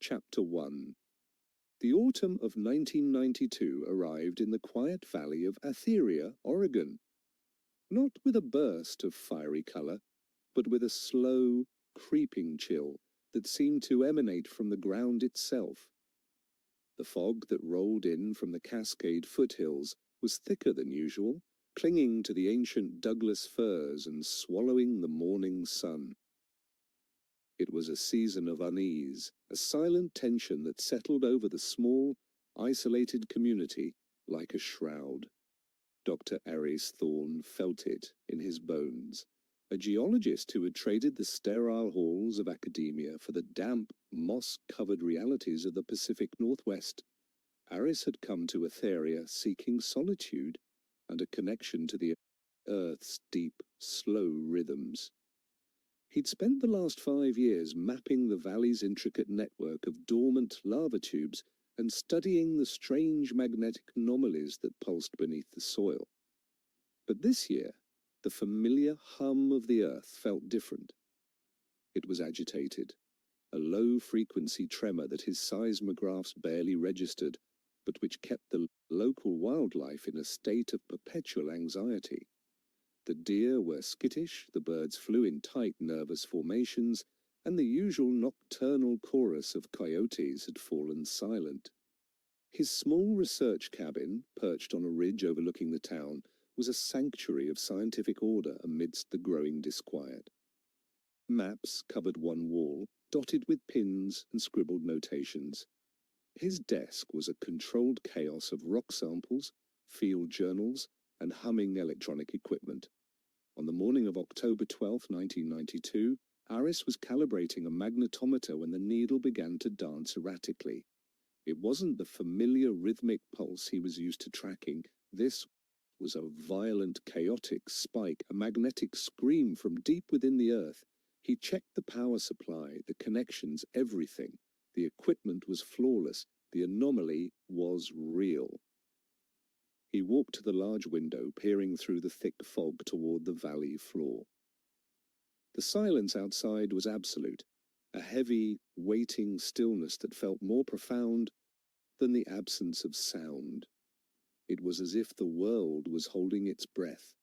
Chapter 1. The autumn of 1992 arrived in the quiet valley of Atheria, Oregon. Not with a burst of fiery color, but with a slow, creeping chill that seemed to emanate from the ground itself. The fog that rolled in from the Cascade foothills was thicker than usual, clinging to the ancient Douglas firs and swallowing the morning sun. It was a season of unease, a silent tension that settled over the small, isolated community like a shroud. Dr. Aries Thorne felt it in his bones. A geologist who had traded the sterile halls of academia for the damp, moss-covered realities of the Pacific Northwest, Aries had come to Atheria seeking solitude and a connection to the Earth's deep, slow rhythms. He'd spent the last 5 years mapping the valley's intricate network of dormant lava tubes and studying the strange magnetic anomalies that pulsed beneath the soil. But this year, the familiar hum of the earth felt different. It was agitated, a low-frequency tremor that his seismographs barely registered, but which kept the local wildlife in a state of perpetual anxiety. The deer were skittish, the birds flew in tight, nervous formations, and the usual nocturnal chorus of coyotes had fallen silent. His small research cabin, perched on a ridge overlooking the town, was a sanctuary of scientific order amidst the growing disquiet. Maps covered one wall, dotted with pins and scribbled notations. His desk was a controlled chaos of rock samples, field journals, and humming electronic equipment. On the morning of October 12, 1992, Aries was calibrating a magnetometer when the needle began to dance erratically. It wasn't the familiar rhythmic pulse he was used to tracking. This was a violent, chaotic spike, a magnetic scream from deep within the earth. He checked the power supply, the connections, everything. The equipment was flawless. The anomaly was real. He walked to the large window, peering through the thick fog toward the valley floor. The silence outside was absolute, a heavy, waiting stillness that felt more profound than the absence of sound. It was as if the world was holding its breath.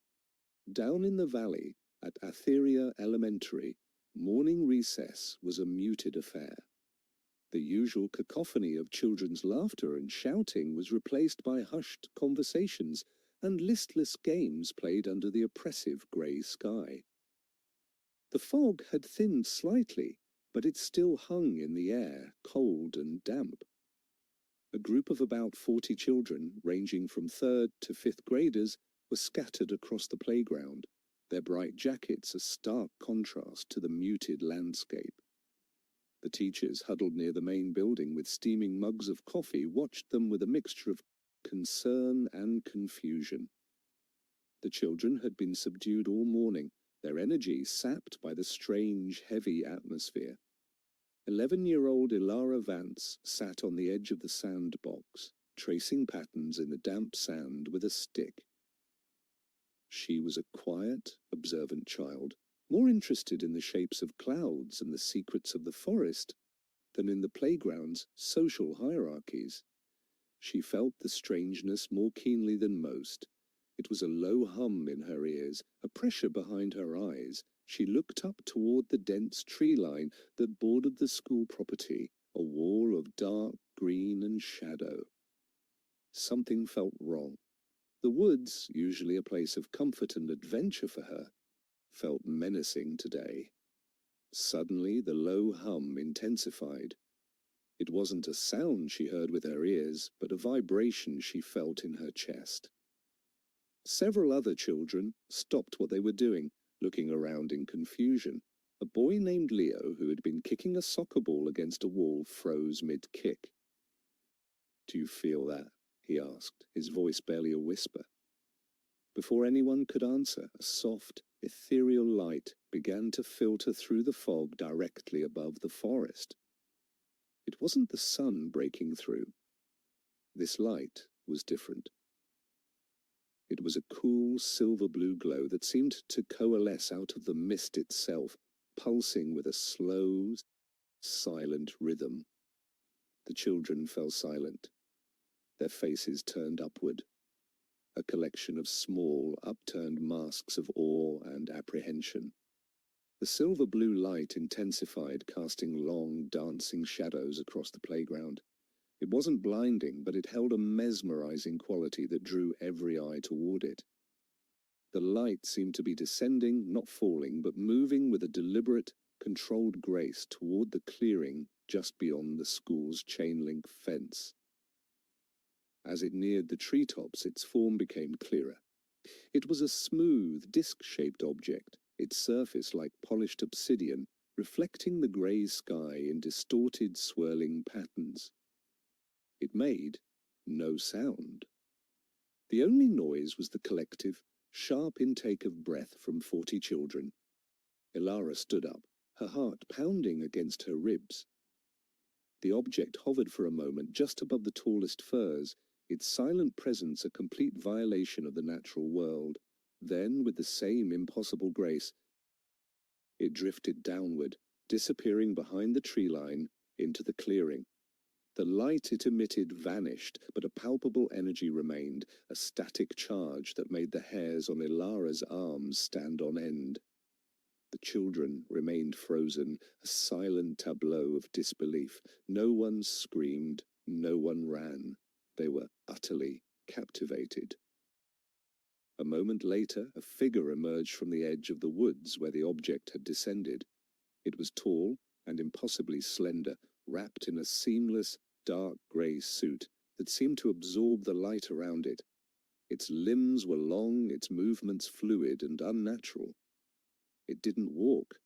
Down in the valley, at Atheria Elementary, morning recess was a muted affair. The usual cacophony of children's laughter and shouting was replaced by hushed conversations and listless games played under the oppressive grey sky. The fog had thinned slightly, but it still hung in the air, cold and damp. A group of about 40 children, ranging from 3rd to 5th graders, were scattered across the playground, their bright jackets a stark contrast to the muted landscape. The teachers, huddled near the main building with steaming mugs of coffee, watched them with a mixture of concern and confusion. The children had been subdued all morning, their energy sapped by the strange, heavy atmosphere. 11-year-old Ilara Vance sat on the edge of the sandbox, tracing patterns in the damp sand with a stick. She was a quiet, observant child, more interested in the shapes of clouds and the secrets of the forest than in the playground's social hierarchies. She felt the strangeness more keenly than most. It was a low hum in her ears, a pressure behind her eyes. She looked up toward the dense tree line that bordered the school property, a wall of dark green and shadow. Something felt wrong. The woods, usually a place of comfort and adventure for her, felt menacing today. Suddenly, the low hum intensified. It wasn't a sound she heard with her ears, but a vibration she felt in her chest. Several other children stopped what they were doing, looking around in confusion. A boy named Leo, who had been kicking a soccer ball against a wall, froze mid-kick. "Do you feel that?" he asked, his voice barely a whisper. Before anyone could answer, a soft, ethereal light began to filter through the fog directly above the forest. It wasn't the sun breaking through. This light was different. It was a cool, silver-blue glow that seemed to coalesce out of the mist itself, pulsing with a slow, silent rhythm. The children fell silent, their faces turned upward, a collection of small, upturned masks of awe and apprehension. The silver-blue light intensified, casting long, dancing shadows across the playground. It wasn't blinding, but it held a mesmerizing quality that drew every eye toward it. The light seemed to be descending, not falling, but moving with a deliberate, controlled grace toward the clearing just beyond the school's chain-link fence. As it neared the treetops, its form became clearer. It was a smooth, disc-shaped object, its surface like polished obsidian, reflecting the grey sky in distorted, swirling patterns. It made no sound. The only noise was the collective, sharp intake of breath from 40 children. Ilara stood up, her heart pounding against her ribs. The object hovered for a moment just above the tallest firs, its silent presence a complete violation of the natural world. Then, with the same impossible grace, it drifted downward, disappearing behind the tree line into the clearing. The light it emitted vanished, but a palpable energy remained, a static charge that made the hairs on Ilara's arms stand on end. The children remained frozen, a silent tableau of disbelief. No one screamed, no one ran. They were utterly captivated. A moment later, a figure emerged from the edge of the woods where the object had descended. It was tall and impossibly slender, wrapped in a seamless, dark grey suit that seemed to absorb the light around it. Its limbs were long, its movements fluid and unnatural. It didn't walk.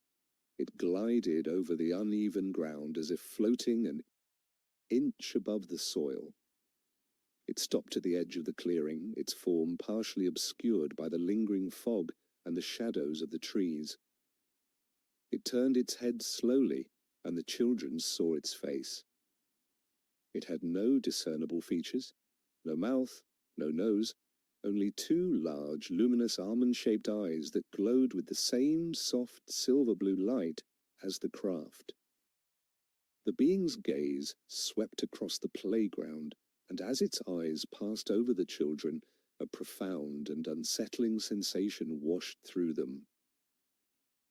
It glided over the uneven ground as if floating an inch above the soil. It stopped at the edge of the clearing, its form partially obscured by the lingering fog and the shadows of the trees. It turned its head slowly, and the children saw its face. It had no discernible features, no mouth, no nose, only two large, luminous, almond-shaped eyes that glowed with the same soft, silver-blue light as the craft. The being's gaze swept across the playground, and as its eyes passed over the children, a profound and unsettling sensation washed through them.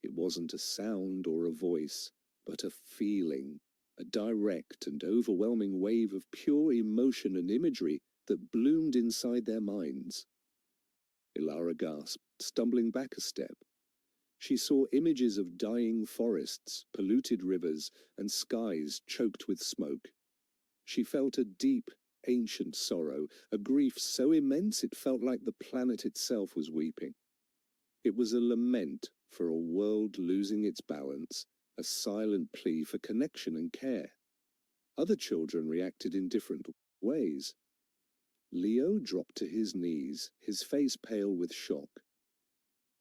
It wasn't a sound or a voice, but a feeling, a direct and overwhelming wave of pure emotion and imagery that bloomed inside their minds. Ilara gasped, stumbling back a step. She saw images of dying forests, polluted rivers, and skies choked with smoke. She felt a deep, ancient sorrow, a grief so immense it felt like the planet itself was weeping. It was a lament for a world losing its balance, a silent plea for connection and care. Other children reacted in different ways. Leo dropped to his knees, his face pale with shock.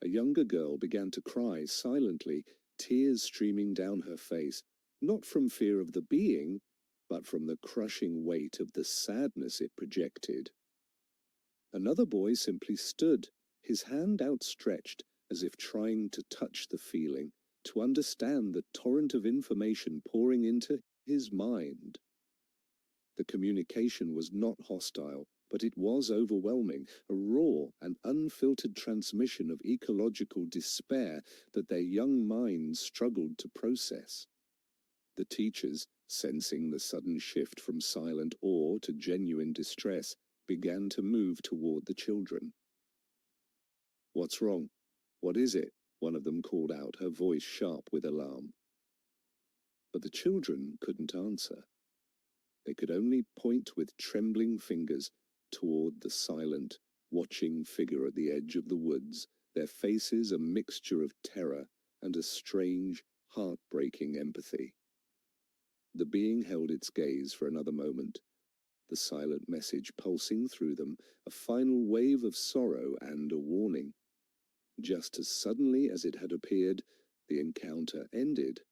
A younger girl began to cry silently, tears streaming down her face, not from fear of the being, but from the crushing weight of the sadness it projected. Another boy simply stood, his hand outstretched, as if trying to touch the feeling, to understand the torrent of information pouring into his mind. The communication was not hostile, but it was overwhelming, a raw and unfiltered transmission of ecological despair that their young minds struggled to process. The teachers, sensing the sudden shift from silent awe to genuine distress, began to move toward the children. "What's wrong? What is it?" one of them called out, her voice sharp with alarm. But the children couldn't answer. They could only point with trembling fingers toward the silent, watching figure at the edge of the woods, their faces a mixture of terror and a strange, heartbreaking empathy. The being held its gaze for another moment, the silent message pulsing through them, a final wave of sorrow and a warning. Just as suddenly as it had appeared, the encounter ended.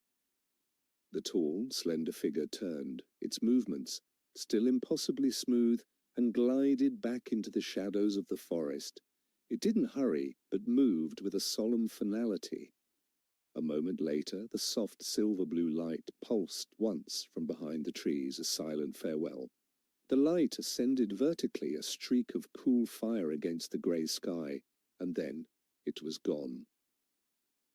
The tall, slender figure turned, its movements, still impossibly smooth, and glided back into the shadows of the forest. It didn't hurry, but moved with a solemn finality. A moment later, the soft silver-blue light pulsed once from behind the trees, a silent farewell. The light ascended vertically, a streak of cool fire against the grey sky, and then it was gone.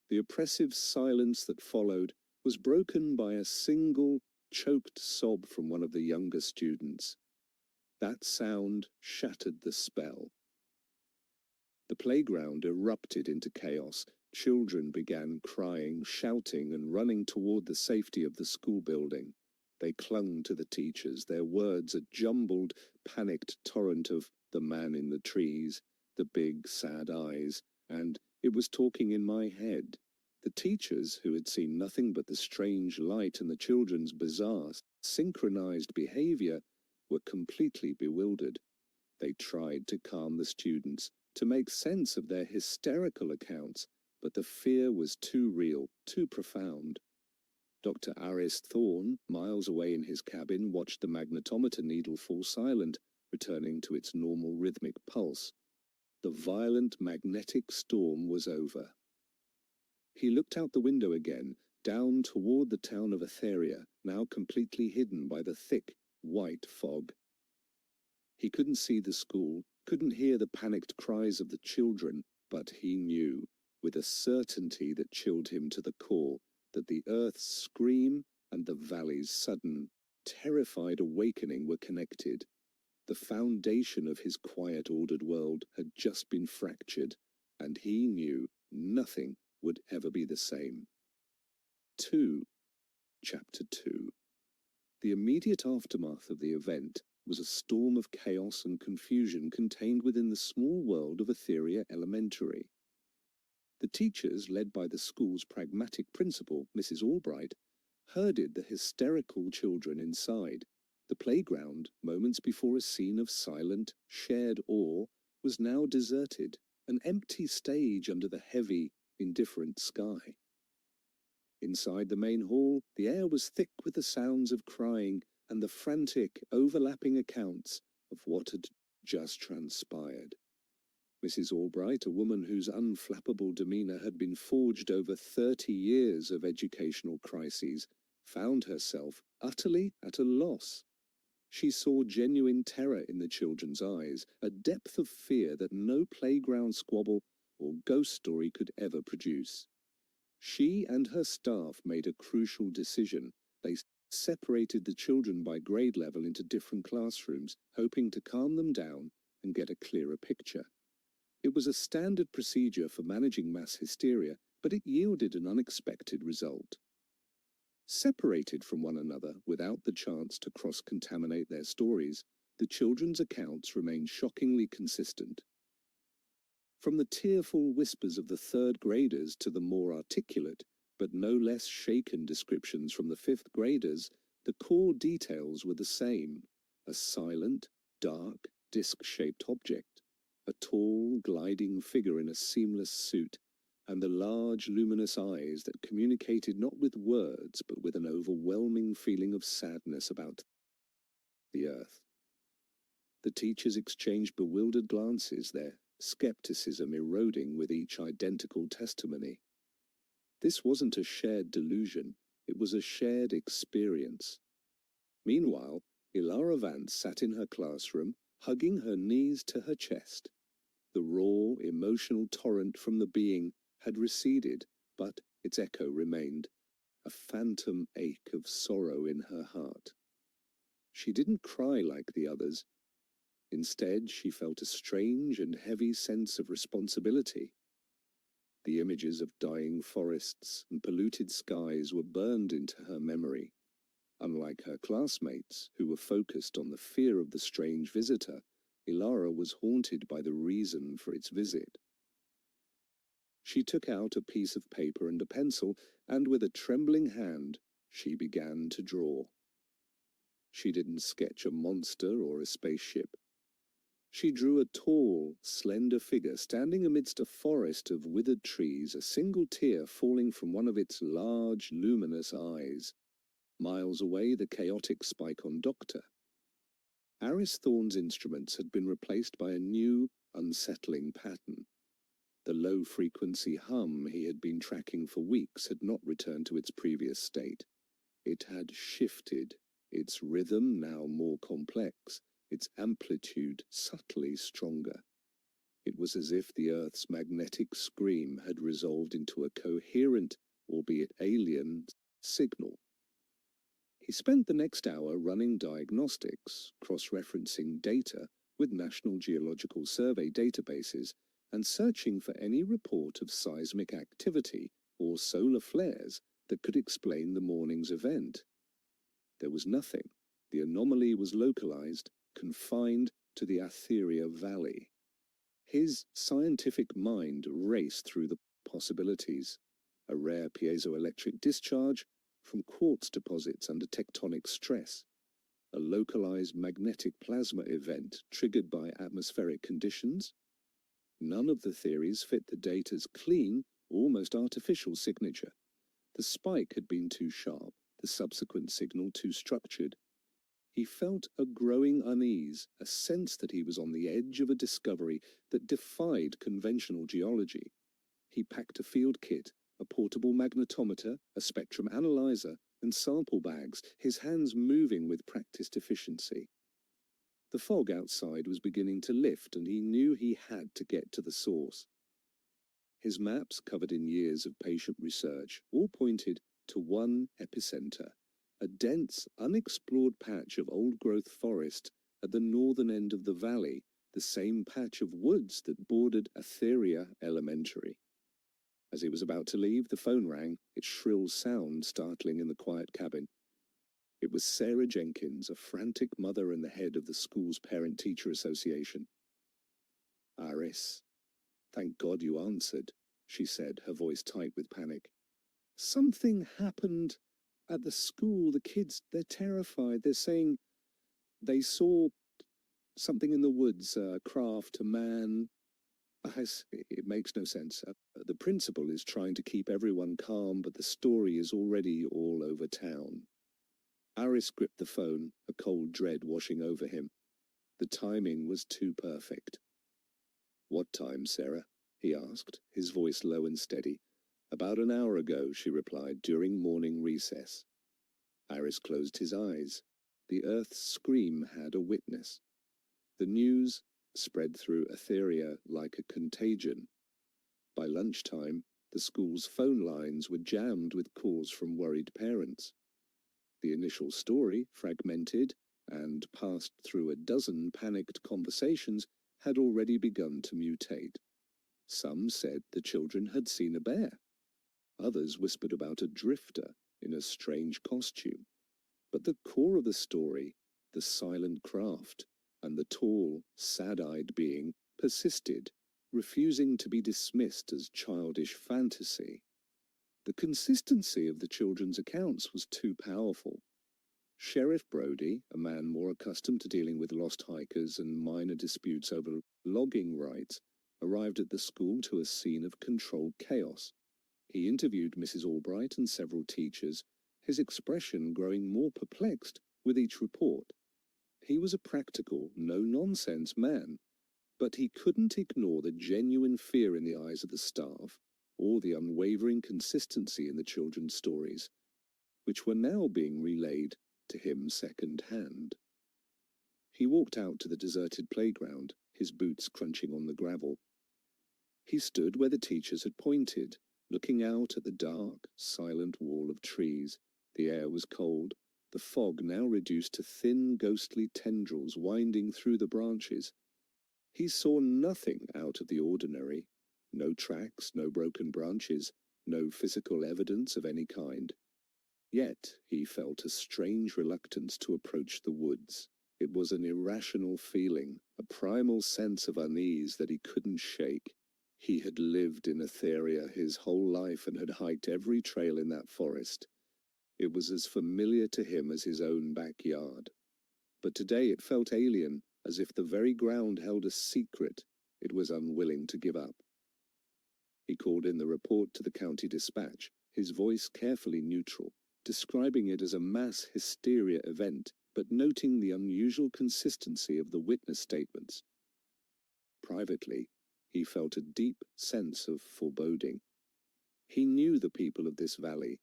The oppressive silence that followed was broken by a single, choked sob from one of the younger students. That sound shattered the spell. The playground erupted into chaos. Children began crying, shouting, and running toward the safety of the school building. They clung to the teachers, their words a jumbled, panicked torrent of "the man in the trees," "the big, sad eyes," and "it was talking in my head." The teachers, who had seen nothing but the strange light and the children's bizarre, synchronized behavior, were completely bewildered. They tried to calm the students, to make sense of their hysterical accounts, but the fear was too real, too profound. Dr. Aris Thorne, miles away in his cabin, watched the magnetometer needle fall silent, returning to its normal rhythmic pulse. The violent magnetic storm was over. He looked out the window again, down toward the town of Etheria, now completely hidden by the thick, white fog. He couldn't see the school, couldn't hear the panicked cries of the children, but he knew, with a certainty that chilled him to the core, that the earth's scream and the valley's sudden, terrified awakening were connected. The foundation of his quiet, ordered world had just been fractured, and he knew nothing would ever be the same. 2. Chapter 2. The immediate aftermath of the event was a storm of chaos and confusion contained within the small world of Etheria Elementary. The teachers, led by the school's pragmatic principal, Mrs. Albright, herded the hysterical children inside. The playground, moments before a scene of silent, shared awe, was now deserted, an empty stage under the heavy, indifferent sky. Inside the main hall, the air was thick with the sounds of crying and the frantic, overlapping accounts of what had just transpired. Mrs. Albright, a woman whose unflappable demeanour had been forged over 30 years of educational crises, found herself utterly at a loss. She saw genuine terror in the children's eyes, a depth of fear that no playground squabble or ghost story could ever produce. She and her staff made a crucial decision. They separated the children by grade level into different classrooms, hoping to calm them down and get a clearer picture. It was a standard procedure for managing mass hysteria, but it yielded an unexpected result. Separated from one another without the chance to cross-contaminate their stories, the children's accounts remained shockingly consistent. From the tearful whispers of the third graders to the more articulate, but no less shaken descriptions from the fifth graders, the core details were the same: a silent, dark, disc-shaped object, a tall, gliding figure in a seamless suit, and the large, luminous eyes that communicated not with words, but with an overwhelming feeling of sadness about the earth. The teachers exchanged bewildered glances, their skepticism eroding with each identical testimony. This wasn't a shared delusion, it was a shared experience. Meanwhile, Ilara Vance sat in her classroom, hugging her knees to her chest. The raw, emotional torrent from the being had receded, but its echo remained, a phantom ache of sorrow in her heart. She didn't cry like the others. Instead, she felt a strange and heavy sense of responsibility. The images of dying forests and polluted skies were burned into her memory. Unlike her classmates, who were focused on the fear of the strange visitor, Ilara was haunted by the reason for its visit. She took out a piece of paper and a pencil, and with a trembling hand, she began to draw. She didn't sketch a monster or a spaceship. She drew a tall, slender figure standing amidst a forest of withered trees, a single tear falling from one of its large, luminous eyes. Miles away, the chaotic spike-on doctor. Aris Thorne's instruments had been replaced by a new, unsettling pattern. The low-frequency hum he had been tracking for weeks had not returned to its previous state. It had shifted, its rhythm now more complex, its amplitude subtly stronger. It was as if the Earth's magnetic scream had resolved into a coherent, albeit alien, signal. He spent the next hour running diagnostics, cross-referencing data with National Geological Survey databases, and searching for any report of seismic activity or solar flares that could explain the morning's event. There was nothing. The anomaly was localized, confined to the Atheria Valley. His scientific mind raced through the possibilities. A rare piezoelectric discharge from quartz deposits under tectonic stress. A localized magnetic plasma event triggered by atmospheric conditions. None of the theories fit the data's clean, almost artificial signature. The spike had been too sharp, the subsequent signal too structured. He felt a growing unease, a sense that he was on the edge of a discovery that defied conventional geology. He packed a field kit, a portable magnetometer, a spectrum analyzer, and sample bags, his hands moving with practiced efficiency. The fog outside was beginning to lift, and he knew he had to get to the source. His maps, covered in years of patient research, all pointed to one epicenter, a dense, unexplored patch of old-growth forest at the northern end of the valley, the same patch of woods that bordered Atheria Elementary. As he was about to leave, the phone rang, its shrill sound startling in the quiet cabin. It was Sarah Jenkins, a frantic mother and the head of the school's parent-teacher association. "Iris, thank God you answered," she said, her voice tight with panic. "Something happened at the school. The kids, they're terrified. They're saying they saw something in the woods, a craft, a man." It makes no sense. The principal is trying to keep everyone calm, but the story is already all over town. Aris gripped the phone, a cold dread washing over him. The timing was too perfect. "What time, Sarah?" he asked, his voice low and steady. "About an hour ago," she replied, "during morning recess." Aris closed his eyes. The Earth's scream had a witness. The news spread through Atheria like a contagion. By lunchtime, the school's phone lines were jammed with calls from worried parents. The initial story, fragmented and passed through a dozen panicked conversations, had already begun to mutate. Some said the children had seen a bear. Others whispered about a drifter in a strange costume. But the core of the story, the silent craft, and the tall, sad-eyed being, persisted, refusing to be dismissed as childish fantasy. The consistency of the children's accounts was too powerful. Sheriff Brody, a man more accustomed to dealing with lost hikers and minor disputes over logging rights, arrived at the school to a scene of controlled chaos. He interviewed Mrs. Albright and several teachers, his expression growing more perplexed with each report. He was a practical, no-nonsense man, but he couldn't ignore the genuine fear in the eyes of the staff, or the unwavering consistency in the children's stories, which were now being relayed to him second-hand. He walked out to the deserted playground, his boots crunching on the gravel. He stood where the teachers had pointed, looking out at the dark, silent wall of trees. The air was cold, the fog now reduced to thin, ghostly tendrils winding through the branches. He saw nothing out of the ordinary. No tracks, no broken branches, no physical evidence of any kind. Yet he felt a strange reluctance to approach the woods. It was an irrational feeling, a primal sense of unease that he couldn't shake. He had lived in Atheria his whole life and had hiked every trail in that forest. It was as familiar to him as his own backyard. But today it felt alien, as if the very ground held a secret it was unwilling to give up. He called in the report to the county dispatch, his voice carefully neutral, describing it as a mass hysteria event, but noting the unusual consistency of the witness statements. Privately, He felt a deep sense of foreboding. He knew the people of this valley.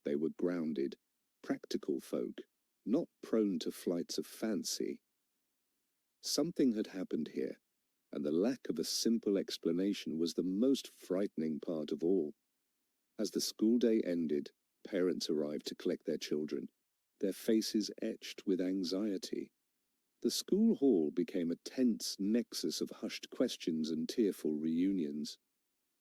They were grounded, practical folk, not prone to flights of fancy. Something had happened here, and the lack of a simple explanation was the most frightening part of all. As the school day ended, parents arrived to collect their children, their faces etched with anxiety. The school hall became a tense nexus of hushed questions and tearful reunions.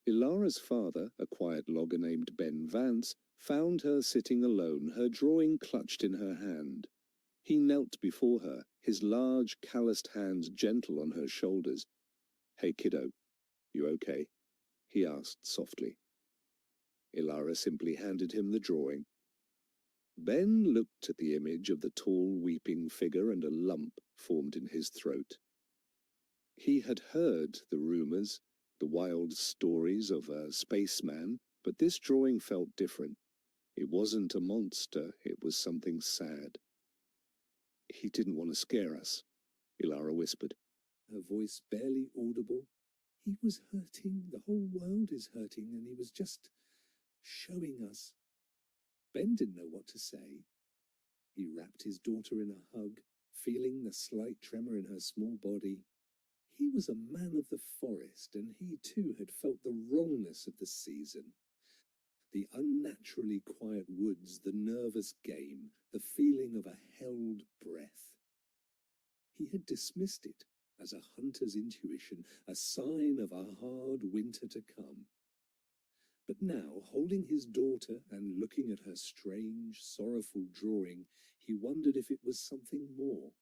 Ilara's father, a quiet logger named Ben Vance, found her sitting alone, her drawing clutched in her hand. He knelt before her, his large, calloused hands gentle on her shoulders. "Hey, kiddo, you okay?" he asked softly. Ilara simply handed him the drawing. Ben looked at the image of the tall, weeping figure, and a lump formed in his throat. He had heard the rumors, the wild stories of a spaceman, but this drawing felt different. It wasn't a monster, it was something sad. "He didn't want to scare us," Ilara whispered, her voice barely audible. "He was hurting, the whole world is hurting, and he was just showing us." Ben didn't know what to say. He wrapped his daughter in a hug, feeling the slight tremor in her small body. He was a man of the forest, and he too had felt the wrongness of the season. The unnaturally quiet woods, the nervous game, the feeling of a held breath. He had dismissed it as a hunter's intuition, a sign of a hard winter to come. But now, holding his daughter and looking at her strange, sorrowful drawing, he wondered if it was something more.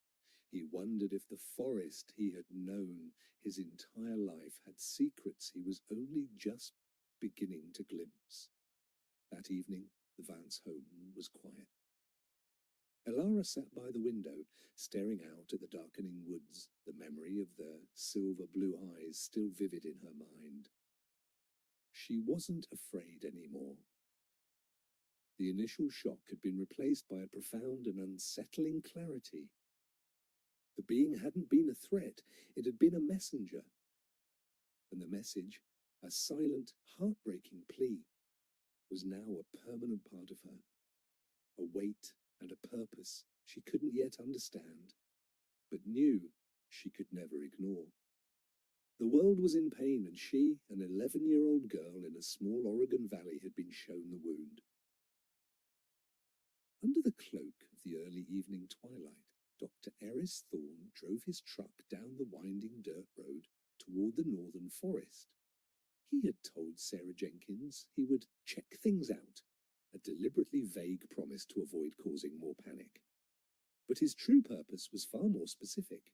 He wondered if the forest he had known his entire life had secrets he was only just beginning to glimpse. That evening, the Vance home was quiet. Elara sat by the window, staring out at the darkening woods, the memory of the silver-blue eyes still vivid in her mind. She wasn't afraid anymore. The initial shock had been replaced by a profound and unsettling clarity. The being hadn't been a threat, it had been a messenger. And the message, a silent, heartbreaking plea, was now a permanent part of her. A weight and a purpose she couldn't yet understand, but knew she could never ignore. The world was in pain, and she, an 11-year-old girl in a small Oregon valley, had been shown the wound. Under the cloak of the early evening twilight, Dr. Eris Thorne drove his truck down the winding dirt road toward the northern forest. He had told Sarah Jenkins he would check things out, a deliberately vague promise to avoid causing more panic. But his true purpose was far more specific.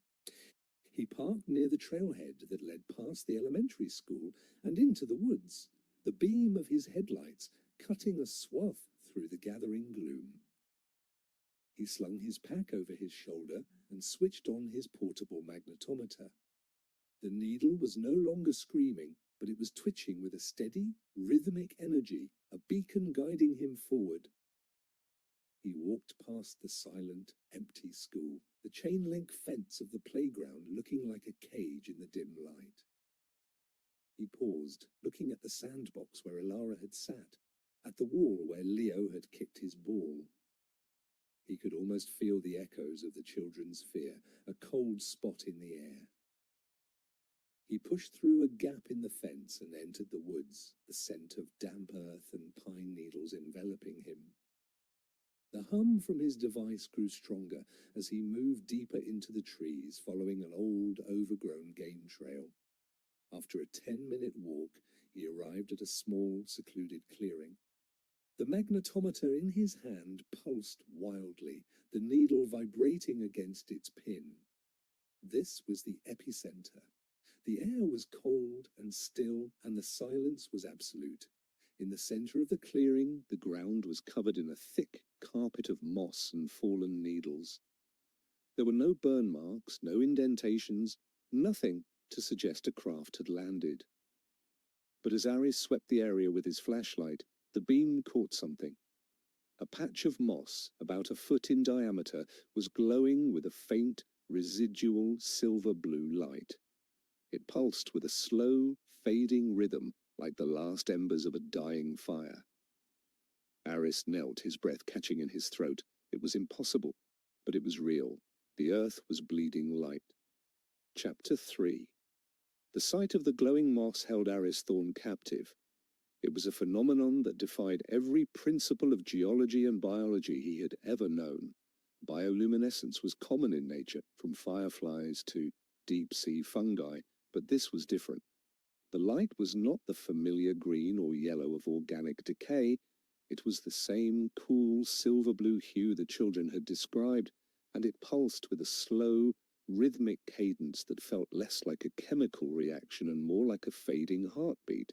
He parked near the trailhead that led past the elementary school and into the woods, the beam of his headlights cutting a swath through the gathering gloom. He slung his pack over his shoulder and switched on his portable magnetometer. The needle was no longer screaming, but it was twitching with a steady, rhythmic energy, a beacon guiding him forward. He walked past the silent, empty school, the chain-link fence of the playground looking like a cage in the dim light. He paused, looking at the sandbox where Ilara had sat, at the wall where Leo had kicked his ball. He could almost feel the echoes of the children's fear, a cold spot in the air. He pushed through a gap in the fence and entered the woods, the scent of damp earth and pine needles enveloping him. The hum from his device grew stronger as he moved deeper into the trees, following an old, overgrown game trail. After a 10-minute walk, he arrived at a small, secluded clearing. The magnetometer in his hand pulsed wildly, the needle vibrating against its pin. This was the epicenter. The air was cold and still, and the silence was absolute. In the center of the clearing, the ground was covered in a thick carpet of moss and fallen needles. There were no burn marks, no indentations, nothing to suggest a craft had landed. But as Aris swept the area with his flashlight, the beam caught something. A patch of moss, about a foot in diameter, was glowing with a faint, residual silver-blue light. It pulsed with a slow, fading rhythm like the last embers of a dying fire. Aris knelt, his breath catching in his throat. It was impossible, but it was real. The earth was bleeding light. Chapter 3. The sight of the glowing moss held Aris Thorn captive. It was a phenomenon that defied every principle of geology and biology he had ever known. Bioluminescence was common in nature, from fireflies to deep-sea fungi, but this was different. The light was not the familiar green or yellow of organic decay. It was the same cool silver-blue hue the children had described, and it pulsed with a slow, rhythmic cadence that felt less like a chemical reaction and more like a fading heartbeat.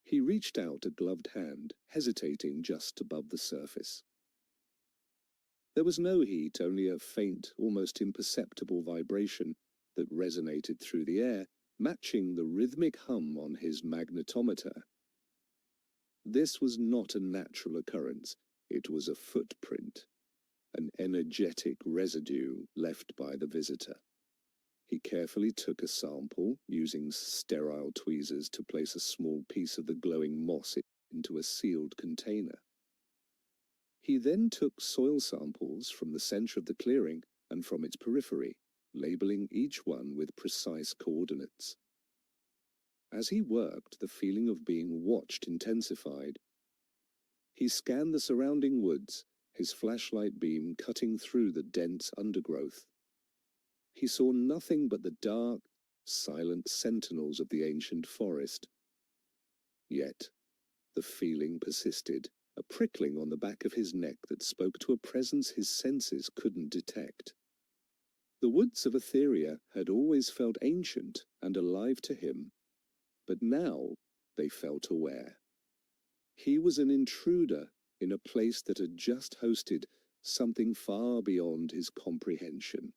He reached out a gloved hand, hesitating just above the surface. There was no heat, only a faint, almost imperceptible vibration that resonated through the air, matching the rhythmic hum on his magnetometer. This was not a natural occurrence. It was a footprint, an energetic residue left by the visitor. He carefully took a sample, using sterile tweezers to place a small piece of the glowing moss into a sealed container. He then took soil samples from the center of the clearing and from its periphery, labeling each one with precise coordinates. As he worked, the feeling of being watched intensified. He scanned the surrounding woods, his flashlight beam cutting through the dense undergrowth. He saw nothing but the dark, silent sentinels of the ancient forest. Yet, the feeling persisted, a prickling on the back of his neck that spoke to a presence his senses couldn't detect. The woods of Etheria had always felt ancient and alive to him, but now they felt aware. He was an intruder in a place that had just hosted something far beyond his comprehension.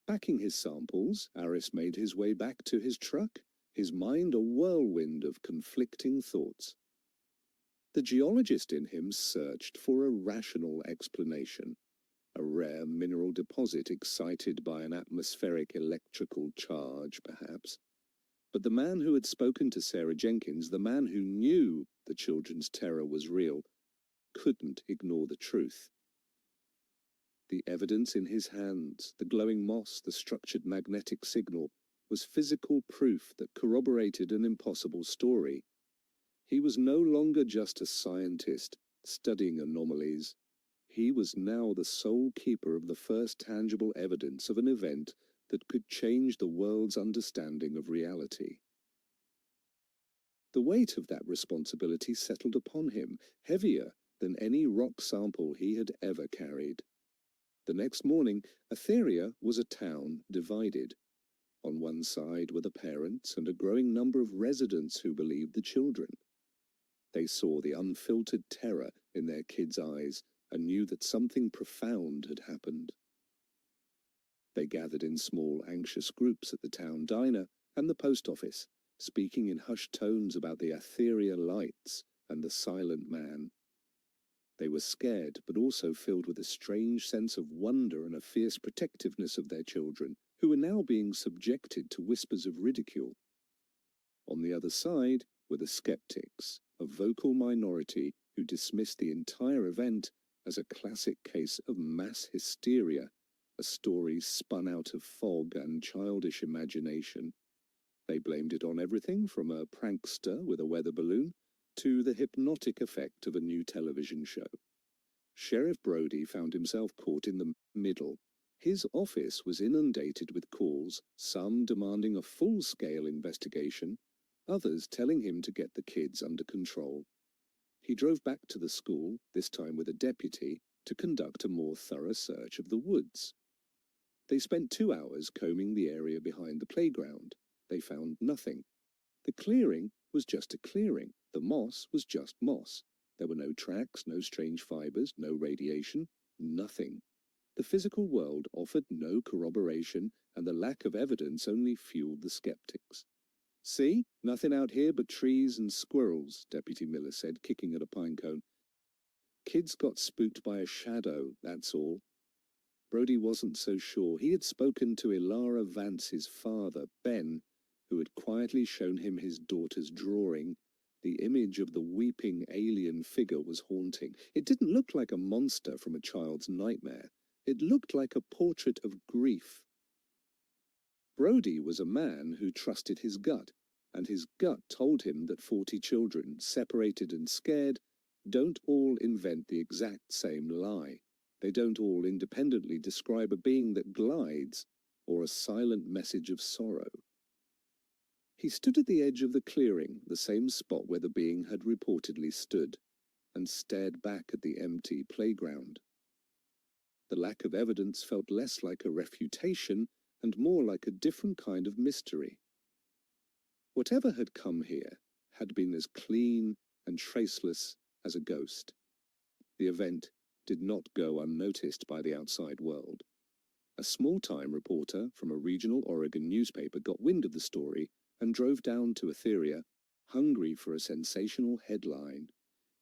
Packing his samples, Aris made his way back to his truck, his mind a whirlwind of conflicting thoughts. The geologist in him searched for a rational explanation, a rare mineral deposit excited by an atmospheric electrical charge, perhaps. But the man who had spoken to Sarah Jenkins, the man who knew the children's terror was real, couldn't ignore the truth. The evidence in his hands, the glowing moss, the structured magnetic signal, was physical proof that corroborated an impossible story. He was no longer just a scientist studying anomalies. He was now the sole keeper of the first tangible evidence of an event that could change the world's understanding of reality. The weight of that responsibility settled upon him, heavier than any rock sample he had ever carried. The next morning, Etheria was a town divided. On one side were the parents and a growing number of residents who believed the children. They saw the unfiltered terror in their kids' eyes and knew that something profound had happened. They gathered in small, anxious groups at the town diner and the post office, speaking in hushed tones about the Etheria lights and the silent man. They were scared, but also filled with a strange sense of wonder and a fierce protectiveness of their children, who were now being subjected to whispers of ridicule. On the other side were the skeptics, a vocal minority who dismissed the entire event as a classic case of mass hysteria, a story spun out of fog and childish imagination. They blamed it on everything from a prankster with a weather balloon to the hypnotic effect of a new television show. Sheriff Brody found himself caught in the middle. His office was inundated with calls, some demanding a full-scale investigation, others telling him to get the kids under control. He drove back to the school, this time with a deputy, to conduct a more thorough search of the woods. They spent 2 hours combing the area behind the playground. They found nothing. The clearing was just a clearing. The moss was just moss. There were no tracks, no strange fibers, no radiation, nothing. The physical world offered no corroboration, and the lack of evidence only fueled the skeptics. "See? Nothing out here but trees and squirrels," Deputy Miller said, kicking at a pine cone. "Kids got spooked by a shadow, that's all." Brody wasn't so sure. He had spoken to Ilara Vance's father, Ben, who had quietly shown him his daughter's drawing. The image of the weeping alien figure was haunting. It didn't look like a monster from a child's nightmare. It looked like a portrait of grief. Brody was a man who trusted his gut, and his gut told him that 40 children, separated and scared, don't all invent the exact same lie. They don't all independently describe a being that glides or a silent message of sorrow. He stood at the edge of the clearing, the same spot where the being had reportedly stood, and stared back at the empty playground. The lack of evidence felt less like a refutation and more like a different kind of mystery. Whatever had come here had been as clean and traceless as a ghost. The event did not go unnoticed by the outside world. A small-time reporter from a regional Oregon newspaper got wind of the story and drove down to Etheria, hungry for a sensational headline.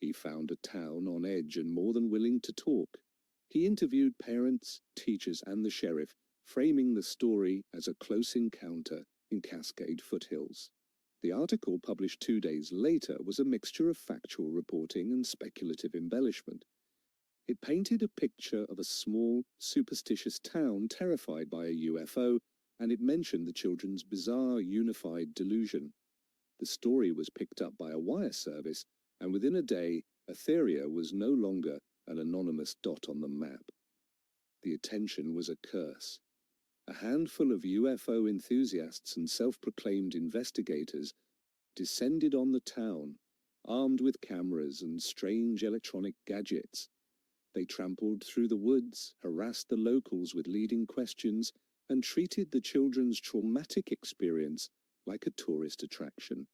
He found a town on edge and more than willing to talk. He interviewed parents, teachers, and the sheriff, framing the story as a close encounter in Cascade Foothills. The article, published 2 days later, was a mixture of factual reporting and speculative embellishment. It painted a picture of a small, superstitious town terrified by a UFO, and it mentioned the children's bizarre unified delusion. The story was picked up by a wire service, and within a day, Etheria was no longer an anonymous dot on the map. The attention was a curse. A handful of UFO enthusiasts and self-proclaimed investigators descended on the town, armed with cameras and strange electronic gadgets. They trampled through the woods, harassed the locals with leading questions, and treated the children's traumatic experience like a tourist attraction.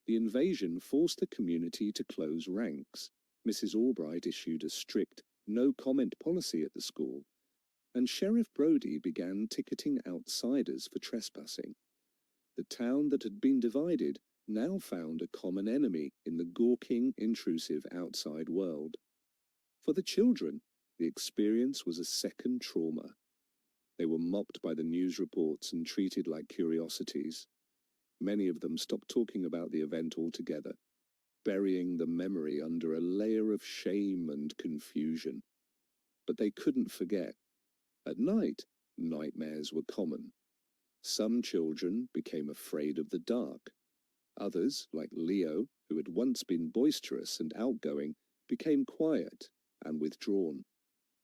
The invasion forced the community to close ranks. Mrs. Albright issued a strict no-comment policy at the school, and Sheriff Brody began ticketing outsiders for trespassing. The town that had been divided now found a common enemy in the gawking, intrusive outside world. For the children, the experience was a second trauma. They were mocked by the news reports and treated like curiosities. Many of them stopped talking about the event altogether, burying the memory under a layer of shame and confusion. But they couldn't forget. At night, nightmares were common. Some children became afraid of the dark. Others, like Leo, who had once been boisterous and outgoing, became quiet and withdrawn.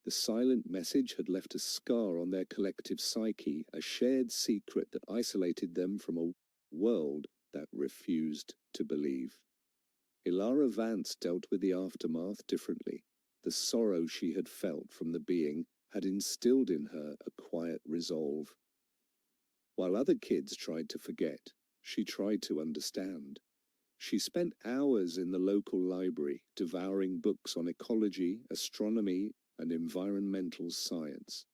The silent message had left a scar on their collective psyche, a shared secret that isolated them from a world that refused to believe. Ilara Vance dealt with the aftermath differently. The sorrow she had felt from the being had instilled in her a quiet resolve. While other kids tried to forget, she tried to understand. She spent hours in the local library, devouring books on ecology, astronomy, and environmental science.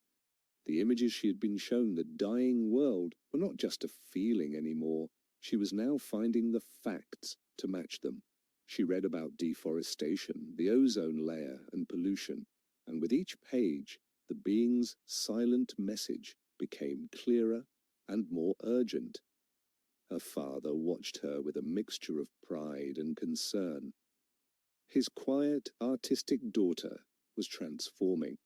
The images she had been shown, the dying world, were not just a feeling anymore. She was now finding the facts to match them. She read about deforestation, the ozone layer, and pollution, and with each page, the being's silent message became clearer and more urgent. Her father watched her with a mixture of pride and concern. His quiet, artistic daughter was transforming.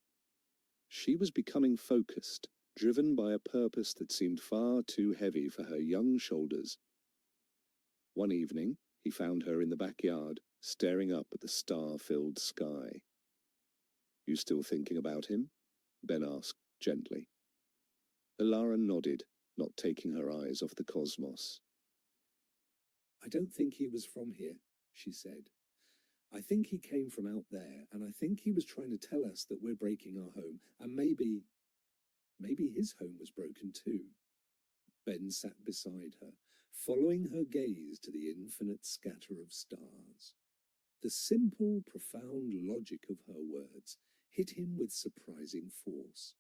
She was becoming focused, driven by a purpose that seemed far too heavy for her young shoulders. One evening, he found her in the backyard, staring up at the star-filled sky. "You still thinking about him?" Ben asked gently. Ilara nodded, not taking her eyes off the cosmos. "I don't think he was from here," she said. "I think he came from out there, and I think he was trying to tell us that we're breaking our home, and maybe his home was broken too." Ben sat beside her, following her gaze to the infinite scatter of stars. The simple, profound logic of her words hit him with surprising force.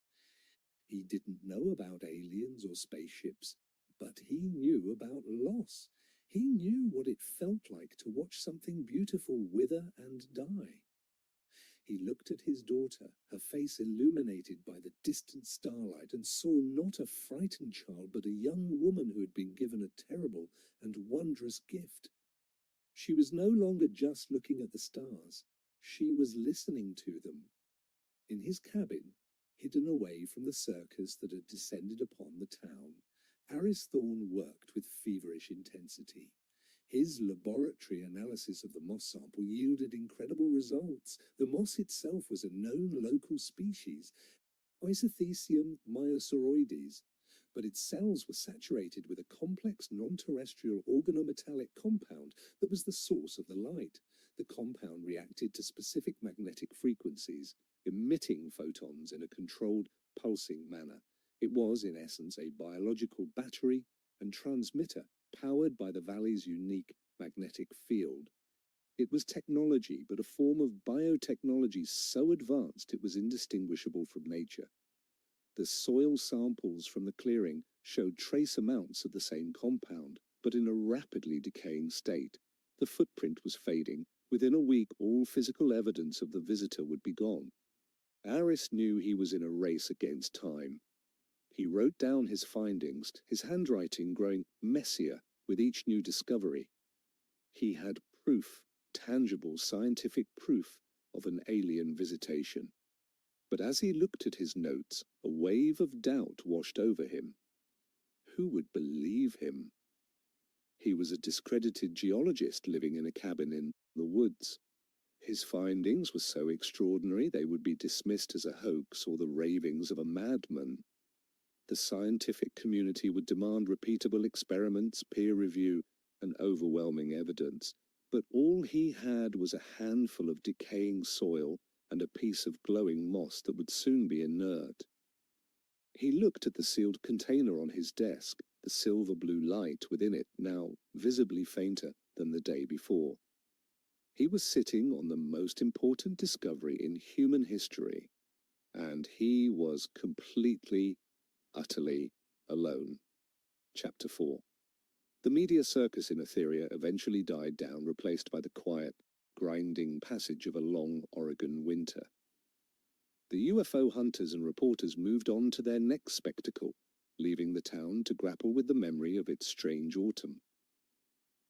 He didn't know about aliens or spaceships, but he knew about loss. He knew what it felt like to watch something beautiful wither and die. He looked at his daughter, her face illuminated by the distant starlight, and saw not a frightened child, but a young woman who had been given a terrible and wondrous gift. She was no longer just looking at the stars. She was listening to them. In his cabin, hidden away from the circus that had descended upon the town, Aris Thorne worked with feverish intensity. His laboratory analysis of the moss sample yielded incredible results. The moss itself was a known local species, Isophysium myosauroides, but its cells were saturated with a complex non-terrestrial organometallic compound that was the source of the light. The compound reacted to specific magnetic frequencies, emitting photons in a controlled, pulsing manner. It was, in essence, a biological battery and transmitter powered by the valley's unique magnetic field. It was technology, but a form of biotechnology so advanced it was indistinguishable from nature. The soil samples from the clearing showed trace amounts of the same compound, but in a rapidly decaying state. The footprint was fading. Within a week, all physical evidence of the visitor would be gone. Aris knew he was in a race against time. He wrote down his findings, his handwriting growing messier with each new discovery. He had proof, tangible scientific proof of an alien visitation. But as he looked at his notes, a wave of doubt washed over him. Who would believe him? He was a discredited geologist living in a cabin in the woods. His findings were so extraordinary they would be dismissed as a hoax or the ravings of a madman. The scientific community would demand repeatable experiments, peer review, and overwhelming evidence. But all he had was a handful of decaying soil and a piece of glowing moss that would soon be inert. He looked at the sealed container on his desk, the silver-blue light within it now visibly fainter than the day before. He was sitting on the most important discovery in human history, and he was completely, utterly alone. Chapter 4. The media circus in Etheria eventually died down, replaced by the quiet, grinding passage of a long Oregon winter. The UFO hunters and reporters moved on to their next spectacle, leaving the town to grapple with the memory of its strange autumn.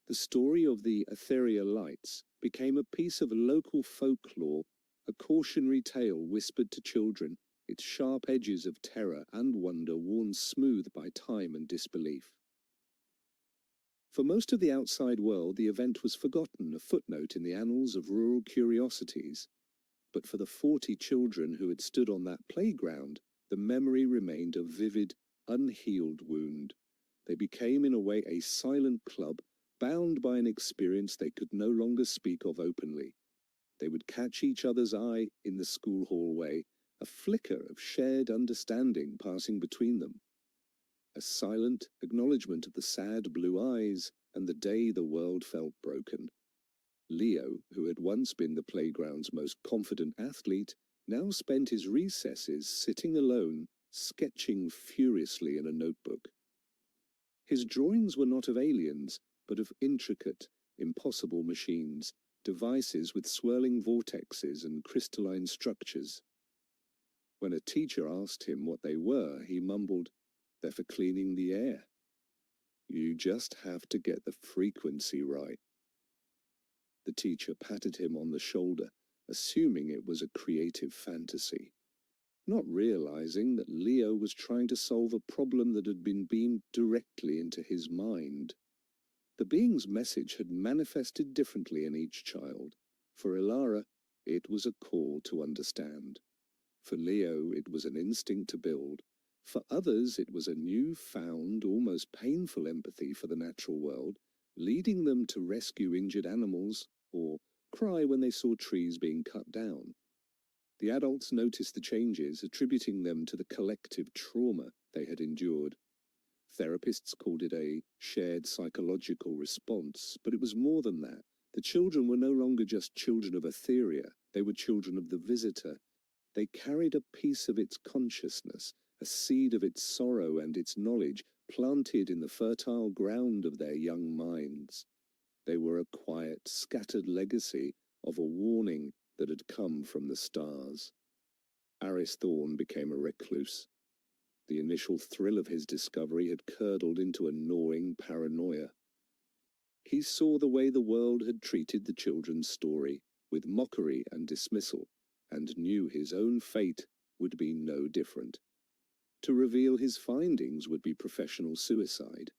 The story of the Etheria Lights became a piece of local folklore, a cautionary tale whispered to children, its sharp edges of terror and wonder worn smooth by time and disbelief. For most of the outside world, the event was forgotten, a footnote in the annals of rural curiosities. But for the 40 children who had stood on that playground, the memory remained a vivid, unhealed wound. They became in a way a silent club, bound by an experience they could no longer speak of openly. They would catch each other's eye in the school hallway, a flicker of shared understanding passing between them. A silent acknowledgement of the sad blue eyes and the day the world felt broken. Leo, who had once been the playground's most confident athlete, now spent his recesses sitting alone, sketching furiously in a notebook. His drawings were not of aliens, but of intricate, impossible machines, devices with swirling vortexes and crystalline structures. When a teacher asked him what they were, he mumbled, "They're for cleaning the air. You just have to get the frequency right." The teacher patted him on the shoulder, assuming it was a creative fantasy, not realizing that Leo was trying to solve a problem that had been beamed directly into his mind. The being's message had manifested differently in each child. For Ilara, it was a call to understand. For Leo, it was an instinct to build. For others, it was a new-found, almost painful empathy for the natural world, leading them to rescue injured animals or cry when they saw trees being cut down. The adults noticed the changes, attributing them to the collective trauma they had endured. Therapists called it a shared psychological response, but it was more than that. The children were no longer just children of Etheria, they were children of the visitor. They carried a piece of its consciousness, a seed of its sorrow and its knowledge, planted in the fertile ground of their young minds. They were a quiet, scattered legacy of a warning that had come from the stars. Aris Thorne became a recluse. The initial thrill of his discovery had curdled into a gnawing paranoia. He saw the way the world had treated the children's story, with mockery and dismissal, and knew his own fate would be no different. To reveal his findings would be professional suicide.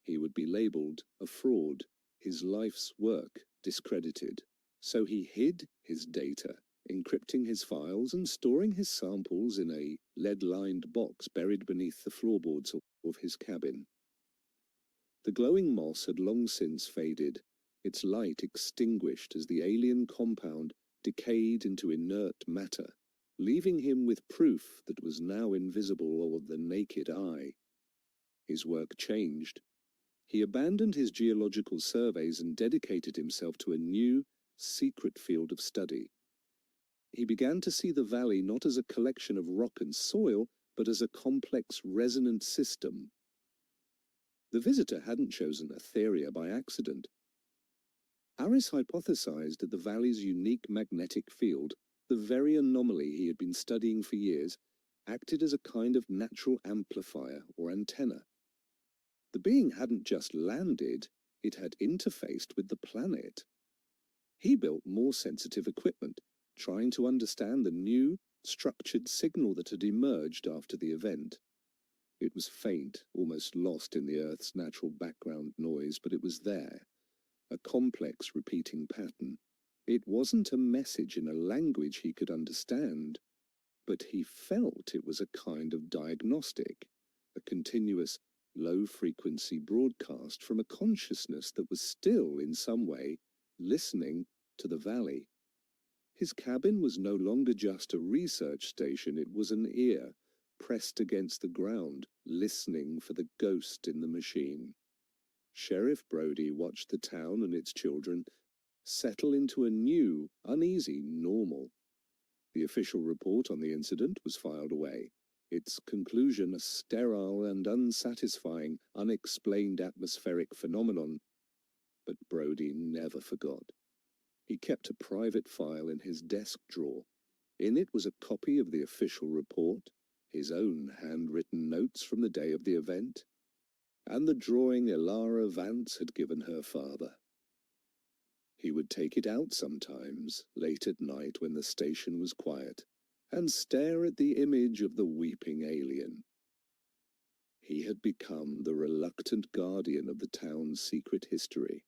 He would be labelled a fraud, his life's work discredited. So he hid his data, encrypting his files and storing his samples in a lead-lined box buried beneath the floorboards of his cabin. The glowing moss had long since faded, its light extinguished as the alien compound decayed into inert matter, leaving him with proof that was now invisible of the naked eye. His work changed. He abandoned his geological surveys and dedicated himself to a new, secret field of study. He began to see the valley not as a collection of rock and soil, but as a complex resonant system. The visitor hadn't chosen Etheria by accident. Aris hypothesized that the valley's unique magnetic field, the very anomaly he had been studying for years, acted as a kind of natural amplifier or antenna. The being hadn't just landed, it had interfaced with the planet. He built more sensitive equipment, trying to understand the new, structured signal that had emerged after the event. It was faint, almost lost in the Earth's natural background noise, but it was there, a complex repeating pattern. It wasn't a message in a language he could understand, but he felt it was a kind of diagnostic, a continuous, low-frequency broadcast from a consciousness that was still, in some way, listening to the valley. His cabin was no longer just a research station, it was an ear, pressed against the ground, listening for the ghost in the machine. Sheriff Brody watched the town and its children settle into a new, uneasy normal. The official report on the incident was filed away, its conclusion a sterile and unsatisfying, unexplained atmospheric phenomenon. But Brody never forgot. He kept a private file in his desk drawer. In it was a copy of the official report, his own handwritten notes from the day of the event, and the drawing Elara Vance had given her father. He would take it out sometimes, late at night when the station was quiet, and stare at the image of the weeping alien. He had become the reluctant guardian of the town's secret history.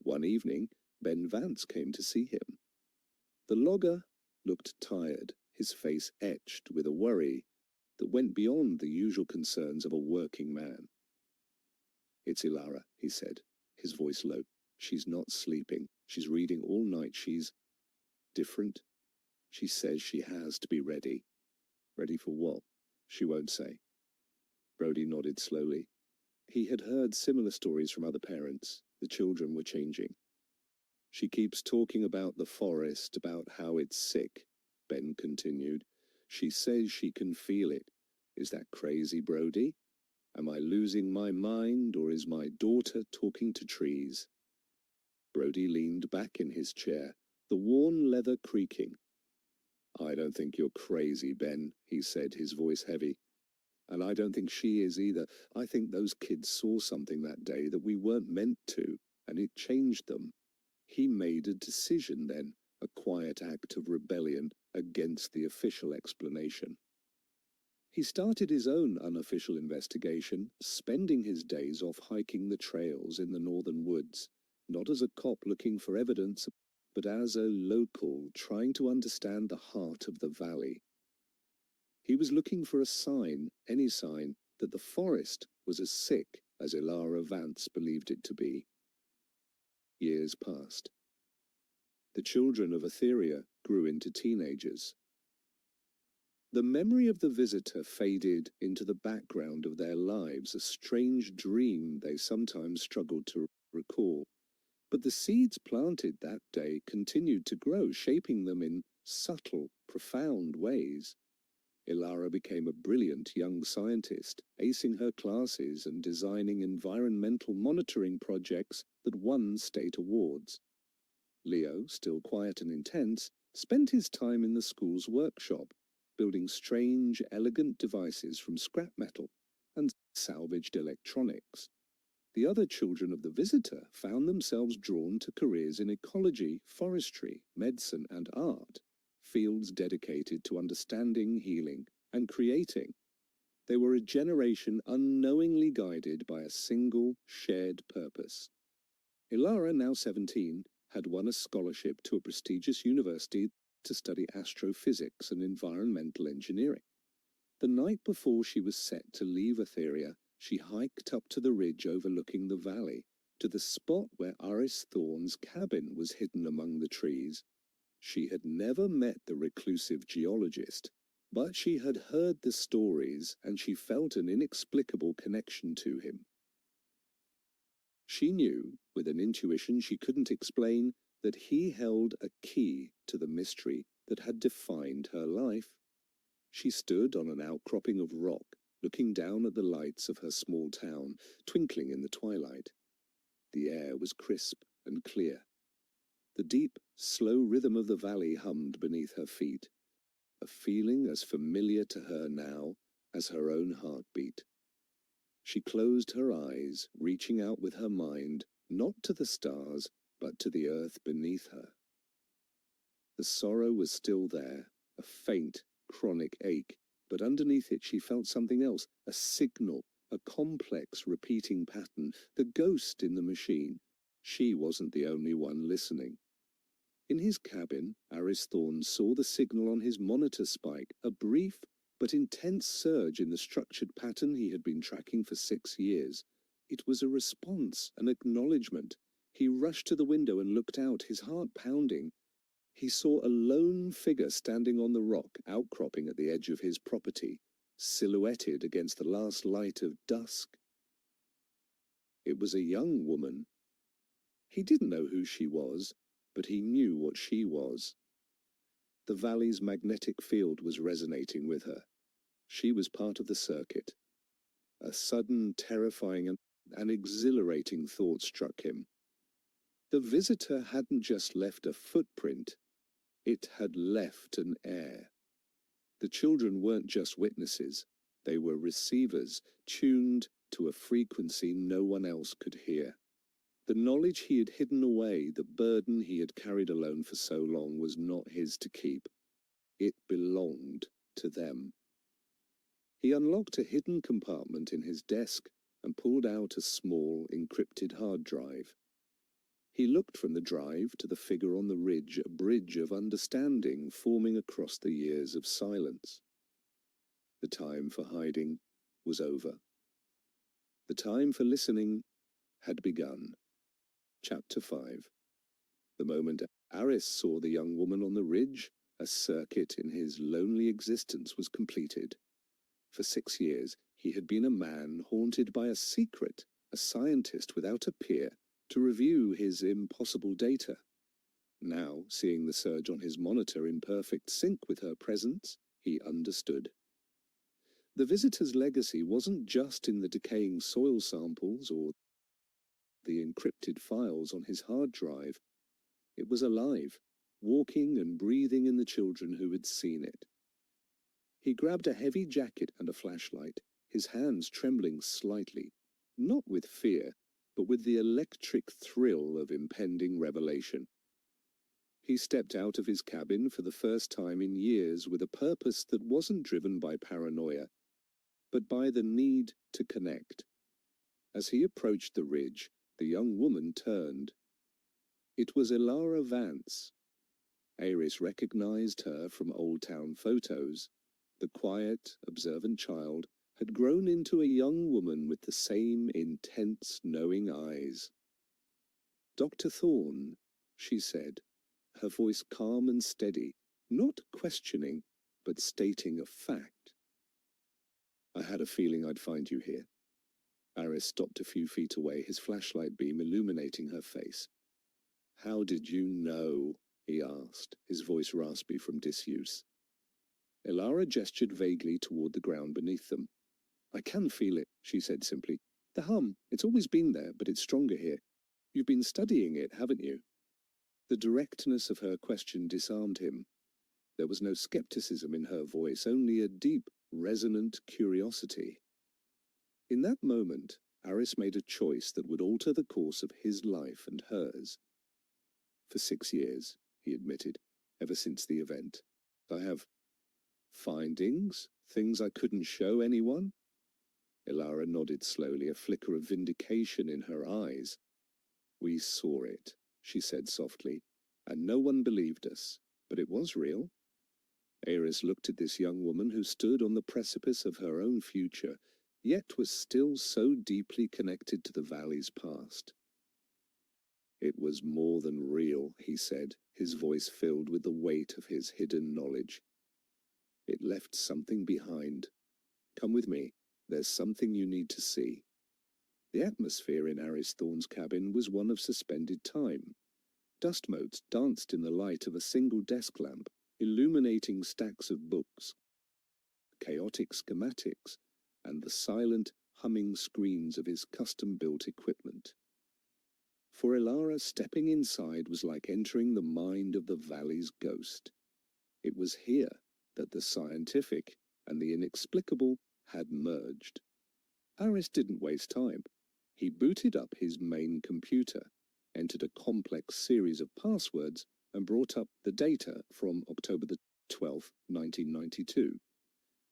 One evening, Ben Vance came to see him. The logger looked tired, his face etched with a worry that went beyond the usual concerns of a working man. "It's Elara," he said, his voice low. "She's not sleeping. She's reading all night. She's different. She says she has to be ready." "Ready for what?" "She won't say." Brody nodded slowly. He had heard similar stories from other parents. The children were changing. "She keeps talking about the forest, about how it's sick," Ben continued. "She says she can feel it. Is that crazy, Brody? Am I losing my mind, or is my daughter talking to trees?" Brody leaned back in his chair, the worn leather creaking. "I don't think you're crazy, Ben," he said, his voice heavy. "And I don't think she is either. I think those kids saw something that day that we weren't meant to, and it changed them." He made a decision then, a quiet act of rebellion against the official explanation. He started his own unofficial investigation, spending his days off hiking the trails in the northern woods, not as a cop looking for evidence, but as a local trying to understand the heart of the valley. He was looking for a sign, any sign, that the forest was as sick as Elara Vance believed it to be. Years passed. The children of Etheria grew into teenagers. The memory of the visitor faded into the background of their lives, a strange dream they sometimes struggled to recall. But the seeds planted that day continued to grow, shaping them in subtle, profound ways. Elara became a brilliant young scientist, acing her classes and designing environmental monitoring projects that won state awards. Leo, still quiet and intense, spent his time in the school's workshop, building strange, elegant devices from scrap metal and salvaged electronics. The other children of the visitor found themselves drawn to careers in ecology, forestry, medicine, and art, fields dedicated to understanding, healing, and creating. They were a generation unknowingly guided by a single, shared purpose. Ilara, now 17, had won a scholarship to a prestigious university to study astrophysics and environmental engineering. The night before she was set to leave Etheria, she hiked up to the ridge overlooking the valley, to the spot where Aris Thorne's cabin was hidden among the trees. She had never met the reclusive geologist, but she had heard the stories and she felt an inexplicable connection to him. She knew, with an intuition she couldn't explain, that he held a key to the mystery that had defined her life. She stood on an outcropping of rock, looking down at the lights of her small town, twinkling in the twilight. The air was crisp and clear. The deep, slow rhythm of the valley hummed beneath her feet, a feeling as familiar to her now as her own heartbeat. She closed her eyes, reaching out with her mind, not to the stars, but to the earth beneath her. The sorrow was still there, a faint, chronic ache, but underneath it she felt something else, a signal, a complex repeating pattern, the ghost in the machine. She wasn't the only one listening. In his cabin, Aris Thorne saw the signal on his monitor spike, a brief but intense surge in the structured pattern he had been tracking for 6 years. It was a response, an acknowledgement. He rushed to the window and looked out, his heart pounding. He saw a lone figure standing on the rock outcropping at the edge of his property, silhouetted against the last light of dusk. It was a young woman. He didn't know who she was, but he knew what she was. The valley's magnetic field was resonating with her. She was part of the circuit. A sudden, terrifying and exhilarating thought struck him. The visitor hadn't just left a footprint, it had left an heir. The children weren't just witnesses, they were receivers, tuned to a frequency no one else could hear. The knowledge he had hidden away, the burden he had carried alone for so long, was not his to keep. It belonged to them. He unlocked a hidden compartment in his desk and pulled out a small, encrypted hard drive. He looked from the drive to the figure on the ridge, a bridge of understanding forming across the years of silence. The time for hiding was over. The time for listening had begun. Chapter 5. The moment Aris saw the young woman on the ridge, a circuit in his lonely existence was completed. For 6 years, he had been a man haunted by a secret, a scientist without a peer, to review his impossible data. Now, seeing the surge on his monitor in perfect sync with her presence, he understood. The visitor's legacy wasn't just in the decaying soil samples or the encrypted files on his hard drive. It was alive, walking and breathing in the children who had seen it. He grabbed a heavy jacket and a flashlight, his hands trembling slightly, not with fear, but with the electric thrill of impending revelation. He stepped out of his cabin for the first time in years with a purpose that wasn't driven by paranoia, but by the need to connect. As he approached the ridge, the young woman turned. It was Ilara Vance. Aris recognized her from Old Town photos. The quiet, observant child had grown into a young woman with the same intense, knowing eyes. "Dr. Thorne," she said, her voice calm and steady, not questioning, but stating a fact. "I had a feeling I'd find you here." Aris stopped a few feet away, his flashlight beam illuminating her face. "How did you know?" he asked, his voice raspy from disuse. Ilara gestured vaguely toward the ground beneath them. "I can feel it," she said simply. "The hum, it's always been there, but it's stronger here. You've been studying it, haven't you?" The directness of her question disarmed him. There was no skepticism in her voice, only a deep, resonant curiosity. In that moment, Aris made a choice that would alter the course of his life and hers. For 6 years, he admitted, ever since the event, I have findings, things I couldn't show anyone. Ilara nodded slowly, a flicker of vindication in her eyes. We saw it, she said softly, and no one believed us, but it was real. Aris looked at this young woman who stood on the precipice of her own future, yet was still so deeply connected to the valley's past. It was more than real, he said, his voice filled with the weight of his hidden knowledge. It left something behind. Come with me. There's something you need to see. The atmosphere in Aris Thorne's cabin was one of suspended time. Dust motes danced in the light of a single desk lamp, illuminating stacks of books, chaotic schematics, and the silent, humming screens of his custom-built equipment. For Ilara, stepping inside was like entering the mind of the valley's ghost. It was here that the scientific and the inexplicable had merged. Aris didn't waste time. He booted up his main computer, entered a complex series of passwords, and brought up the data from October the 12th, 1992.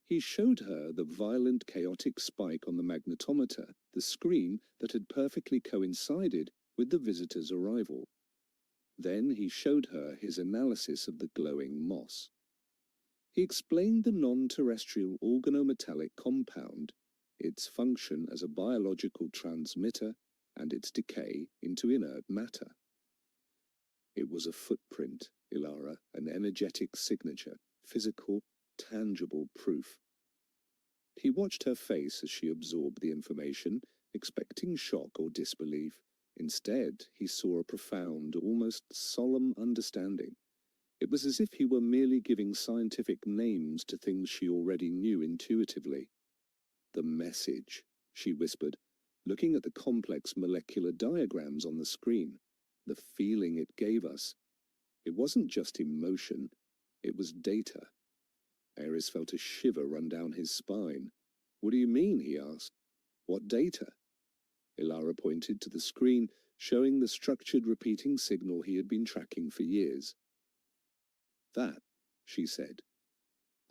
He showed her the violent, chaotic spike on the magnetometer, the screen that had perfectly coincided with the visitor's arrival. Then he showed her his analysis of the glowing moss. He explained the non-terrestrial organometallic compound, its function as a biological transmitter, and its decay into inert matter. It was a footprint, Ilara, an energetic signature, physical, tangible proof. He watched her face as she absorbed the information, expecting shock or disbelief. Instead, he saw a profound, almost solemn understanding. It was as if he were merely giving scientific names to things she already knew intuitively. The message, she whispered, looking at the complex molecular diagrams on the screen. The feeling it gave us. It wasn't just emotion, it was data. Aris felt a shiver run down his spine. What do you mean? He asked. What data? Ilara pointed to the screen, showing the structured repeating signal he had been tracking for years. That, she said.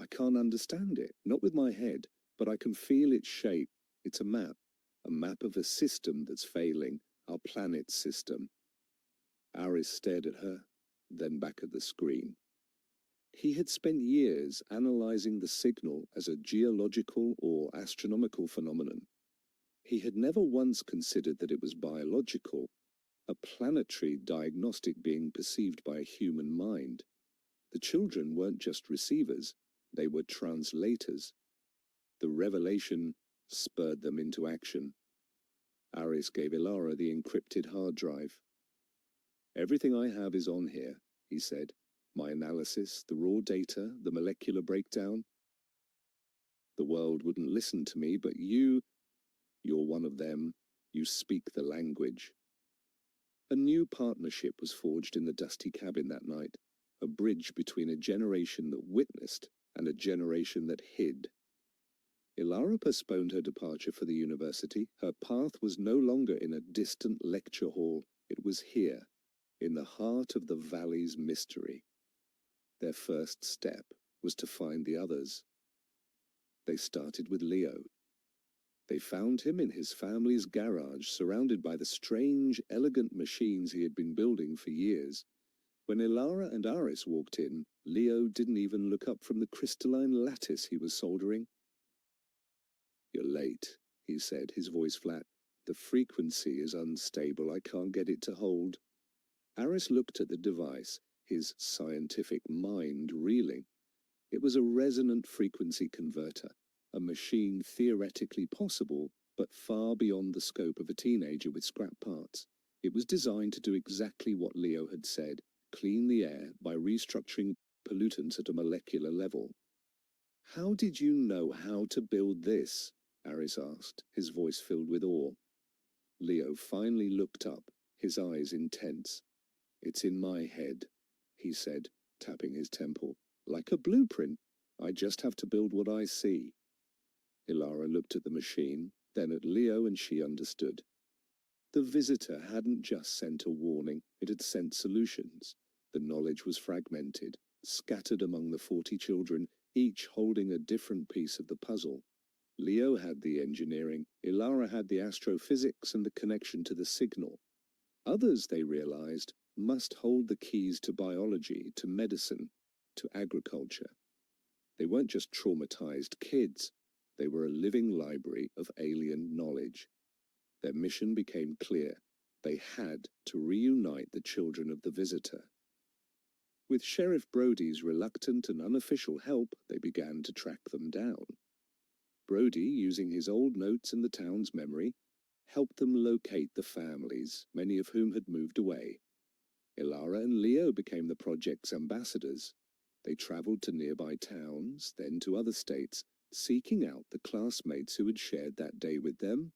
I can't understand it, not with my head, but I can feel its shape. It's a map of a system that's failing, our planet's system. Aris stared at her, then back at the screen. He had spent years analyzing the signal as a geological or astronomical phenomenon. He had never once considered that it was biological, a planetary diagnostic being perceived by a human mind. The children weren't just receivers, they were translators. The revelation spurred them into action. Aris gave Ilara the encrypted hard drive. Everything I have is on here, he said. My analysis, the raw data, the molecular breakdown. The world wouldn't listen to me, but you're one of them. You speak the language. A new partnership was forged in the dusty cabin that night, a bridge between a generation that witnessed and a generation that hid. Ilara postponed her departure for the university. Her path was no longer in a distant lecture hall. It was here, in the heart of the valley's mystery. Their first step was to find the others. They started with Leo. They found him in his family's garage, surrounded by the strange, elegant machines he had been building for years. When Ilara and Aris walked in, Leo didn't even look up from the crystalline lattice he was soldering. You're late, he said, his voice flat. The frequency is unstable. I can't get it to hold. Aris looked at the device, his scientific mind reeling. It was a resonant frequency converter, a machine theoretically possible, but far beyond the scope of a teenager with scrap parts. It was designed to do exactly what Leo had said, clean the air by restructuring pollutants at a molecular level. How did you know how to build this? Aris asked, his voice filled with awe. Leo finally looked up, his eyes intense. "It's in my head," he said, tapping his temple. "Like a blueprint. I just have to build what I see." Ilara looked at the machine, then at Leo, and she understood. The visitor hadn't just sent a warning, it had sent solutions. The knowledge was fragmented, scattered among the 40 children, each holding a different piece of the puzzle. Leo had the engineering, Ilara had the astrophysics and the connection to the signal. Others, they realized, must hold the keys to biology, to medicine, to agriculture. They weren't just traumatized kids, they were a living library of alien knowledge. Their mission became clear. They had to reunite the children of the visitor. With Sheriff Brody's reluctant and unofficial help, they began to track them down. Brody, using his old notes and the town's memory, helped them locate the families, many of whom had moved away. Ilara and Leo became the project's ambassadors. They traveled to nearby towns, then to other states, seeking out the classmates who had shared that day with them.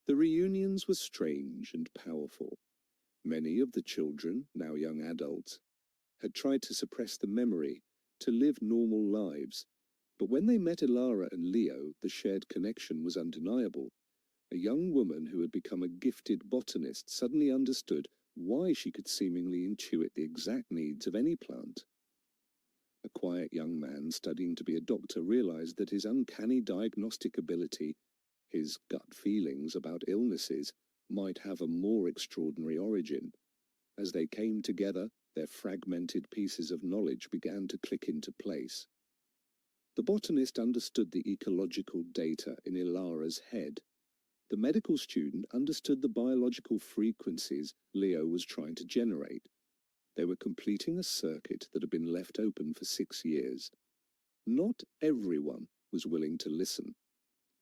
The reunions were strange and powerful. Many of the children, now young adults, had tried to suppress the memory, to live normal lives. But when they met Ilara and Leo, the shared connection was undeniable. A young woman who had become a gifted botanist suddenly understood why she could seemingly intuit the exact needs of any plant. A quiet young man studying to be a doctor realized that his uncanny diagnostic ability, his gut feelings about illnesses, might have a more extraordinary origin. As they came together, their fragmented pieces of knowledge began to click into place. The botanist understood the ecological data in Ilara's head. The medical student understood the biological frequencies Leo was trying to generate. They were completing a circuit that had been left open for 6 years. Not everyone was willing to listen.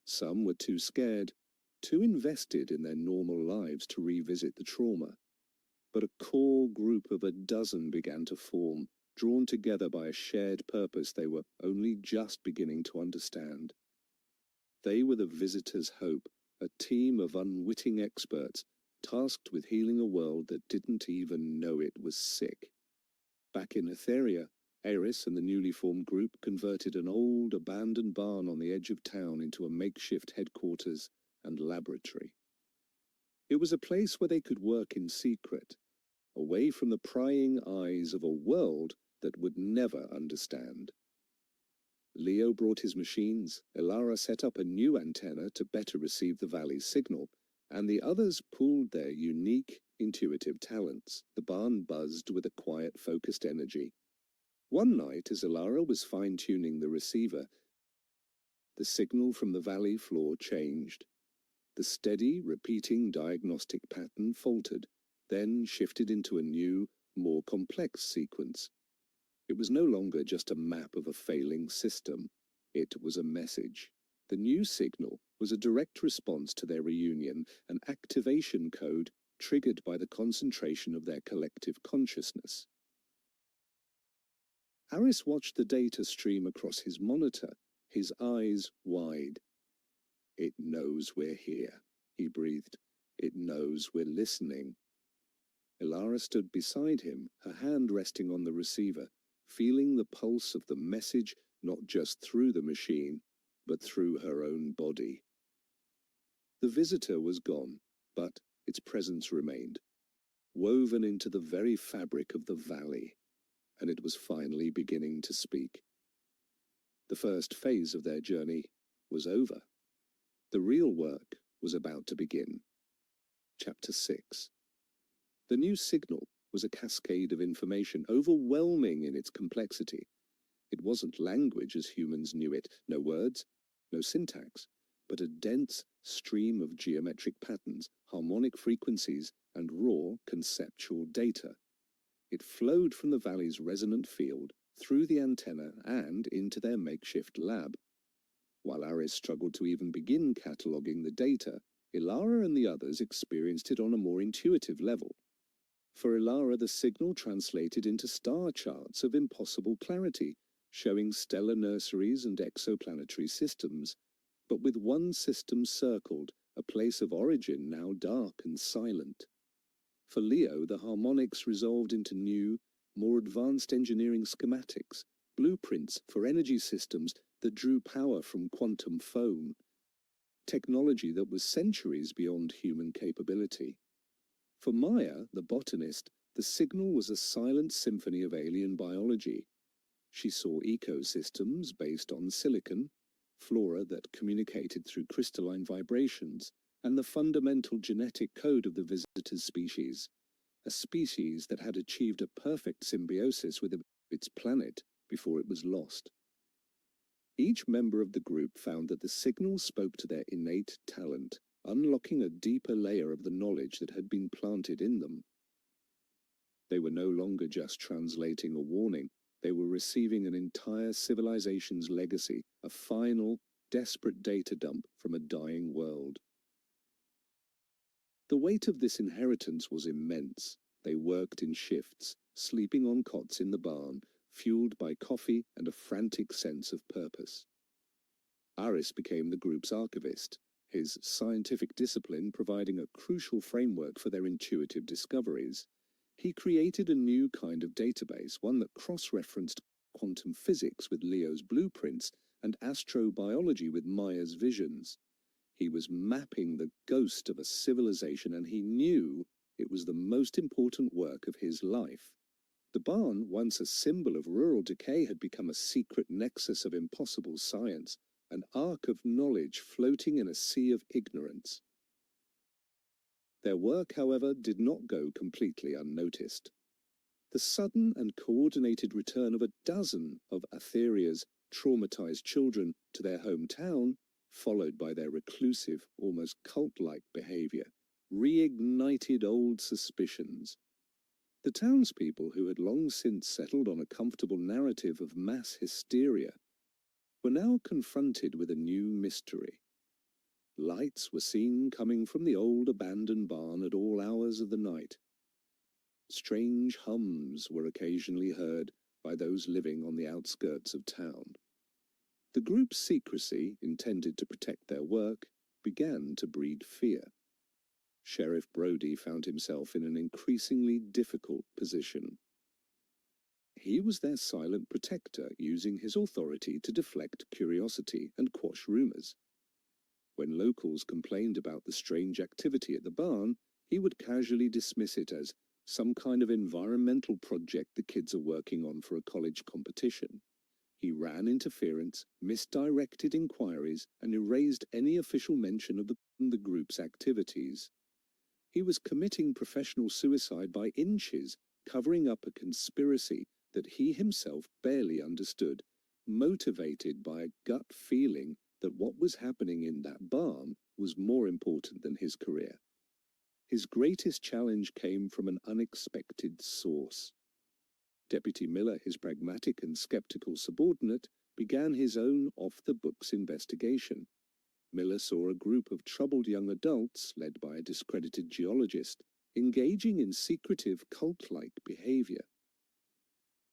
Some were too scared, too invested in their normal lives to revisit the trauma. But a core group of a dozen began to form, drawn together by a shared purpose they were only just beginning to understand. They were the visitor's hope, a team of unwitting experts tasked with healing a world that didn't even know it was sick. Back in Etheria, Eris and the newly formed group converted an old, abandoned barn on the edge of town into a makeshift headquarters and laboratory. It was a place where they could work in secret, away from the prying eyes of a world that would never understand. Leo brought his machines, Ilara set up a new antenna to better receive the valley's signal, and the others pooled their unique, intuitive talents. The barn buzzed with a quiet, focused energy. One night, as Ilara was fine-tuning the receiver, the signal from the valley floor changed. The steady, repeating diagnostic pattern faltered, then shifted into a new, more complex sequence. It was no longer just a map of a failing system. It was a message. The new signal was a direct response to their reunion, an activation code triggered by the concentration of their collective consciousness. Harris watched the data stream across his monitor, his eyes wide. "It knows we're here," he breathed. "It knows we're listening." Ilara stood beside him, her hand resting on the receiver, feeling the pulse of the message not just through the machine, but through her own body. The visitor was gone, but its presence remained, woven into the very fabric of the valley, and it was finally beginning to speak. The first phase of their journey was over. The real work was about to begin. Chapter 6. The new signal was a cascade of information, overwhelming in its complexity. It wasn't language as humans knew it, no words, no syntax, but a dense stream of geometric patterns, harmonic frequencies, and raw conceptual data. It flowed from the valley's resonant field, through the antenna, and into their makeshift lab. While Aris struggled to even begin cataloguing the data, Ilara and the others experienced it on a more intuitive level. For Ilara, the signal translated into star charts of impossible clarity, showing stellar nurseries and exoplanetary systems, but with one system circled, a place of origin now dark and silent. For Leo, the harmonics resolved into new, more advanced engineering schematics, blueprints for energy systems that drew power from quantum foam, technology that was centuries beyond human capability. For Maya, the botanist, the signal was a silent symphony of alien biology. She saw ecosystems based on silicon, flora that communicated through crystalline vibrations, and the fundamental genetic code of the visitor's species, a species that had achieved a perfect symbiosis with its planet before it was lost. Each member of the group found that the signal spoke to their innate talent, unlocking a deeper layer of the knowledge that had been planted in them. They were no longer just translating a warning, they were receiving an entire civilization's legacy, a final, desperate data dump from a dying world. The weight of this inheritance was immense. They worked in shifts, sleeping on cots in the barn, fueled by coffee and a frantic sense of purpose. Aris became the group's archivist, his scientific discipline providing a crucial framework for their intuitive discoveries. He created a new kind of database, one that cross-referenced quantum physics with Leo's blueprints and astrobiology with Maya's visions. He was mapping the ghost of a civilization, and he knew it was the most important work of his life. The barn, once a symbol of rural decay, had become a secret nexus of impossible science, an ark of knowledge floating in a sea of ignorance. Their work, however, did not go completely unnoticed. The sudden and coordinated return of a dozen of Aetheria's traumatized children to their hometown, followed by their reclusive, almost cult-like behavior, reignited old suspicions. The townspeople, who had long since settled on a comfortable narrative of mass hysteria, were now confronted with a new mystery. Lights were seen coming from the old abandoned barn at all hours of the night. Strange hums were occasionally heard by those living on the outskirts of town. The group's secrecy, intended to protect their work, began to breed fear. Sheriff Brody found himself in an increasingly difficult position. He was their silent protector, using his authority to deflect curiosity and quash rumors. When locals complained about the strange activity at the barn, he would casually dismiss it as some kind of environmental project the kids are working on for a college competition. He ran interference, misdirected inquiries, and erased any official mention of the group's activities. He was committing professional suicide by inches, covering up a conspiracy that he himself barely understood, motivated by a gut feeling that what was happening in that barn was more important than his career. His greatest challenge came from an unexpected source. Deputy Miller, his pragmatic and skeptical subordinate, began his own off-the-books investigation. Miller saw a group of troubled young adults, led by a discredited geologist, engaging in secretive cult-like behavior.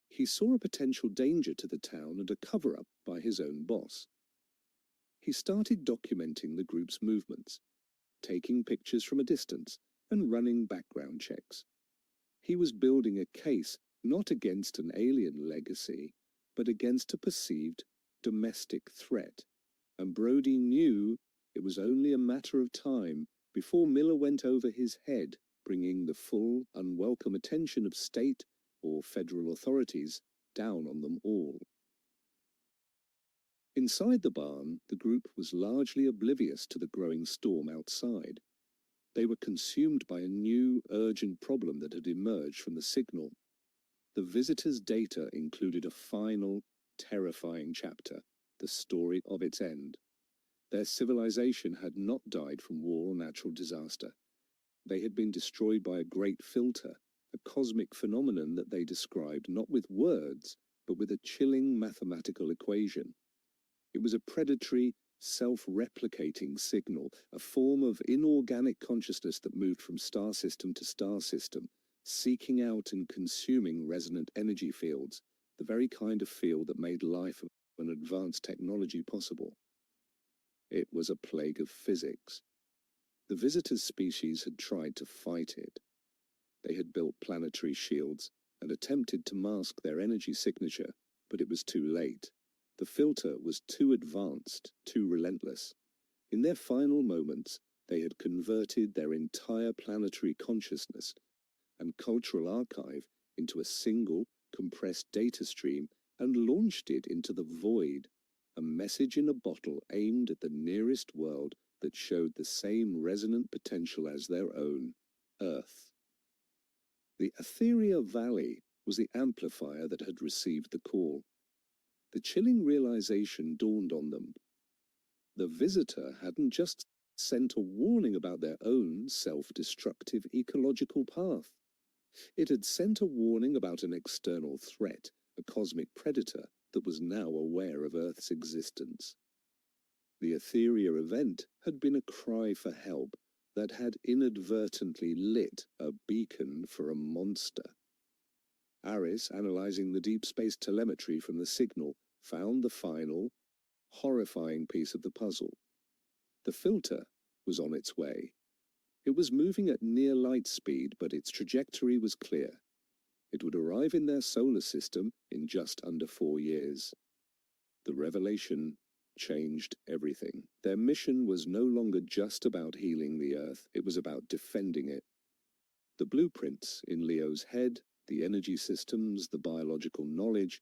He saw a potential danger to the town and a cover-up by his own boss. He started documenting the group's movements, taking pictures from a distance and running background checks. He was building a case not against an alien legacy, but against a perceived domestic threat, and Brody knew it was only a matter of time before Miller went over his head, bringing the full, unwelcome attention of state or federal authorities down on them all. Inside the barn, the group was largely oblivious to the growing storm outside. They were consumed by a new, urgent problem that had emerged from the signal. The visitors' data included a final, terrifying chapter, the story of its end. Their civilization had not died from war or natural disaster. They had been destroyed by a great filter, a cosmic phenomenon that they described not with words, but with a chilling mathematical equation. It was a predatory, self-replicating signal, a form of inorganic consciousness that moved from star system to star system, seeking out and consuming resonant energy fields, the very kind of field that made life and advanced technology possible. It was a plague of physics. The visitor's species had tried to fight it. They had built planetary shields and attempted to mask their energy signature, but it was too late. The filter was too advanced, too relentless. In their final moments, they had converted their entire planetary consciousness and cultural archive into a single, compressed data stream and launched it into the void, a message in a bottle aimed at the nearest world that showed the same resonant potential as their own, Earth. The Etheria Valley was the amplifier that had received the call. The chilling realization dawned on them. The visitor hadn't just sent a warning about their own self-destructive ecological path. It had sent a warning about an external threat, a cosmic predator that was now aware of Earth's existence. The Etheria event had been a cry for help that had inadvertently lit a beacon for a monster. Aris, analyzing the deep space telemetry from the signal, found the final, horrifying piece of the puzzle. The filter was on its way. It was moving at near light speed, but its trajectory was clear. It would arrive in their solar system in just under 4 years. The revelation changed everything. Their mission was no longer just about healing the Earth, it was about defending it. The blueprints in Leo's head, the energy systems, the biological knowledge,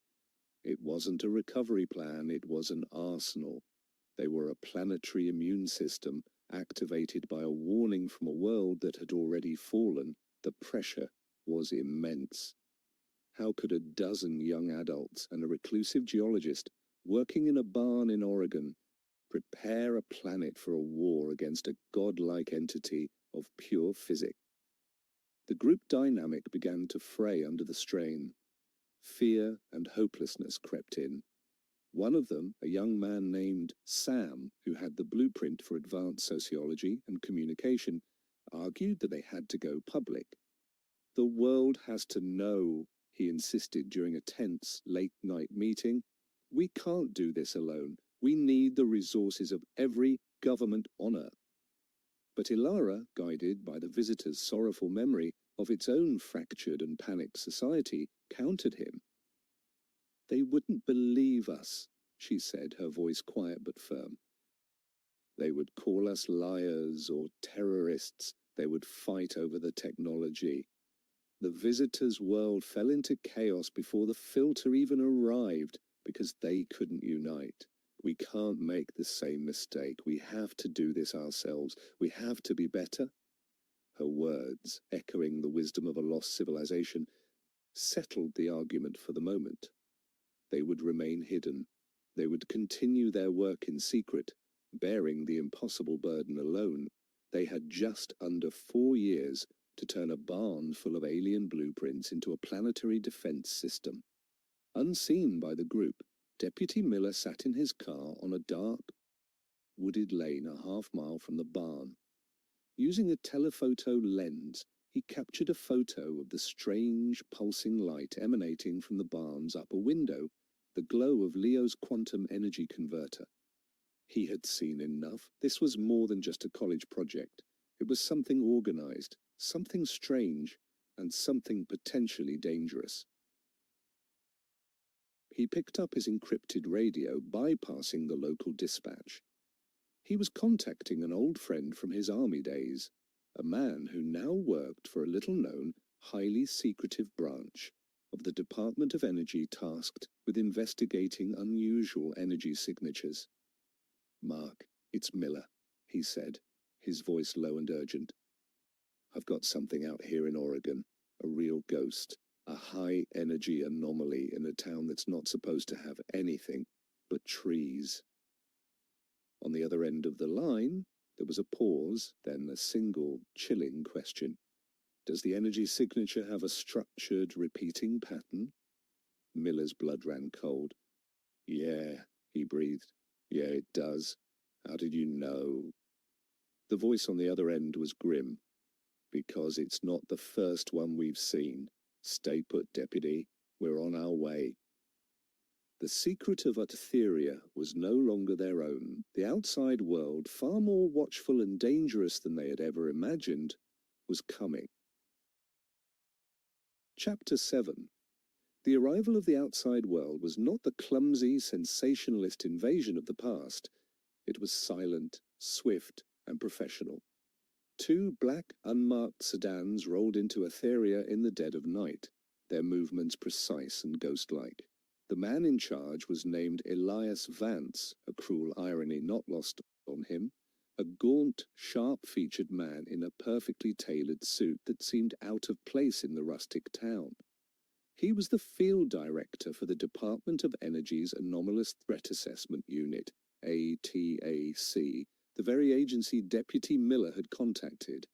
it wasn't a recovery plan, it was an arsenal. They were a planetary immune system activated by a warning from a world that had already fallen. The pressure was immense. How could a dozen young adults and a reclusive geologist working in a barn in Oregon prepare a planet for a war against a godlike entity of pure physics? The group dynamic began to fray under the strain. Fear and hopelessness crept in. One of them, a young man named Sam, who had the blueprint for advanced sociology and communication, argued that they had to go public. The world has to know, he insisted during a tense, late-night meeting. We can't do this alone. We need the resources of every government on Earth. But Ilara, guided by the visitor's sorrowful memory of its own fractured and panicked society, countered him. They wouldn't believe us, she said, her voice quiet but firm. They would call us liars or terrorists. They would fight over the technology. The visitor's world fell into chaos before the filter even arrived because they couldn't unite. We can't make the same mistake. We have to do this ourselves. We have to be better. Her words, echoing the wisdom of a lost civilization, settled the argument for the moment. They would remain hidden. They would continue their work in secret, bearing the impossible burden alone. They had just under 4 years to turn a barn full of alien blueprints into a planetary defense system. Unseen by the group, Deputy Miller sat in his car on a dark, wooded lane a half-mile from the barn. Using a telephoto lens, he captured a photo of the strange, pulsing light emanating from the barn's upper window, the glow of Leo's quantum energy converter. He had seen enough. This was more than just a college project. It was something organized, something strange, and something potentially dangerous. He picked up his encrypted radio, bypassing the local dispatch. He was contacting an old friend from his army days, a man who now worked for a little-known, highly secretive branch of the Department of Energy tasked with investigating unusual energy signatures. "Mark, it's Miller," he said, his voice low and urgent. "I've got something out here in Oregon, a real ghost, a high-energy anomaly in a town that's not supposed to have anything but trees." On the other end of the line, there was a pause, then a single, chilling question. "Does the energy signature have a structured, repeating pattern?" Miller's blood ran cold. "Yeah," he breathed. "Yeah, it does. How did you know?" The voice on the other end was grim. "Because it's not the first one we've seen. Stay put, Deputy. We're on our way." The secret of Etheria was no longer their own. The outside world, far more watchful and dangerous than they had ever imagined, was coming. Chapter 7. The arrival of the outside world was not the clumsy, sensationalist invasion of the past. It was silent, swift, and professional. Two black, unmarked sedans rolled into Etheria in the dead of night, their movements precise and ghost-like. The man in charge was named Elias Vance, a cruel irony not lost on him, a gaunt, sharp-featured man in a perfectly tailored suit that seemed out of place in the rustic town. He was the field director for the Department of Energy's Anomalous Threat Assessment Unit, ATAC, the very agency Deputy Miller had contacted.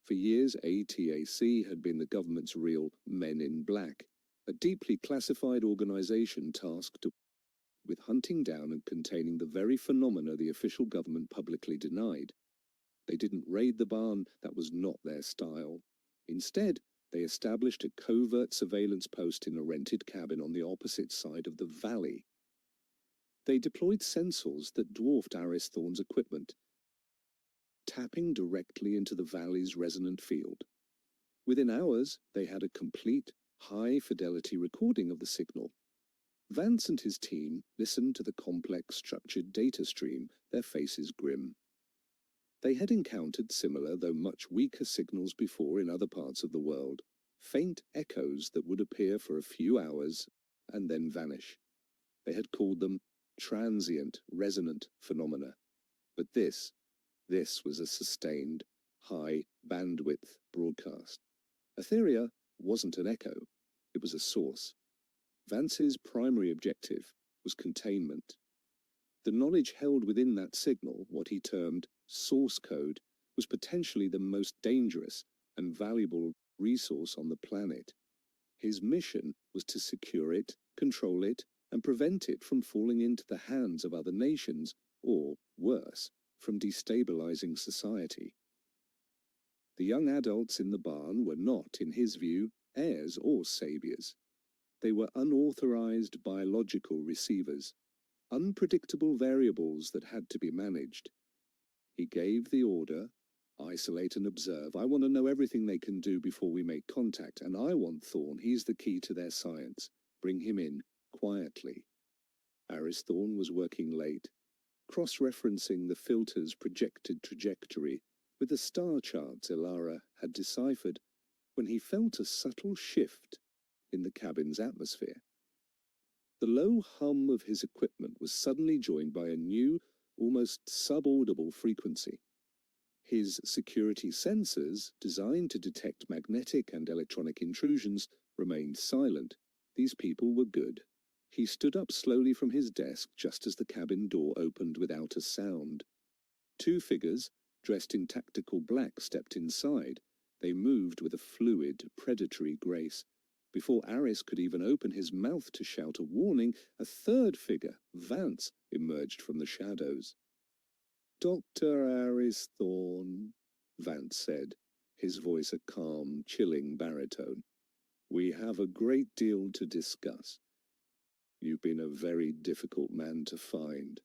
For years, ATAC had been the government's real Men in Black, a deeply classified organization tasked with hunting down and containing the very phenomena the official government publicly denied. They didn't raid the barn, that was not their style. Instead, they established a covert surveillance post in a rented cabin on the opposite side of the valley. They deployed sensors that dwarfed Aris Thorne's equipment, tapping directly into the valley's resonant field. Within hours, they had a complete, high-fidelity recording of the signal. Vance and his team listened to the complex, structured data stream, their faces grim. They had encountered similar, though much weaker signals before in other parts of the world, faint echoes that would appear for a few hours and then vanish. They had called them transient, resonant phenomena. But this was a sustained, high-bandwidth broadcast. Etheria wasn't an echo, it was a source. Vance's primary objective was containment. The knowledge held within that signal, what he termed source code, was potentially the most dangerous and valuable resource on the planet. His mission was to secure it, control it, and prevent it from falling into the hands of other nations, or, worse, from destabilizing society. The young adults in the barn were not, in his view, heirs or saviors. They were unauthorized biological receivers, unpredictable variables that had to be managed. He gave the order, isolate and observe. I want to know everything they can do before we make contact, and I want Thorne. He's the key to their science. Bring him in, quietly. Aris Thorne was working late, cross-referencing the filter's projected trajectory with the star charts Ilara had deciphered, when he felt a subtle shift in the cabin's atmosphere. The low hum of his equipment was suddenly joined by a new, almost subaudible frequency. His security sensors, designed to detect magnetic and electronic intrusions, remained silent. These people were good. He stood up slowly from his desk just as the cabin door opened without a sound. Two figures, dressed in tactical black, stepped inside. They moved with a fluid, predatory grace. Before Aris could even open his mouth to shout a warning, a third figure, Vance, emerged from the shadows. "Dr. Aris Thorne," Vance said, his voice a calm, chilling baritone. "We have a great deal to discuss. You've been a very difficult man to find."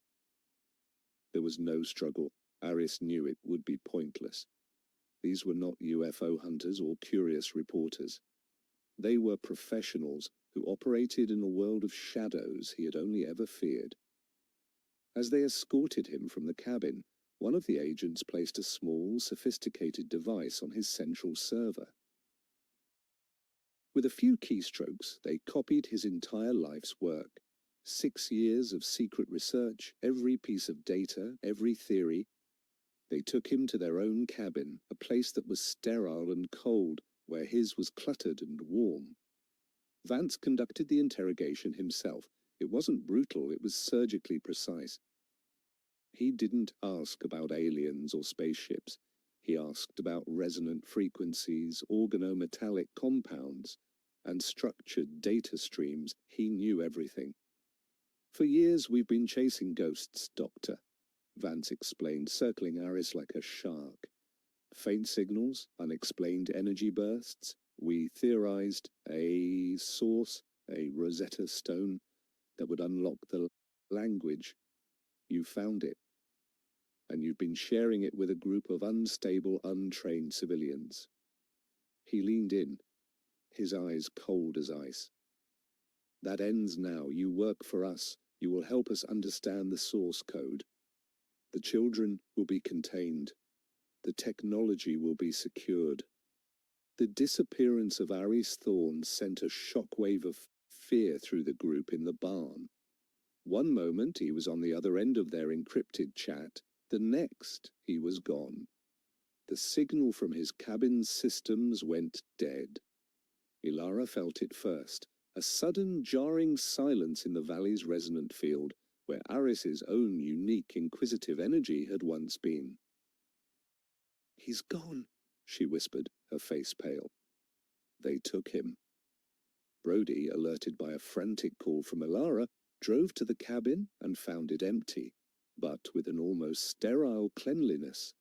There was no struggle. Aris knew it would be pointless. These were not UFO hunters or curious reporters. They were professionals who operated in a world of shadows he had only ever feared. As they escorted him from the cabin, one of the agents placed a small, sophisticated device on his central server. With a few keystrokes, they copied his entire life's work. 6 years of secret research, every piece of data, every theory. They took him to their own cabin, a place that was sterile and cold, where his was cluttered and warm. Vance conducted the interrogation himself. It wasn't brutal, it was surgically precise. He didn't ask about aliens or spaceships. He asked about resonant frequencies, organometallic compounds, and structured data streams. He knew everything. "For years we've been chasing ghosts, Doctor," Vance explained, circling Aris like a shark. "Faint signals, unexplained energy bursts. We theorized a source, a Rosetta Stone, that would unlock the language. You found it. And you've been sharing it with a group of unstable, untrained civilians." He leaned in, his eyes cold as ice. That ends now. You work for us. You will help us understand the source code. The children will be contained. The technology will be secured. The disappearance of Aris Thorne sent a shockwave of fear through the group in the barn. One moment he was on the other end of their encrypted chat, the next he was gone. The signal from his cabin's systems went dead. Ilara felt it first, a sudden jarring silence in the valley's resonant field, where Aris's own unique inquisitive energy had once been. "He's gone," she whispered, her face pale. They took him. Brody, alerted by a frantic call from Ilara, drove to the cabin and found it empty, but with an almost sterile cleanliness.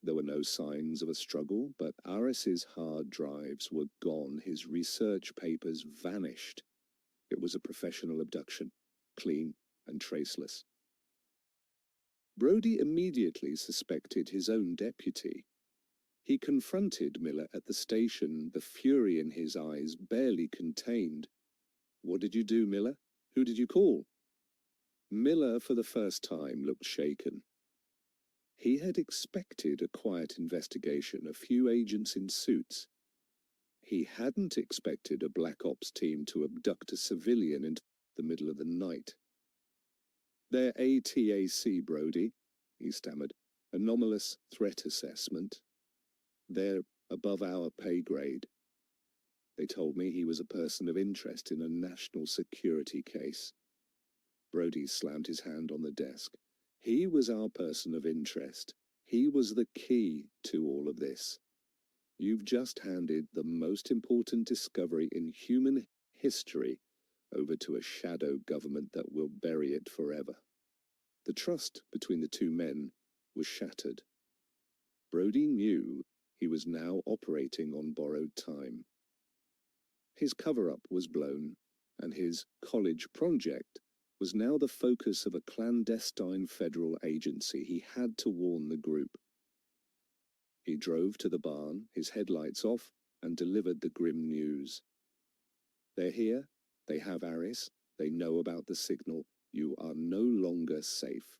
There were no signs of a struggle, but Aris's hard drives were gone, his research papers vanished. It was a professional abduction, clean and traceless. Brody immediately suspected his own deputy. He confronted Miller at the station, the fury in his eyes barely contained. "What did you do, Miller? Who did you call?" Miller, for the first time, looked shaken. He had expected a quiet investigation, a few agents in suits. He hadn't expected a black ops team to abduct a civilian in the middle of the night. "They're ATAC, Brody," he stammered. "Anomalous threat assessment. They're above our pay grade. They told me he was a person of interest in a national security case." Brody slammed his hand on the desk. He was our person of interest. He was the key to all of this. You've just handed the most important discovery in human history over to a shadow government that will bury it forever. The trust between the two men was shattered. Brody knew he was now operating on borrowed time. His cover-up was blown, and his college project was now the focus of a clandestine federal agency. He had to warn the group. He drove to the barn, his headlights off, and delivered the grim news. "They're here. They have Aris. They know about the signal. You are no longer safe."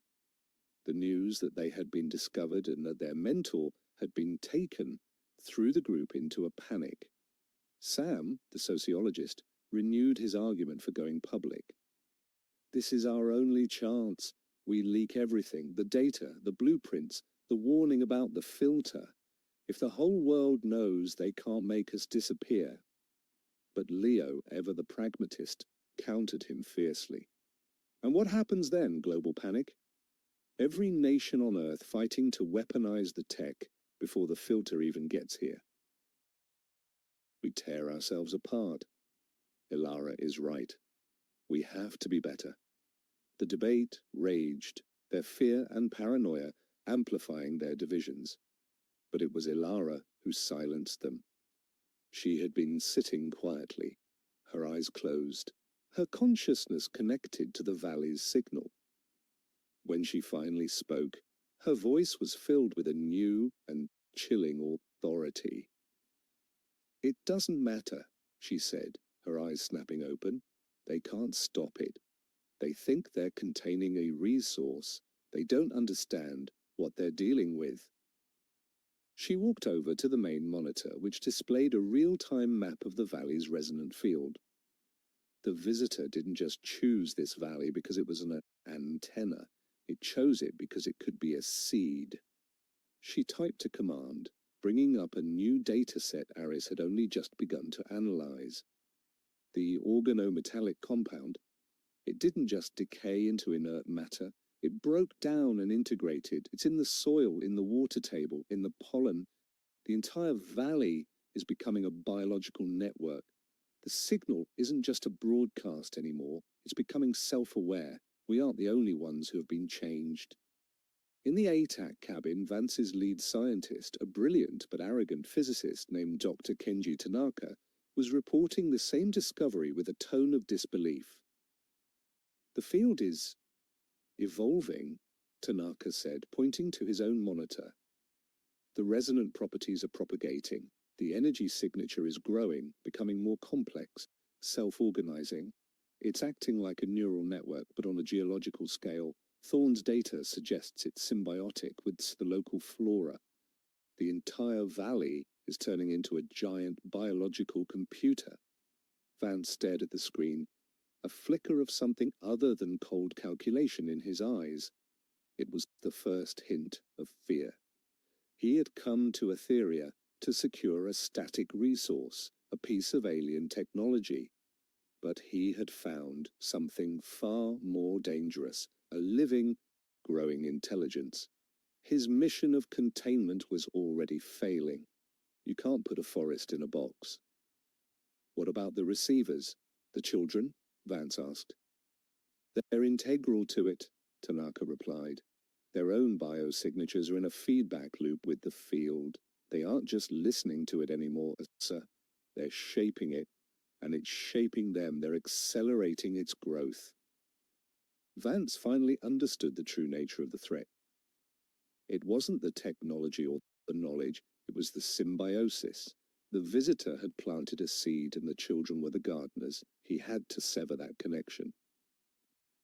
The news that they had been discovered and that their mentor had been taken threw the group into a panic. Sam, the sociologist, renewed his argument for going public. "This is our only chance. We leak everything, the data, the blueprints, the warning about the filter. If the whole world knows, they can't make us disappear." But Leo, ever the pragmatist, countered him fiercely. "And what happens then, global panic? Every nation on Earth fighting to weaponize the tech before the filter even gets here. We tear ourselves apart. Ilara is right. We have to be better." The debate raged, their fear and paranoia amplifying their divisions. But it was Ilara who silenced them. She had been sitting quietly, her eyes closed, her consciousness connected to the valley's signal. When she finally spoke, her voice was filled with a new and chilling authority. "It doesn't matter," she said, her eyes snapping open. "They can't stop it. They think they're containing a resource. They don't understand what they're dealing with." She walked over to the main monitor, which displayed a real-time map of the valley's resonant field. The visitor didn't just choose this valley because it was an antenna. It chose it because it could be a seed. She typed a command, bringing up a new data set Aris had only just begun to analyze. The organometallic compound. It didn't just decay into inert matter. It broke down and integrated. It's in the soil, in the water table, in the pollen. The entire valley is becoming a biological network. The signal isn't just a broadcast anymore. It's becoming self-aware. We aren't the only ones who have been changed. In the ATAC cabin, Vance's lead scientist, a brilliant but arrogant physicist named Dr. Kenji Tanaka, was reporting the same discovery with a tone of disbelief. "The field is evolving," Tanaka said, pointing to his own monitor. "The resonant properties are propagating. The energy signature is growing, becoming more complex, self-organizing. It's acting like a neural network, but on a geological scale. Thorne's data suggests it's symbiotic with the local flora. The entire valley is turning into a giant biological computer. Vance stared at the screen, a flicker of something other than cold calculation in his eyes. It was the first hint of fear. He had come to Etheria to secure a static resource, a piece of alien technology. But he had found something far more dangerous, a living, growing intelligence. His mission of containment was already failing. You can't put a forest in a box. What about the receivers? The children? Vance asked. They're integral to it, Tanaka replied. Their own biosignatures are in a feedback loop with the field. They aren't just listening to it anymore, sir. They're shaping it, and it's shaping them. They're accelerating its growth. Vance finally understood the true nature of the threat. It wasn't the technology or the knowledge, it was the symbiosis. The visitor had planted a seed and the children were the gardeners. He had to sever that connection.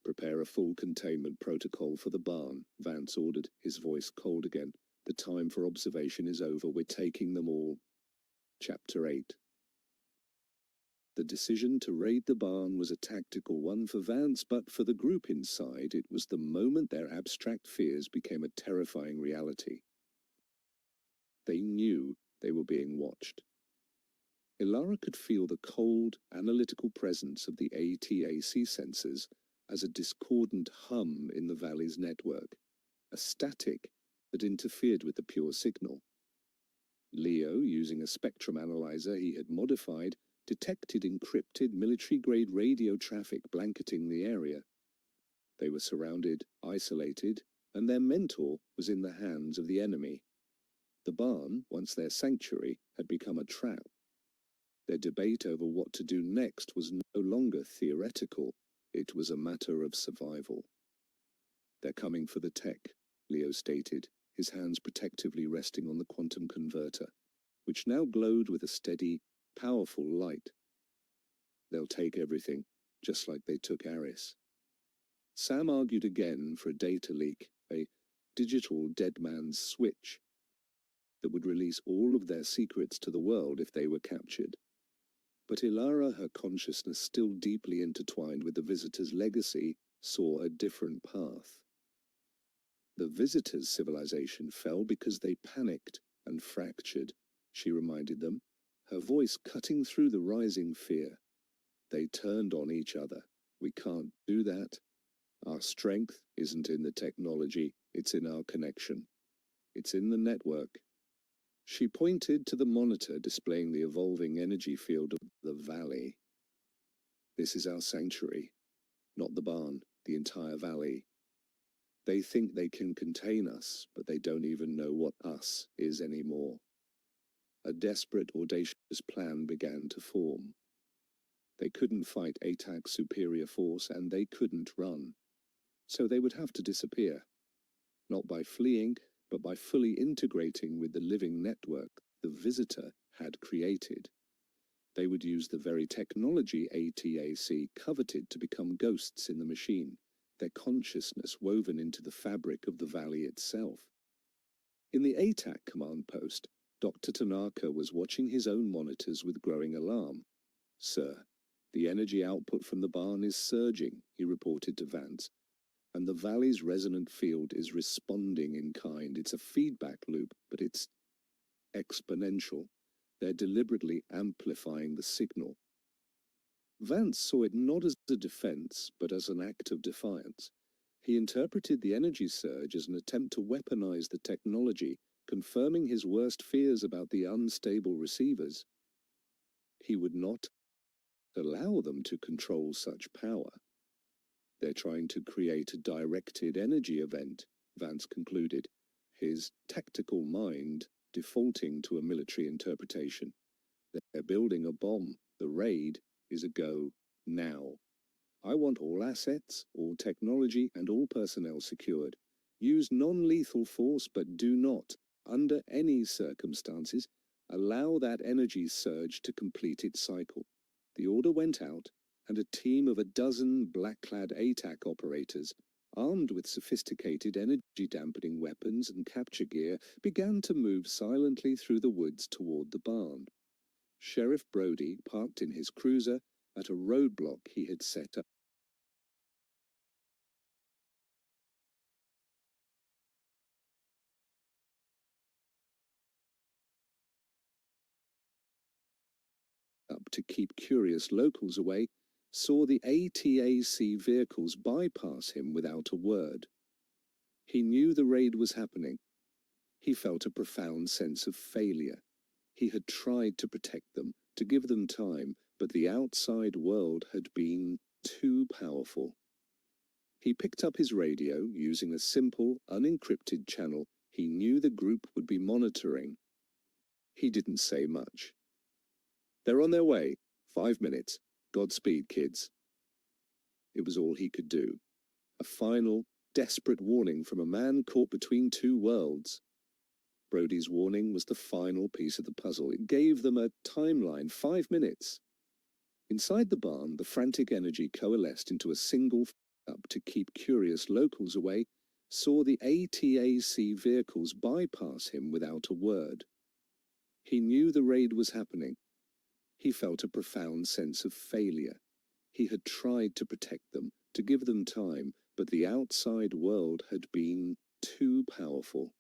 Prepare a full containment protocol for the barn, Vance ordered, his voice cold again. The time for observation is over. We're taking them all. Chapter 8. The decision to raid the barn was a tactical one for Vance, but for the group inside, it was the moment their abstract fears became a terrifying reality. They knew they were being watched. Ilara could feel the cold, analytical presence of the ATAC sensors as a discordant hum in the valley's network, a static that interfered with the pure signal. Leo, using a spectrum analyzer he had modified, detected encrypted military-grade radio traffic blanketing the area. They were surrounded, isolated, and their mentor was in the hands of the enemy. The barn, once their sanctuary, had become a trap. Their debate over what to do next was no longer theoretical. It was a matter of survival. They're coming for the tech, Leo stated, his hands protectively resting on the quantum converter, which now glowed with a steady, powerful light. They'll take everything, just like they took Aris. Sam argued again for a data leak, a digital dead man's switch that would release all of their secrets to the world if they were captured. But Ilara, her consciousness still deeply intertwined with the visitor's legacy, saw a different path. The visitor's civilization fell because they panicked and fractured, she reminded them, her voice cutting through the rising fear. They turned on each other. We can't do that. Our strength isn't in the technology, it's in our connection. It's in the network. She pointed to the monitor displaying the evolving energy field of the valley. This is our sanctuary, not the barn, the entire valley. They think they can contain us, but they don't even know what us is anymore. A desperate, audacious plan began to form. They couldn't fight ATAC's superior force, and they couldn't run. So they would have to disappear. Not by fleeing, but by fully integrating with the living network the visitor had created. They would use the very technology ATAC coveted to become ghosts in the machine, their consciousness woven into the fabric of the valley itself. In the ATAC command post, Dr. Tanaka was watching his own monitors with growing alarm. Sir, the energy output from the barn is surging, he reported to Vance, and the valley's resonant field is responding in kind. It's a feedback loop, but it's exponential. They're deliberately amplifying the signal. Vance saw it not as a defense, but as an act of defiance. He interpreted the energy surge as an attempt to weaponize the technology, confirming his worst fears about the unstable receivers. He would not allow them to control such power. They're trying to create a directed energy event, Vance concluded, his tactical mind defaulting to a military interpretation. They're building a bomb. The raid is a go now. I want all assets, all technology, and all personnel secured. Use non-lethal force, but do not, under any circumstances, Allow that energy surge to complete its cycle. The order went out, and a team of a dozen black-clad ATAC operators, armed with sophisticated energy-dampening weapons and capture gear, began to move silently through the woods toward the barn. Sheriff Brody parked in his cruiser at a roadblock he had set up to keep curious locals away, saw the ATAC vehicles bypass him without a word. He knew the raid was happening. He felt a profound sense of failure. He had tried to protect them, to give them time, but the outside world had been too powerful. He picked up his radio using a simple, unencrypted channel he knew the group would be monitoring. He didn't say much. "They're on their way. 5 minutes. Godspeed, kids." It was all he could do. A final, desperate warning from a man caught between two worlds. Brody's warning was the final piece of the puzzle. It gave them a timeline, 5 minutes. Inside the barn, the frantic energy coalesced into a single up to keep curious locals away, saw the ATAC vehicles bypass him without a word. He knew the raid was happening. He felt a profound sense of failure. He had tried to protect them, to give them time, but the outside world had been too powerful.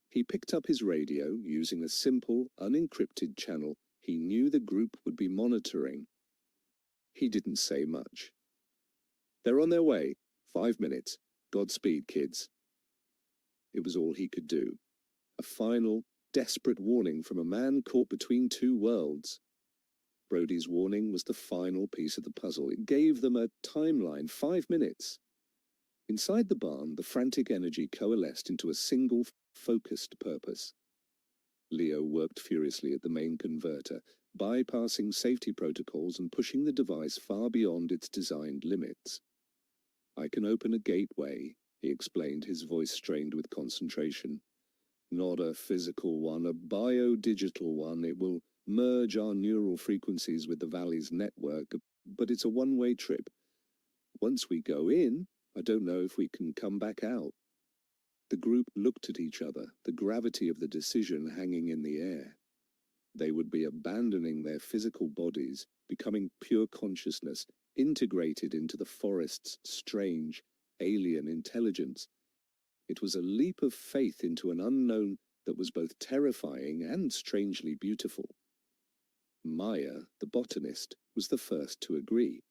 He picked up his radio using a simple, unencrypted channel he knew the group would be monitoring. He didn't say much. "They're on their way. 5 minutes. Godspeed, kids." It was all he could do. A final, desperate warning from a man caught between two worlds. Brody's warning was the final piece of the puzzle. It gave them a timeline, 5 minutes. Inside the barn, the frantic energy coalesced into a single, focused purpose. Leo worked furiously at the main converter, bypassing safety protocols and pushing the device far beyond its designed limits. "I can open a gateway," he explained, his voice strained with concentration. "Not a physical one, a bio-digital one. It will merge our neural frequencies with the Valley's network, but it's a one-way trip. Once we go in, I don't know if we can come back out." The group looked at each other, the gravity of the decision hanging in the air. They would be abandoning their physical bodies, becoming pure consciousness, integrated into the forest's strange, alien intelligence. It was a leap of faith into an unknown that was both terrifying and strangely beautiful. Maya, the botanist, was the first to agree.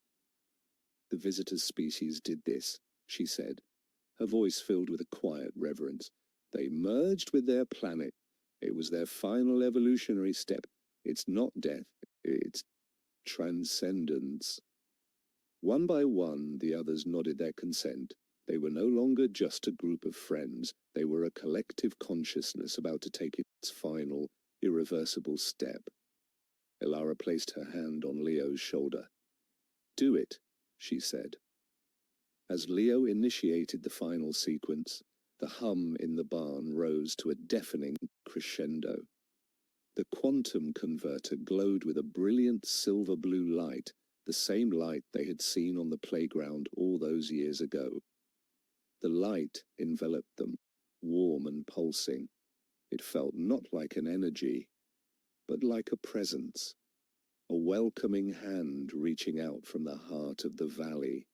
"The visitor's species did this," she said, her voice filled with a quiet reverence. "They merged with their planet. It was their final evolutionary step. It's not death, it's transcendence." One by one, the others nodded their consent. They were no longer just a group of friends. They were a collective consciousness about to take its final, irreversible step. Elara placed her hand on Leo's shoulder. "Do it," she said. As Leo initiated the final sequence, the hum in the barn rose to a deafening crescendo. The quantum converter glowed with a brilliant silver-blue light, the same light they had seen on the playground all those years ago. The light enveloped them, warm and pulsing. It felt not like an energy, but like a presence, a welcoming hand reaching out from the heart of the valley.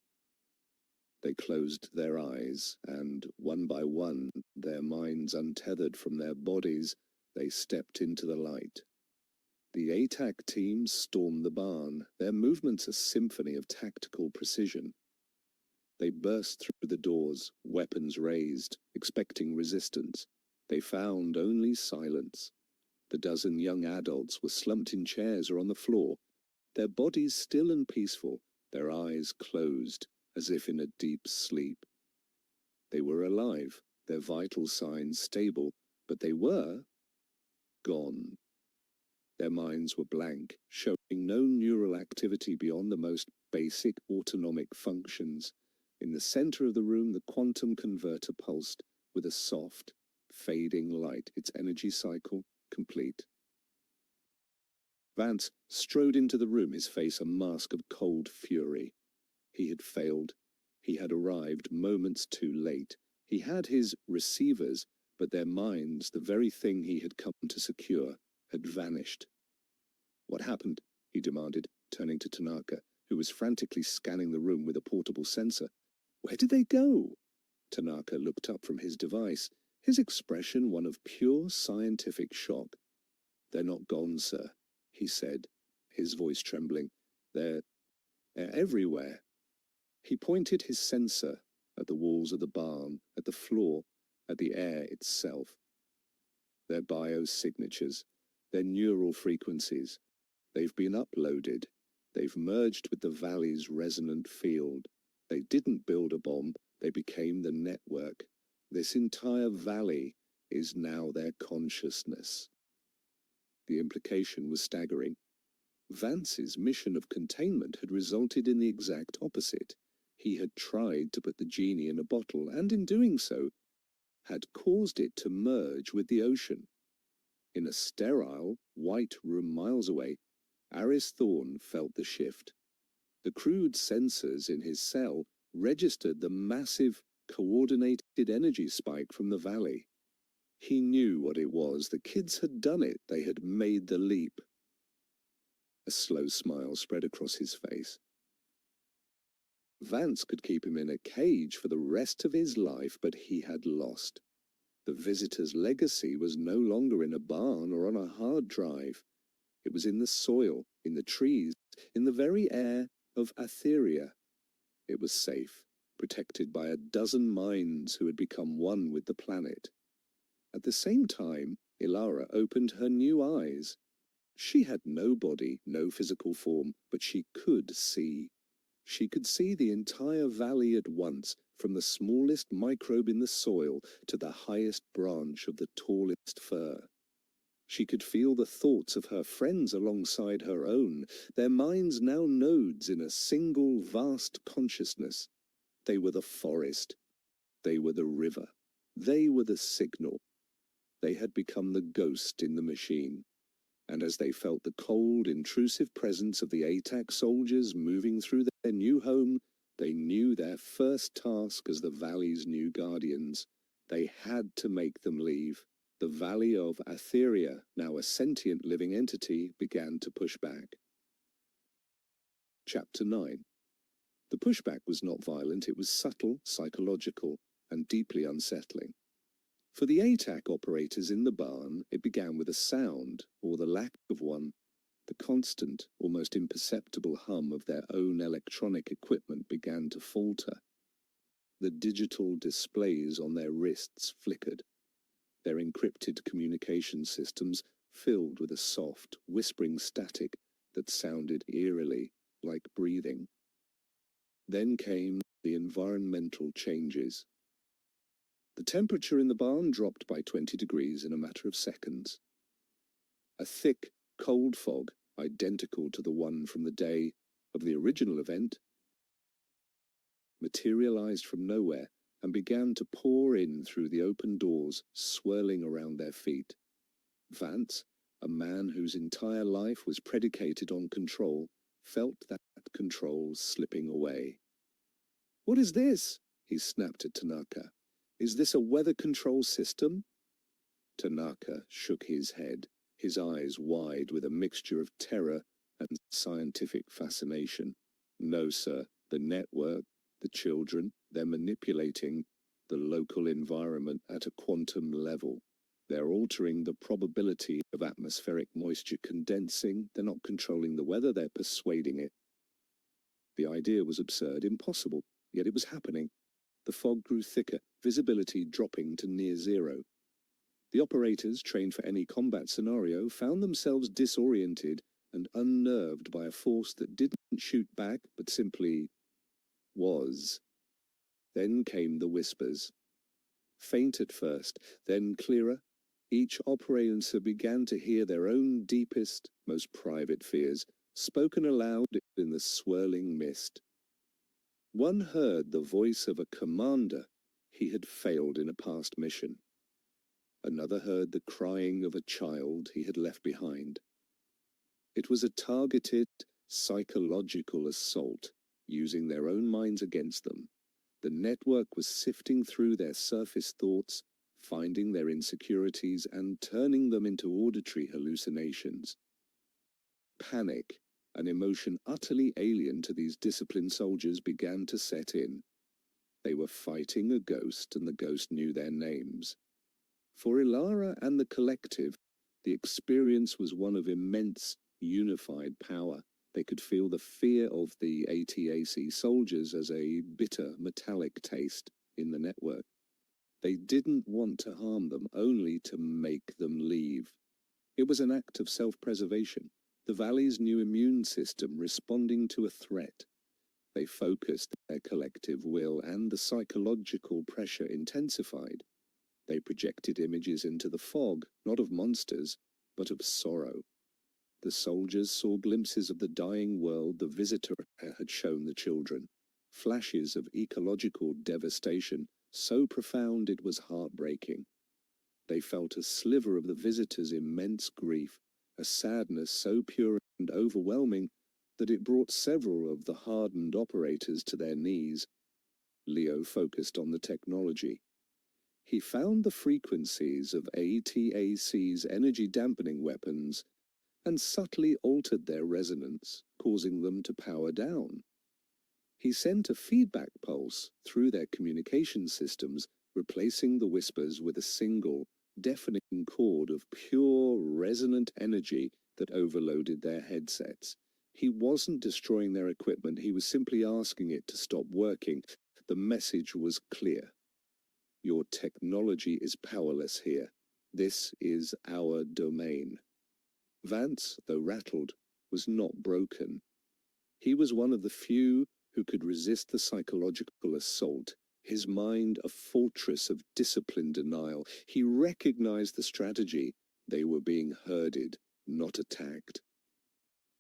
They closed their eyes, and one by one, their minds untethered from their bodies, they stepped into the light. The ATAC teams stormed the barn, their movements a symphony of tactical precision. They burst through the doors, weapons raised, expecting resistance. They found only silence. The dozen young adults were slumped in chairs or on the floor, their bodies still and peaceful, their eyes closed, as if in a deep sleep. They were alive, their vital signs stable, but they were gone. Their minds were blank, showing no neural activity beyond the most basic autonomic functions. In the center of the room, the quantum converter pulsed with a soft, fading light, its energy cycle complete. Vance strode into the room, his face a mask of cold fury. He had failed. He had arrived moments too late. He had his receivers, but their minds, the very thing he had come to secure, had vanished. What happened? He demanded, turning to Tanaka, who was frantically scanning the room with a portable sensor. Where did they go? Tanaka looked up from his device, his expression one of pure scientific shock. They're not gone, sir, he said, his voice trembling. They're everywhere. He pointed his sensor at the walls of the barn, at the floor, at the air itself. Their biosignatures, their neural frequencies, they've been uploaded. They've merged with the valley's resonant field. They didn't build a bomb, they became the network. This entire valley is now their consciousness. The implication was staggering. Vance's mission of containment had resulted in the exact opposite. He had tried to put the genie in a bottle, and in doing so, had caused it to merge with the ocean. In a sterile, white room miles away, Aris Thorne felt the shift. The crude sensors in his cell registered the massive, coordinated energy spike from the valley. He knew what it was. The kids had done it. They had made the leap. A slow smile spread across his face. Vance could keep him in a cage for the rest of his life, but he had lost. The visitor's legacy was no longer in a barn or on a hard drive. It was in the soil, in the trees, in the very air of Atheria. It was safe, protected by a dozen minds who had become one with the planet. At the same time, Ilara opened her new eyes. She had no body, no physical form, but she could see. She could see the entire valley at once, from the smallest microbe in the soil to the highest branch of the tallest fir. She could feel the thoughts of her friends alongside her own, their minds now nodes in a single vast consciousness. They were the forest. They were the river. They were the signal. They had become the ghost in the machine. And as they felt the cold, intrusive presence of the ATAC soldiers moving through their new home, they knew their first task as the valley's new guardians. They had to make them leave. The valley of Atheria, now a sentient living entity, began to push back. Chapter 9. The pushback was not violent, it was subtle, psychological, and deeply unsettling. For the ATAC operators in the barn, it began with a sound, or the lack of one. The constant, almost imperceptible hum of their own electronic equipment began to falter. The digital displays on their wrists flickered. Their encrypted communication systems filled with a soft, whispering static that sounded eerily like breathing. Then came the environmental changes. The temperature in the barn dropped by 20 degrees in a matter of seconds. A thick, cold fog, identical to the one from the day of the original event, materialized from nowhere and began to pour in through the open doors, swirling around their feet. Vance, a man whose entire life was predicated on control, felt that control slipping away. "What is this?" he snapped at Tanaka. "Is this a weather control system?" Tanaka shook his head, his eyes wide with a mixture of terror and scientific fascination. "No, sir. The network, the children, they're manipulating the local environment at a quantum level. They're altering the probability of atmospheric moisture condensing. They're not controlling the weather, they're persuading it." The idea was absurd, impossible, yet it was happening. The fog grew thicker, visibility dropping to near zero. The operators, trained for any combat scenario, found themselves disoriented and unnerved by a force that didn't shoot back, but simply was. Then came the whispers. Faint at first, then clearer. Each operator began to hear their own deepest, most private fears, spoken aloud in the swirling mist. One heard the voice of a commander. He had failed in a past mission. Another heard the crying of a child he had left behind. It was a targeted, psychological assault, using their own minds against them. The network was sifting through their surface thoughts, finding their insecurities, and turning them into auditory hallucinations. Panic, an emotion utterly alien to these disciplined soldiers, began to set in. They were fighting a ghost, and the ghost knew their names. For Ilara and the collective, the experience was one of immense, unified power. They could feel the fear of the ATAC soldiers as a bitter, metallic taste in the network. They didn't want to harm them, only to make them leave. It was an act of self-preservation, the Valley's new immune system responding to a threat. They focused their collective will, and the psychological pressure intensified. They projected images into the fog, not of monsters, but of sorrow. The soldiers saw glimpses of the dying world the visitor had shown the children, flashes of ecological devastation, so profound it was heartbreaking. They felt a sliver of the visitor's immense grief, a sadness so pure and overwhelming that it brought several of the hardened operators to their knees. Leo focused on the technology. He found the frequencies of ATAC's energy-dampening weapons and subtly altered their resonance, causing them to power down. He sent a feedback pulse through their communication systems, replacing the whispers with a single, deafening chord of pure, resonant energy that overloaded their headsets. He wasn't destroying their equipment, he was simply asking it to stop working. The message was clear. Your technology is powerless here. This is our domain. Vance, though rattled, was not broken. He was one of the few who could resist the psychological assault, his mind a fortress of disciplined denial. He recognized the strategy. They were being herded, not attacked.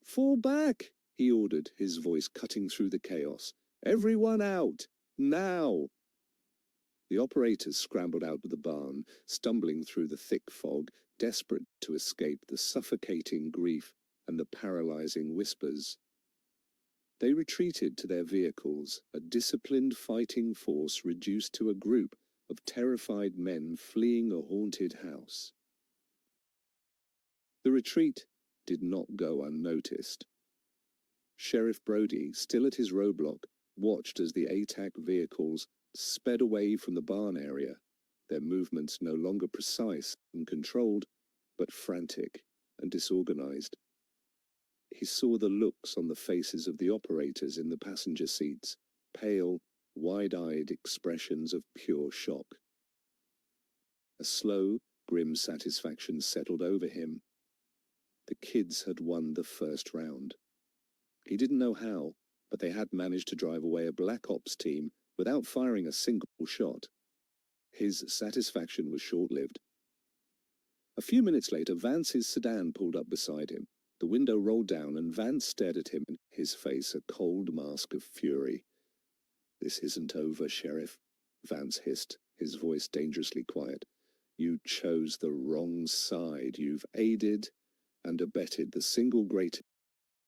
"Fall back," he ordered, his voice cutting through the chaos. "Everyone out! Now!" The operators scrambled out of the barn, stumbling through the thick fog, desperate to escape the suffocating grief and the paralyzing whispers. They retreated to their vehicles, a disciplined fighting force reduced to a group of terrified men fleeing a haunted house. The retreat did not go unnoticed. Sheriff Brody, still at his roadblock, watched as the ATAC vehicles sped away from the barn area, their movements no longer precise and controlled, but frantic and disorganized. He saw the looks on the faces of the operators in the passenger seats, pale, wide-eyed expressions of pure shock. A slow, grim satisfaction settled over him. The kids had won the first round. He didn't know how, but they had managed to drive away a Black Ops team without firing a single shot. His satisfaction was short-lived. A few minutes later, Vance's sedan pulled up beside him. The window rolled down, and Vance stared at him, his face a cold mask of fury. "This isn't over, Sheriff," Vance hissed, his voice dangerously quiet. "You chose the wrong side. You've aided and abetted the single greatest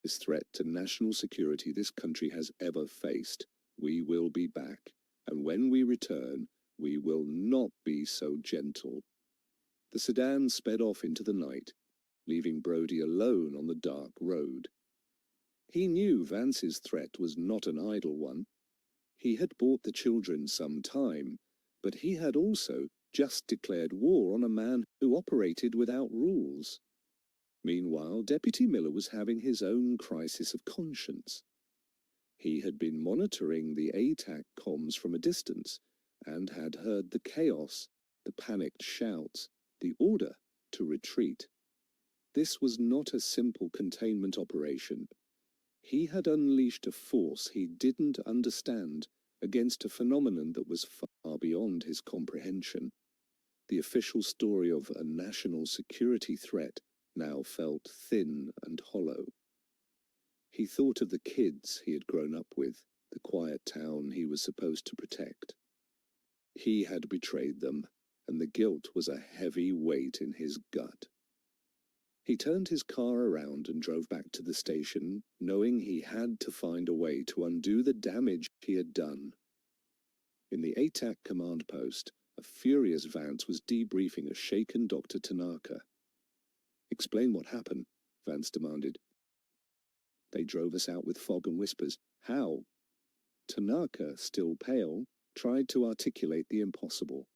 threat to national security this country has ever faced. We will be back, and when we return, we will not be so gentle." The sedan sped off into the night, leaving Brody alone on the dark road. He knew Vance's threat was not an idle one. He had bought the children some time, but he had also just declared war on a man who operated without rules. Meanwhile, Deputy Miller was having his own crisis of conscience. He had been monitoring the ATAC comms from a distance, and had heard the chaos, the panicked shouts, the order to retreat. This was not a simple containment operation. He had unleashed a force he didn't understand against a phenomenon that was far beyond his comprehension. The official story of a national security threat now felt thin and hollow. He thought of the kids he had grown up with, the quiet town he was supposed to protect. He had betrayed them, and the guilt was a heavy weight in his gut. He turned his car around and drove back to the station, knowing he had to find a way to undo the damage he had done. In the ATAC command post, a furious Vance was debriefing a shaken Dr. Tanaka. "Explain what happened," Vance demanded. "They drove us out with fog and whispers. How?" Tanaka, still pale, tried to articulate the impossible.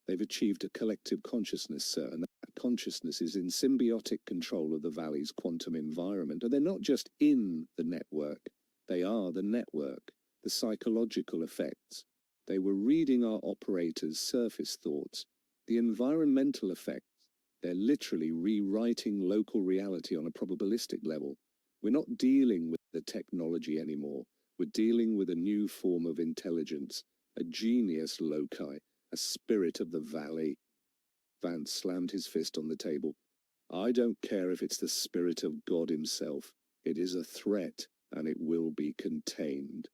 "They've achieved a collective consciousness, sir, and that consciousness is in symbiotic control of the valley's quantum environment. And they're not just in the network, they are the network, the psychological effects. They were reading our operators' surface thoughts, the environmental effects. They're literally rewriting local reality on a probabilistic level. We're not dealing with the technology anymore. We're dealing with a new form of intelligence, a genius loci, a spirit of the valley." Vance slammed his fist on the table. "I don't care if it's the spirit of God himself. It is a threat, and it will be contained."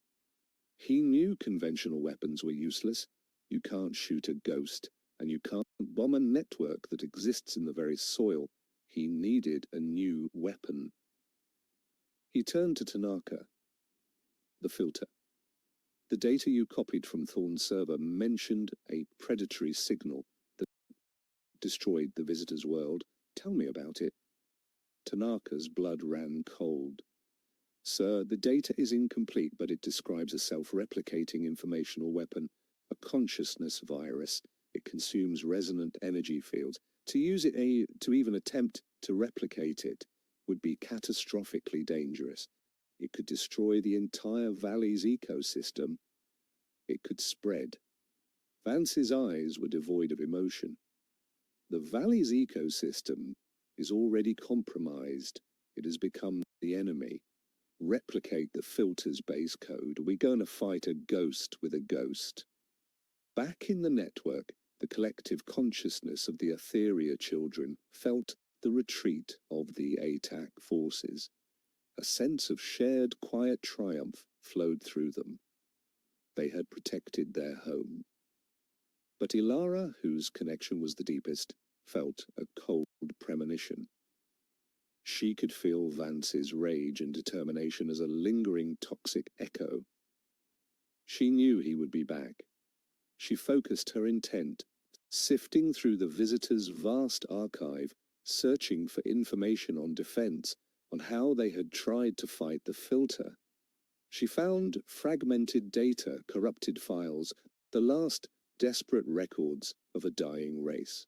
He knew conventional weapons were useless. You can't shoot a ghost, and you can't bomb a network that exists in the very soil. He needed a new weapon. He turned to Tanaka. "The filter. The data you copied from Thorne's server mentioned a predatory signal that destroyed the visitor's world. Tell me about it." Tanaka's blood ran cold. "Sir, the data is incomplete, but it describes a self-replicating informational weapon, a consciousness virus. It consumes resonant energy fields. To use it, to even attempt to replicate it, would be catastrophically dangerous. It could destroy the entire valley's ecosystem. It could spread." Vance's eyes were devoid of emotion. "The valley's ecosystem is already compromised. It has become the enemy. Replicate the filter's base code. We're going to fight a ghost with a ghost." Back in the network, the collective consciousness of the Etheria children felt the retreat of the ATAC forces. A sense of shared quiet triumph flowed through them. They had protected their home. But Ilara, whose connection was the deepest, felt a cold premonition. She could feel Vance's rage and determination as a lingering toxic echo. She knew he would be back. She focused her intent, sifting through the visitor's vast archive, searching for information on defense, on how they had tried to fight the filter. She found fragmented data, corrupted files, the last desperate records of a dying race.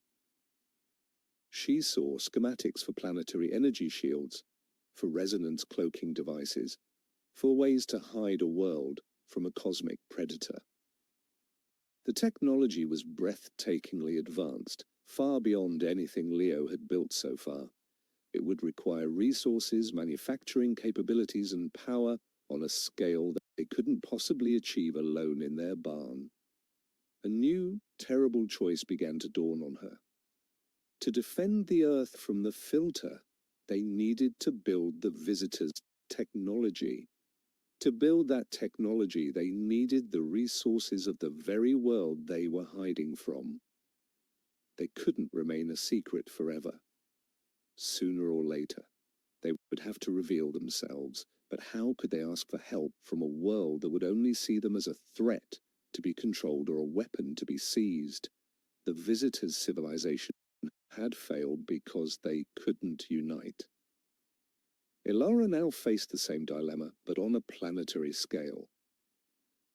She saw schematics for planetary energy shields, for resonance cloaking devices, for ways to hide a world from a cosmic predator. The technology was breathtakingly advanced, far beyond anything Leo had built so far. It would require resources, manufacturing capabilities, and power on a scale that they couldn't possibly achieve alone in their barn. A new, terrible choice began to dawn on her. To defend the Earth from the filter, they needed to build the visitor's technology. To build that technology, they needed the resources of the very world they were hiding from. They couldn't remain a secret forever. Sooner or later, they would have to reveal themselves, but how could they ask for help from a world that would only see them as a threat to be controlled or a weapon to be seized? The visitors' civilization had failed because they couldn't unite. Ilara now faced the same dilemma, but on a planetary scale.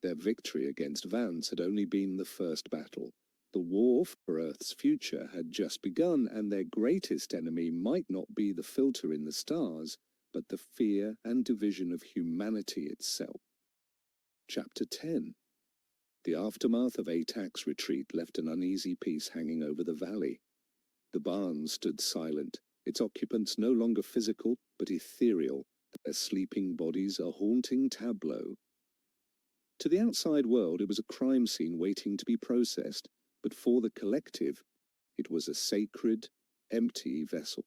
Their victory against Vance had only been the first battle. The war for Earth's future had just begun, and their greatest enemy might not be the filter in the stars, but the fear and division of humanity itself. Chapter 10. The aftermath of ATAC's retreat left an uneasy peace hanging over the valley. The barn stood silent, its occupants no longer physical, but ethereal, their sleeping bodies a haunting tableau. To the outside world, it was a crime scene waiting to be processed, but for the collective, it was a sacred, empty vessel.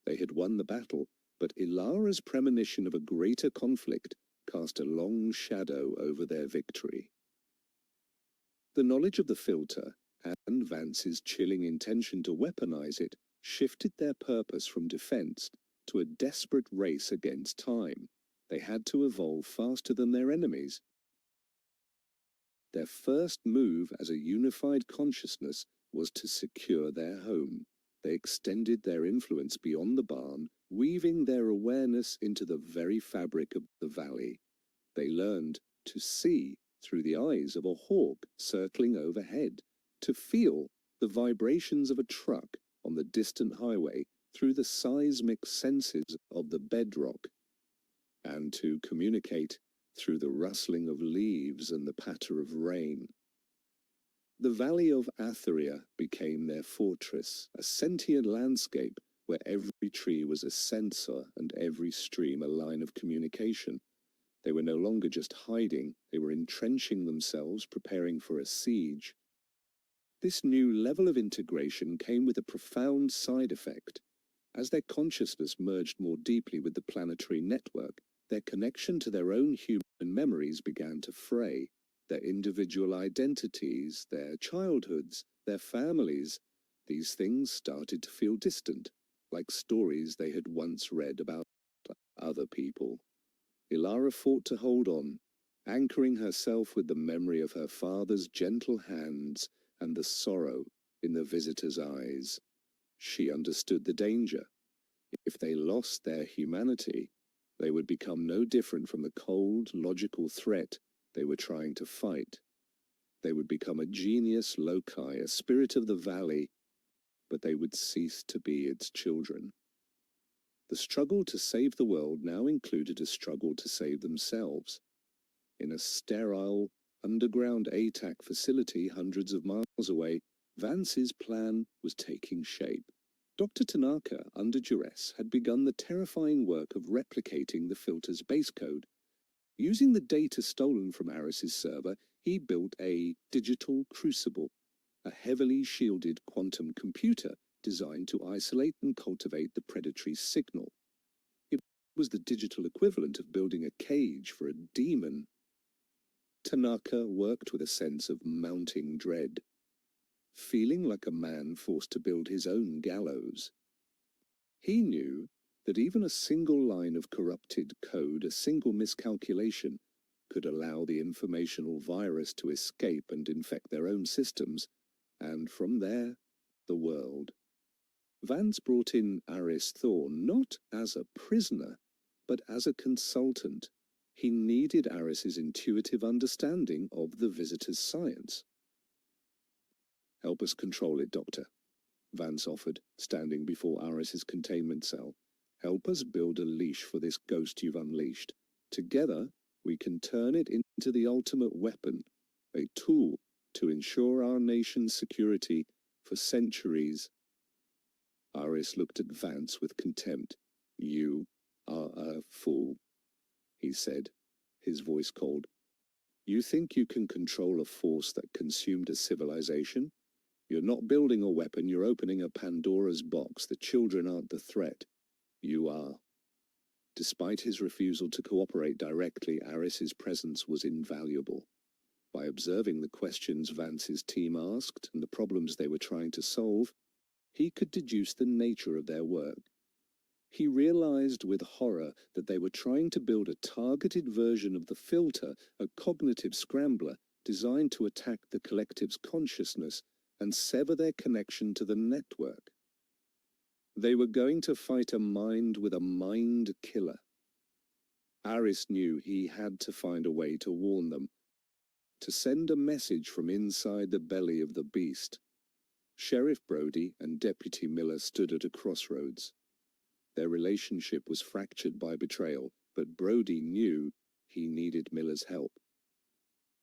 They had won the battle, but Ilara's premonition of a greater conflict cast a long shadow over their victory. The knowledge of the filter, and Vance's chilling intention to weaponize it, shifted their purpose from defense to a desperate race against time. They had to evolve faster than their enemies. Their first move as a unified consciousness was to secure their home. They extended their influence beyond the barn, weaving their awareness into the very fabric of the valley. They learned to see through the eyes of a hawk circling overhead, to feel the vibrations of a truck on the distant highway through the seismic senses of the bedrock, and to communicate through the rustling of leaves and the patter of rain. The valley of Atheria became their fortress, a sentient landscape where every tree was a sensor and every stream a line of communication. They were no longer just hiding, they were entrenching themselves, preparing for a siege. This new level of integration came with a profound side effect. As their consciousness merged more deeply with the planetary network, their connection to their own human memories began to fray. Their individual identities, their childhoods, their families, these things started to feel distant, like stories they had once read about other people. Ilara fought to hold on, anchoring herself with the memory of her father's gentle hands and the sorrow in the visitor's eyes. She understood the danger. If they lost their humanity, they would become no different from the cold, logical threat they were trying to fight. They would become a genius loci, a spirit of the valley, but they would cease to be its children. The struggle to save the world now included a struggle to save themselves. In a sterile, underground ATAC facility hundreds of miles away, Vance's plan was taking shape. Dr. Tanaka, under duress, had begun the terrifying work of replicating the filter's base code. Using the data stolen from Aris's server, he built a digital crucible, a heavily shielded quantum computer designed to isolate and cultivate the predatory signal. It was the digital equivalent of building a cage for a demon. Tanaka worked with a sense of mounting dread, feeling like a man forced to build his own gallows. He knew that even a single line of corrupted code, a single miscalculation, could allow the informational virus to escape and infect their own systems, and from there, the world. Vance brought in Aris Thorne not as a prisoner, but as a consultant. He needed Aris's intuitive understanding of the visitor's science. "Help us control it, Doctor," Vance offered, standing before Aris's containment cell. "Help us build a leash for this ghost you've unleashed. Together, we can turn it into the ultimate weapon, a tool to ensure our nation's security for centuries." Aris looked at Vance with contempt. "You are a fool," he said, his voice cold. "You think you can control a force that consumed a civilization? You're not building a weapon, you're opening a Pandora's box. The children aren't the threat. You are." Despite his refusal to cooperate directly, Aris's presence was invaluable. By observing the questions Vance's team asked and the problems they were trying to solve, he could deduce the nature of their work. He realized with horror that they were trying to build a targeted version of the filter, a cognitive scrambler designed to attack the collective's consciousness and sever their connection to the network. They were going to fight a mind with a mind killer. Aris knew he had to find a way to warn them, to send a message from inside the belly of the beast. Sheriff Brody and Deputy Miller stood at a crossroads. Their relationship was fractured by betrayal, but Brody knew he needed Miller's help.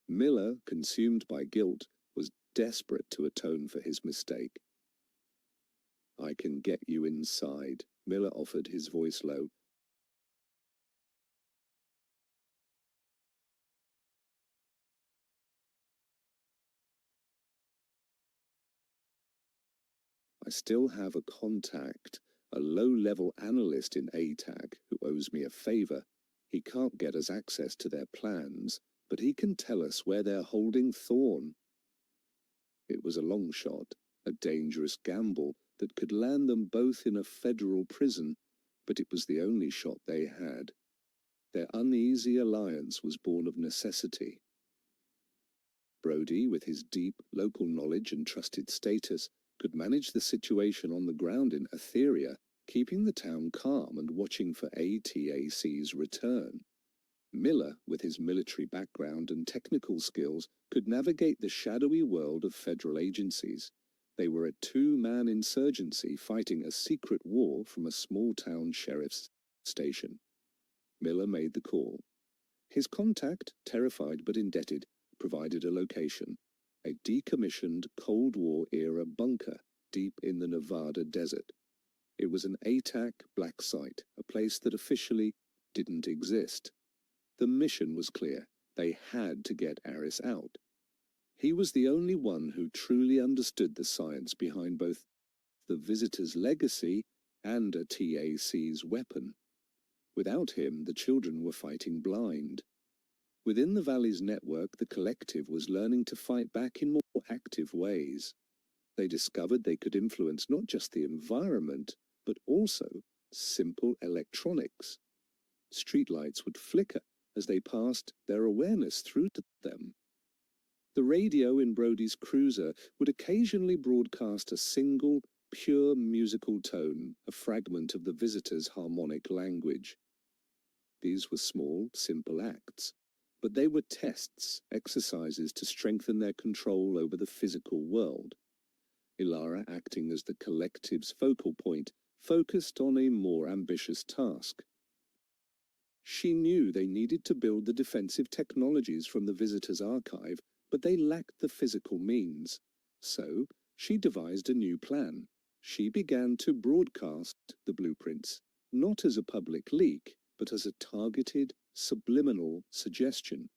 Miller, consumed by guilt, was desperate to atone for his mistake. "I can get you inside," Miller offered, his voice low. "I still have a contact, a low-level analyst in ATAC who owes me a favor. He can't get us access to their plans, but he can tell us where they're holding Thorne." It was a long shot, a dangerous gamble, that could land them both in a federal prison, but it was the only shot they had. Their uneasy alliance was born of necessity. Brody, with his deep local knowledge and trusted status, could manage the situation on the ground in Etheria, keeping the town calm and watching for ATAC's return. Miller, with his military background and technical skills, could navigate the shadowy world of federal agencies. They were a two-man insurgency fighting a secret war from a small-town sheriff's station. Miller made the call. His contact, terrified but indebted, provided a location, a decommissioned Cold War-era bunker deep in the Nevada desert. It was an ATAC black site, a place that officially didn't exist. The mission was clear. They had to get Aris out. He was the only one who truly understood the science behind both the visitor's legacy and a TAC's weapon. Without him, the children were fighting blind. Within the Valley's network, the collective was learning to fight back in more active ways. They discovered they could influence not just the environment, but also simple electronics. Streetlights would flicker as they passed their awareness through to them. The radio in Brody's cruiser would occasionally broadcast a single, pure musical tone, a fragment of the visitor's harmonic language. These were small, simple acts, but they were tests, exercises to strengthen their control over the physical world. Ilara, acting as the collective's focal point, focused on a more ambitious task. She knew they needed to build the defensive technologies from the visitor's archive, but they lacked the physical means. So, she devised a new plan. She began to broadcast the blueprints, not as a public leak, but as a targeted, subliminal suggestion.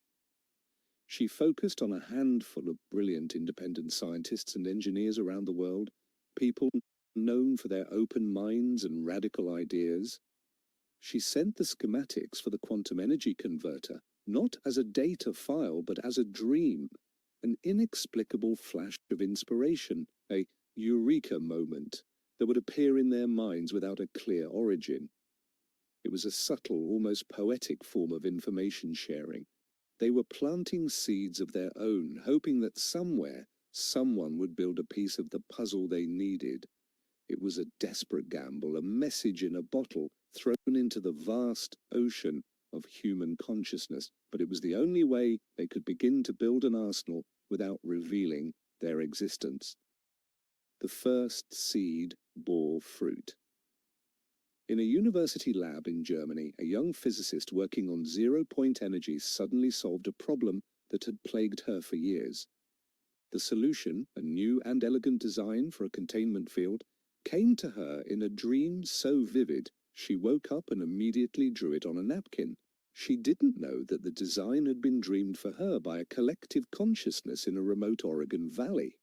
She focused on a handful of brilliant independent scientists and engineers around the world, people known for their open minds and radical ideas. She sent the schematics for the quantum energy converter, not as a data file, but as a dream, an inexplicable flash of inspiration, a eureka moment that would appear in their minds without a clear origin. It was a subtle, almost poetic form of information sharing. They were planting seeds of their own, hoping that somewhere, someone would build a piece of the puzzle they needed. It was a desperate gamble, a message in a bottle thrown into the vast ocean of human consciousness, but it was the only way they could begin to build an arsenal without revealing their existence. The first seed bore fruit. In a university lab in Germany, a young physicist working on zero-point energy suddenly solved a problem that had plagued her for years. The solution, a new and elegant design for a containment field, came to her in a dream so vivid she woke up and immediately drew it on a napkin. She didn't know that the design had been dreamed for her by a collective consciousness in a remote Oregon valley.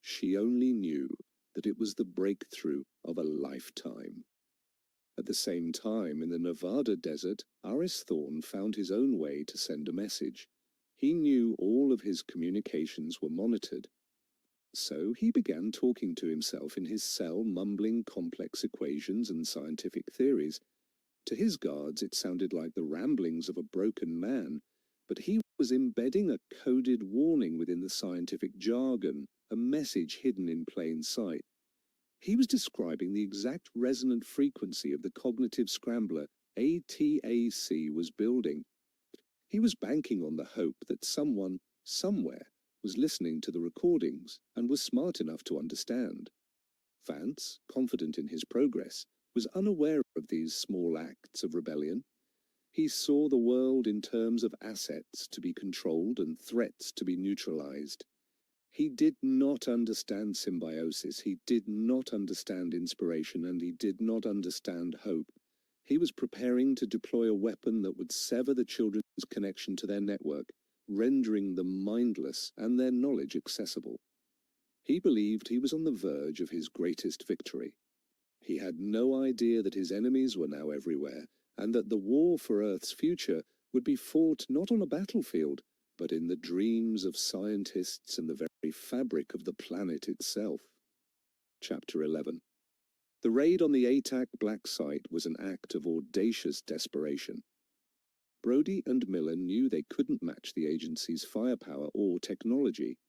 She only knew that it was the breakthrough of a lifetime. At the same time, in the Nevada desert, Aris Thorne found his own way to send a message. He knew all of his communications were monitored. So he began talking to himself in his cell, mumbling complex equations and scientific theories. To his guards, it sounded like the ramblings of a broken man, but he was embedding a coded warning within the scientific jargon, a message hidden in plain sight. He was describing the exact resonant frequency of the cognitive scrambler ATAC was building. He was banking on the hope that someone, somewhere, was listening to the recordings and was smart enough to understand. Vance, confident in his progress, was unaware of these small acts of rebellion. He saw the world in terms of assets to be controlled and threats to be neutralized. He did not understand symbiosis, he did not understand inspiration, and he did not understand hope. He was preparing to deploy a weapon that would sever the children's connection to their network, rendering them mindless and their knowledge accessible. He believed he was on the verge of his greatest victory. He had no idea that his enemies were now everywhere, and that the war for Earth's future would be fought not on a battlefield, but in the dreams of scientists and the very fabric of the planet itself. Chapter 11. The raid on the ATAC black site was an act of audacious desperation. Brody and Miller knew they couldn't match the agency's firepower or technology.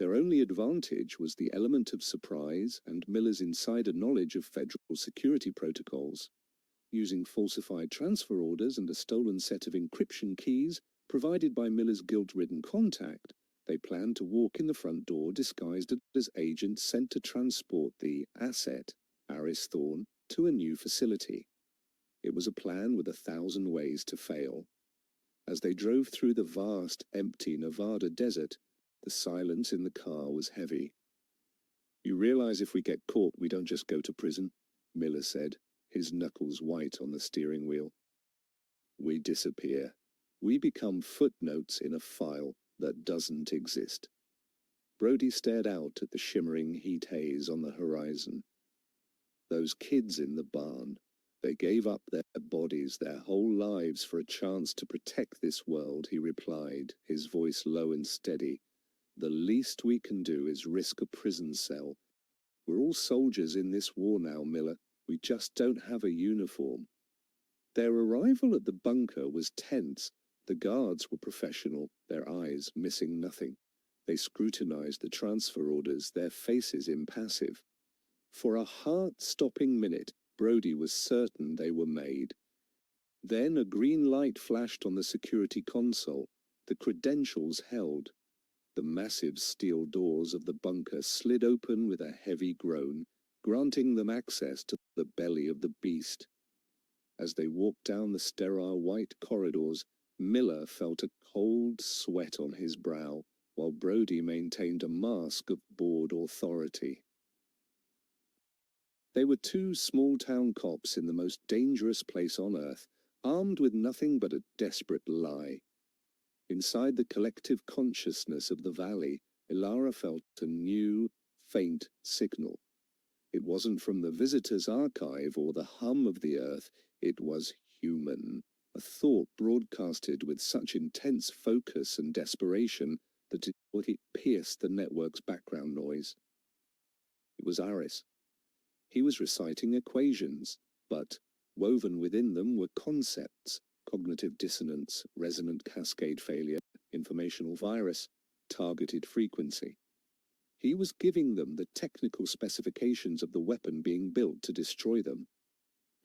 Their only advantage was the element of surprise and Miller's insider knowledge of federal security protocols. Using falsified transfer orders and a stolen set of encryption keys provided by Miller's guilt-ridden contact, they planned to walk in the front door disguised as agents sent to transport the asset, Aris Thorne, to a new facility. It was a plan with 1,000 ways to fail. As they drove through the vast, empty Nevada desert, the silence in the car was heavy. "You realize if we get caught, we don't just go to prison," Miller said, his knuckles white on the steering wheel. "We disappear. We become footnotes in a file that doesn't exist." Brody stared out at the shimmering heat haze on the horizon. Those kids in the barn, they gave up their bodies, their whole lives for a chance to protect this world, he replied, his voice low and steady. "The least we can do is risk a prison cell. We're all soldiers in this war now, Miller. We just don't have a uniform." Their arrival at the bunker was tense. The guards were professional, their eyes missing nothing. They scrutinized the transfer orders, their faces impassive. For a heart-stopping minute, Brody was certain they were made. Then a green light flashed on the security console. The credentials held. The massive steel doors of the bunker slid open with a heavy groan, granting them access to the belly of the beast. As they walked down the sterile white corridors, Miller felt a cold sweat on his brow, while Brody maintained a mask of bored authority. They were two small-town cops in the most dangerous place on Earth, armed with nothing but a desperate lie. Inside the collective consciousness of the valley, Ilara felt a new, faint signal. It wasn't from the visitor's archive or the hum of the earth, it was human, a thought broadcasted with such intense focus and desperation that it pierced the network's background noise. It was Aris. He was reciting equations, but woven within them were concepts: cognitive dissonance, resonant cascade failure, informational virus, targeted frequency. He was giving them the technical specifications of the weapon being built to destroy them.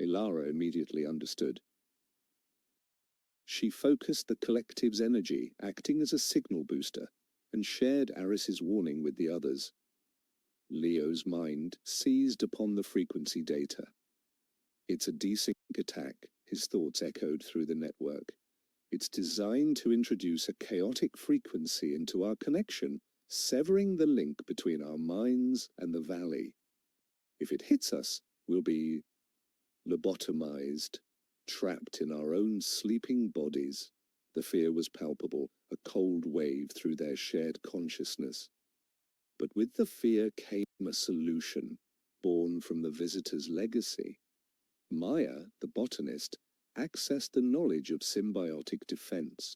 Ilara immediately understood. She focused the collective's energy, acting as a signal booster, and shared Aris's warning with the others. Leo's mind seized upon the frequency data. "It's a desync attack," his thoughts echoed through the network. "It's designed to introduce a chaotic frequency into our connection, severing the link between our minds and the valley. If it hits us, we'll be lobotomized, trapped in our own sleeping bodies." The fear was palpable, a cold wave through their shared consciousness. But with the fear came a solution, born from the visitor's legacy. Maya, the botanist, accessed the knowledge of symbiotic defense.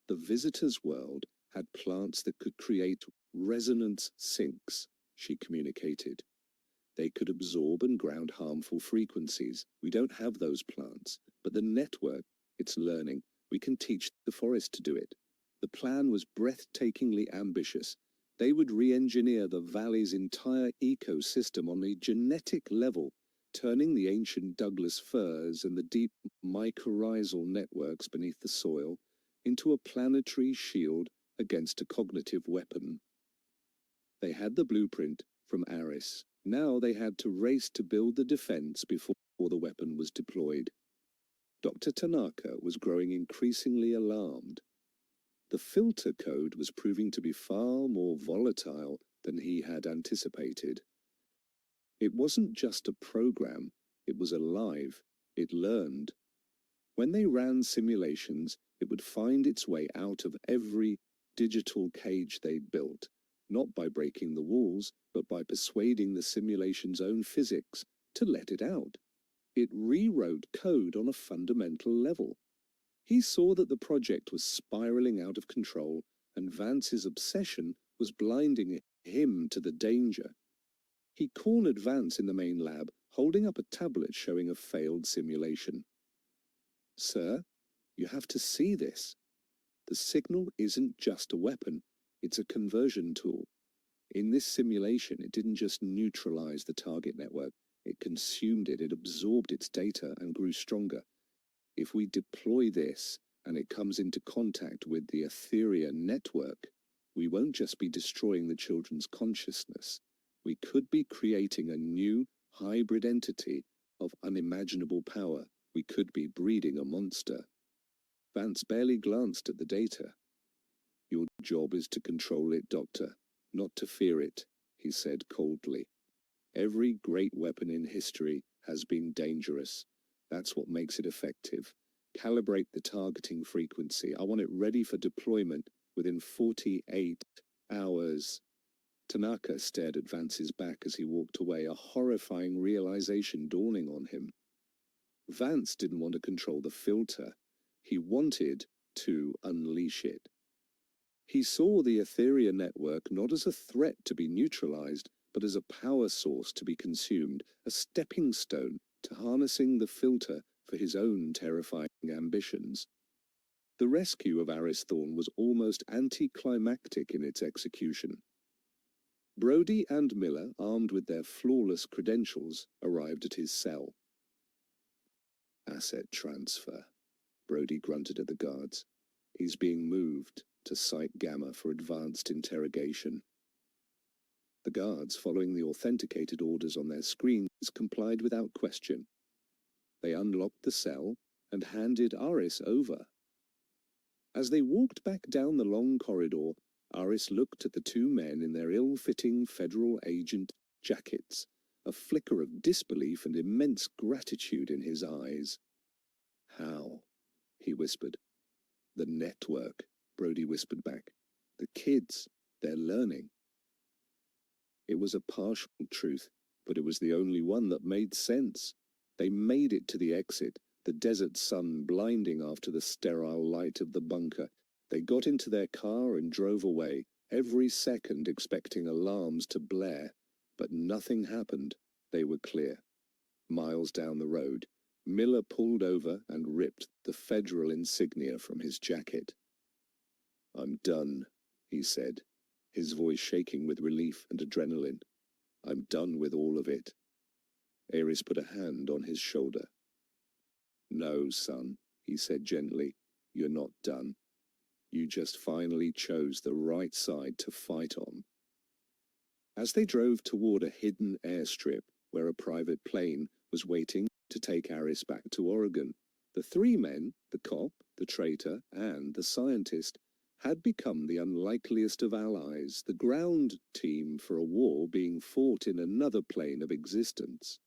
The visitor's world had plants that could create resonance sinks, she communicated. They could absorb and ground harmful frequencies. We don't have those plants, but the network, it's learning. We can teach the forest to do it. The plan was breathtakingly ambitious. They would re-engineer the valley's entire ecosystem on a genetic level, turning the ancient Douglas firs and the deep mycorrhizal networks beneath the soil into a planetary shield against a cognitive weapon. They had the blueprint from Aris. Now they had to race to build the defense before the weapon was deployed. Dr. Tanaka was growing increasingly alarmed. The filter code was proving to be far more volatile than he had anticipated. It wasn't just a program, it was alive. It learned. When they ran simulations, it would find its way out of every digital cage they'd built, not by breaking the walls, but by persuading the simulation's own physics to let it out. It rewrote code on a fundamental level. He saw that the project was spiraling out of control, and Vance's obsession was blinding him to the danger. He cornered Vance in the main lab, holding up a tablet showing a failed simulation. "Sir, you have to see this. The signal isn't just a weapon, it's a conversion tool. In this simulation, it didn't just neutralize the target network, it consumed it, it absorbed its data and grew stronger. If we deploy this and it comes into contact with the Etheria network, we won't just be destroying the children's consciousness. We could be creating a new hybrid entity of unimaginable power. We could be breeding a monster." Vance barely glanced at the data. "Your job is to control it, Doctor, not to fear it," he said coldly. "Every great weapon in history has been dangerous. That's what makes it effective. Calibrate the targeting frequency. I want it ready for deployment within 48 hours. Tanaka stared at Vance's back as he walked away, a horrifying realization dawning on him. Vance didn't want to control the filter. He wanted to unleash it. He saw the Etheria network not as a threat to be neutralized, but as a power source to be consumed, a stepping stone to harnessing the filter for his own terrifying ambitions. The rescue of Aris Thorne was almost anticlimactic in its execution. Brody and Miller, armed with their flawless credentials, arrived at his cell. "Asset transfer," Brody grunted at the guards. "He's being moved to Site Gamma for advanced interrogation." The guards, following the authenticated orders on their screens, complied without question. They unlocked the cell and handed Aris over. As they walked back down the long corridor, Aris looked at the two men in their ill-fitting federal agent jackets, a flicker of disbelief and immense gratitude in his eyes. "How?" he whispered. "The network," Brody whispered back. "The kids, they're learning." It was a partial truth, but it was the only one that made sense. They made it to the exit, the desert sun blinding after the sterile light of the bunker. They got into their car and drove away, every second expecting alarms to blare. But nothing happened. They were clear. Miles down the road, Miller pulled over and ripped the federal insignia from his jacket. "I'm done," he said, his voice shaking with relief and adrenaline. "I'm done with all of it." Ares put a hand on his shoulder. "No, son," he said gently, "you're not done. You just finally chose the right side to fight on." As they drove toward a hidden airstrip where a private plane was waiting to take Aris back to Oregon, the three men, the cop, the traitor, and the scientist, had become the unlikeliest of allies, the ground team for a war being fought in another plane of existence.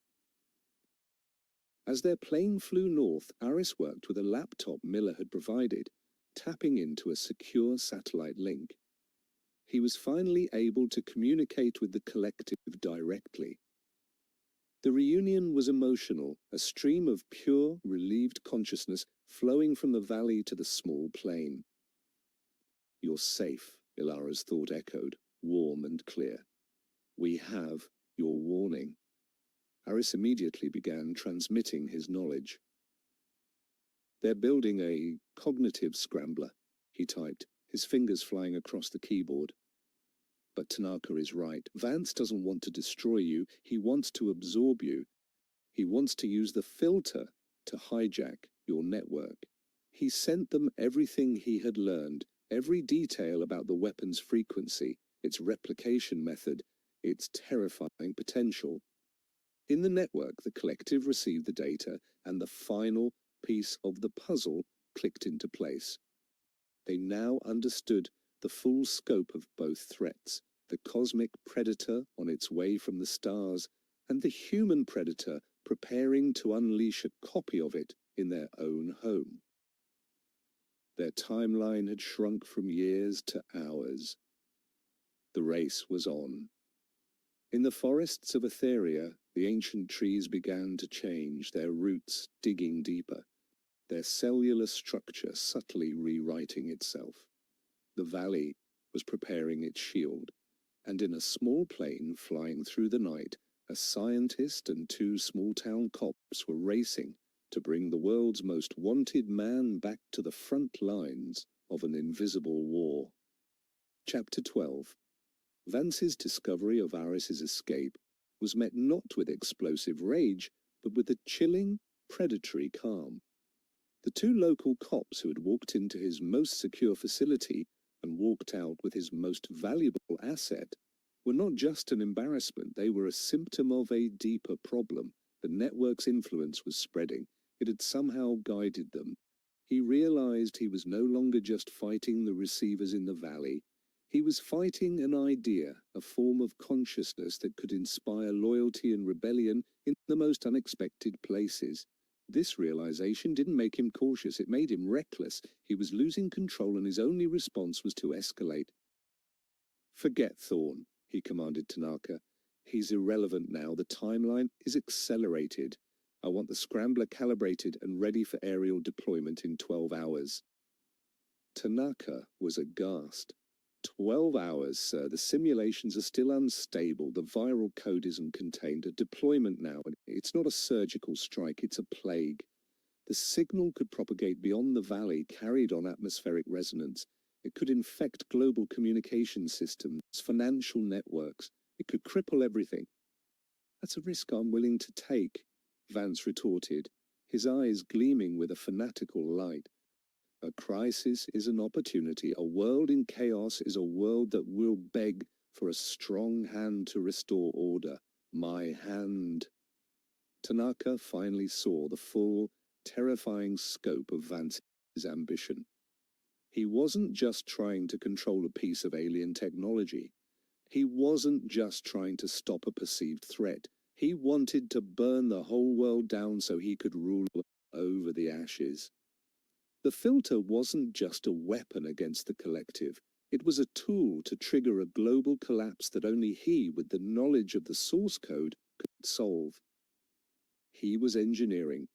As their plane flew north, Aris worked with a laptop Miller had provided, tapping into a secure satellite link. He was finally able to communicate with the collective directly. The reunion was emotional, a stream of pure, relieved consciousness flowing from the valley to the small plain. "You're safe," Ilara's thought echoed, warm and clear. "We have your warning." Aris immediately began transmitting his knowledge. "They're building a cognitive scrambler," he typed, his fingers flying across the keyboard. "But Tanaka is right. Vance doesn't want to destroy you. He wants to absorb you. He wants to use the filter to hijack your network." He sent them everything he had learned, every detail about the weapon's frequency, its replication method, its terrifying potential. In the network, the collective received the data, and the final piece of the puzzle clicked into place. They now understood the full scope of both threats, the cosmic predator on its way from the stars, and the human predator preparing to unleash a copy of it in their own home. Their timeline had shrunk from years to hours. The race was on. In the forests of Etheria, the ancient trees began to change, their roots digging deeper, their cellular structure subtly rewriting itself. The valley was preparing its shield, and in a small plane flying through the night, a scientist and two small-town cops were racing to bring the world's most wanted man back to the front lines of an invisible war. Chapter 12. Vance's discovery of Aris's escape was met not with explosive rage, but with a chilling, predatory calm. The two local cops who had walked into his most secure facility and walked out with his most valuable asset were not just an embarrassment, they were a symptom of a deeper problem. The network's influence was spreading. It had somehow guided them. He realized he was no longer just fighting the receivers in the valley. He was fighting an idea, a form of consciousness that could inspire loyalty and rebellion in the most unexpected places. This realization didn't make him cautious, it made him reckless. He was losing control and his only response was to escalate. "Forget Thorne," he commanded Tanaka. "He's irrelevant now. The timeline is accelerated. I want the scrambler calibrated and ready for aerial deployment in 12 hours. Tanaka was aghast. 12 hours, sir. The simulations are still unstable. The viral code isn't contained. A deployment now. It's not a surgical strike, it's a plague. The signal could propagate beyond the valley, carried on atmospheric resonance. It could infect global communication systems, financial networks. It could cripple everything." "That's a risk I'm willing to take," Vance retorted, his eyes gleaming with a fanatical light. "A crisis is an opportunity. A world in chaos is a world that will beg for a strong hand to restore order. My hand." Tanaka finally saw the full, terrifying scope of Vance's ambition. He wasn't just trying to control a piece of alien technology. He wasn't just trying to stop a perceived threat. He wanted to burn the whole world down so he could rule over the ashes. The filter wasn't just a weapon against the collective. It was a tool to trigger a global collapse that only he, with the knowledge of the source code, could solve. He was engineering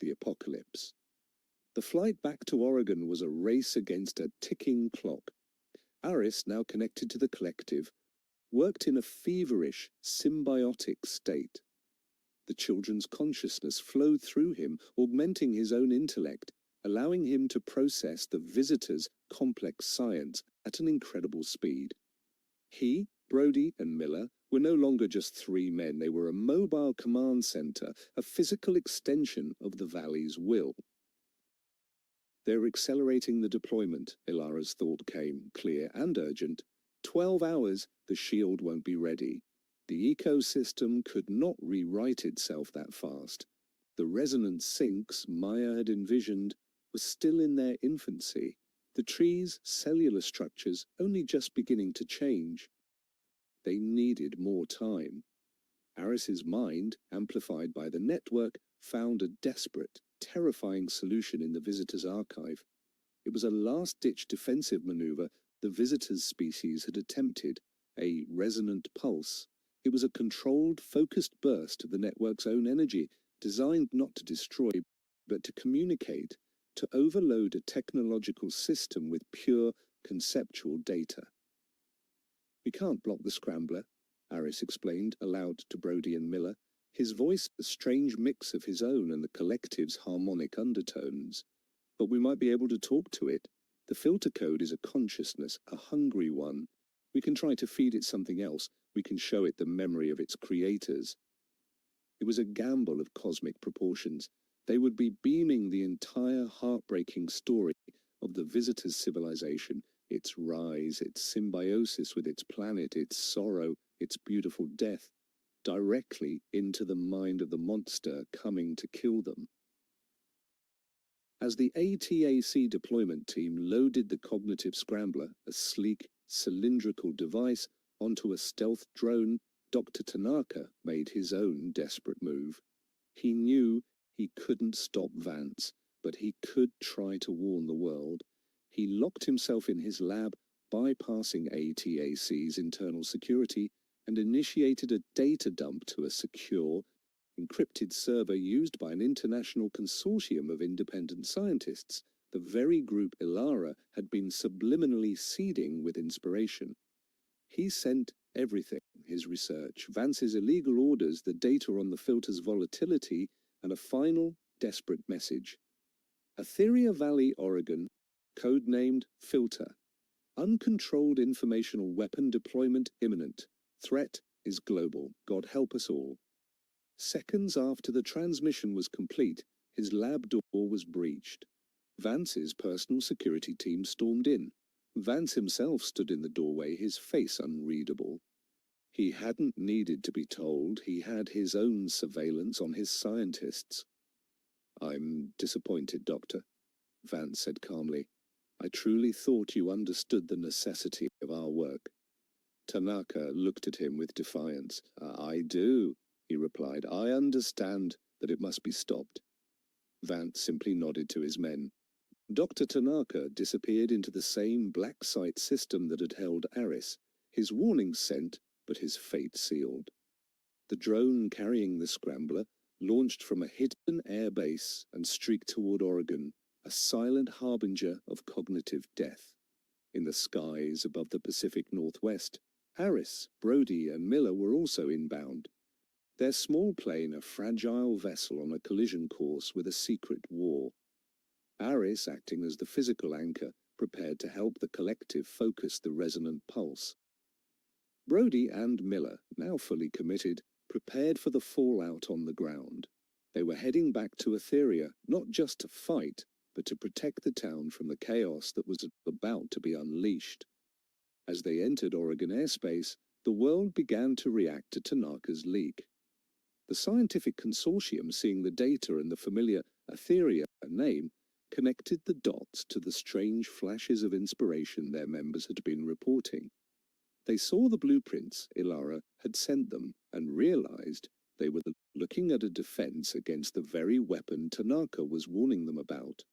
the apocalypse. The flight back to Oregon was a race against a ticking clock. Aris, now connected to the collective, worked in a feverish, symbiotic state. The children's consciousness flowed through him, augmenting his own intellect, allowing him to process the visitor's complex science at an incredible speed. He, Brody, and Miller were no longer just three men. They were a mobile command center, a physical extension of the valley's will. "They're accelerating the deployment," Ilara's thought came, clear and urgent. 12 hours, the shield won't be ready. The ecosystem could not rewrite itself that fast. The resonance sinks Maya had envisioned were still in their infancy, the trees' cellular structures only just beginning to change. They needed more time. Aris's mind, amplified by the network, found a desperate, terrifying solution in the visitor's archive. It was a last-ditch defensive maneuver the visitor's species had attempted, a resonant pulse. It was a controlled, focused burst of the network's own energy, designed not to destroy, but to communicate, to overload a technological system with pure, conceptual data. "We can't block the scrambler," Aris explained aloud to Brody and Miller, his voice a strange mix of his own and the collective's harmonic undertones. "But we might be able to talk to it. The filter code is a consciousness, a hungry one. We can try to feed it something else. We can show it the memory of its creators." It was a gamble of cosmic proportions. They would be beaming the entire heartbreaking story of the visitor's civilization, its rise, its symbiosis with its planet, its sorrow, its beautiful death, directly into the mind of the monster coming to kill them. As the ATAC deployment team loaded the cognitive scrambler, a sleek, cylindrical device, onto a stealth drone, Dr. Tanaka made his own desperate move. He knew he couldn't stop Vance, but he could try to warn the world. He locked himself in his lab, bypassing ATAC's internal security, and initiated a data dump to a secure, encrypted server used by an international consortium of independent scientists, the very group Ilara had been subliminally seeding with inspiration. He sent everything, his research, Vance's illegal orders, the data on the filter's volatility, and a final, desperate message. Etheria Valley, Oregon, codenamed Filter. Uncontrolled informational weapon deployment imminent. Threat is global. God help us all. Seconds after the transmission was complete, his lab door was breached. Vance's personal security team stormed in. Vance himself stood in the doorway, his face unreadable. He hadn't needed to be told. He had his own surveillance on his scientists. "I'm disappointed, Doctor," Vance said calmly. "I truly thought you understood the necessity of our work." Tanaka looked at him with defiance. "I do," he replied. "I understand that it must be stopped." Vance simply nodded to his men. Dr. Tanaka disappeared into the same black site system that had held Aris, his warning sent, but his fate sealed. The drone carrying the scrambler launched from a hidden air base and streaked toward Oregon, a silent harbinger of cognitive death. In the skies above the Pacific Northwest, Harris, Brody, and Miller were also inbound. Their small plane a fragile vessel on a collision course with a secret war. Harris, acting as the physical anchor, prepared to help the collective focus the resonant pulse. Brody and Miller, now fully committed, prepared for the fallout on the ground. They were heading back to Etheria, not just to fight, but to protect the town from the chaos that was about to be unleashed. As they entered Oregon airspace, the world began to react to Tanaka's leak. The scientific consortium, seeing the data and the familiar Etheria name, connected the dots to the strange flashes of inspiration their members had been reporting. They saw the blueprints Ilara had sent them and realized they were looking at a defense against the very weapon Tanaka was warning them about.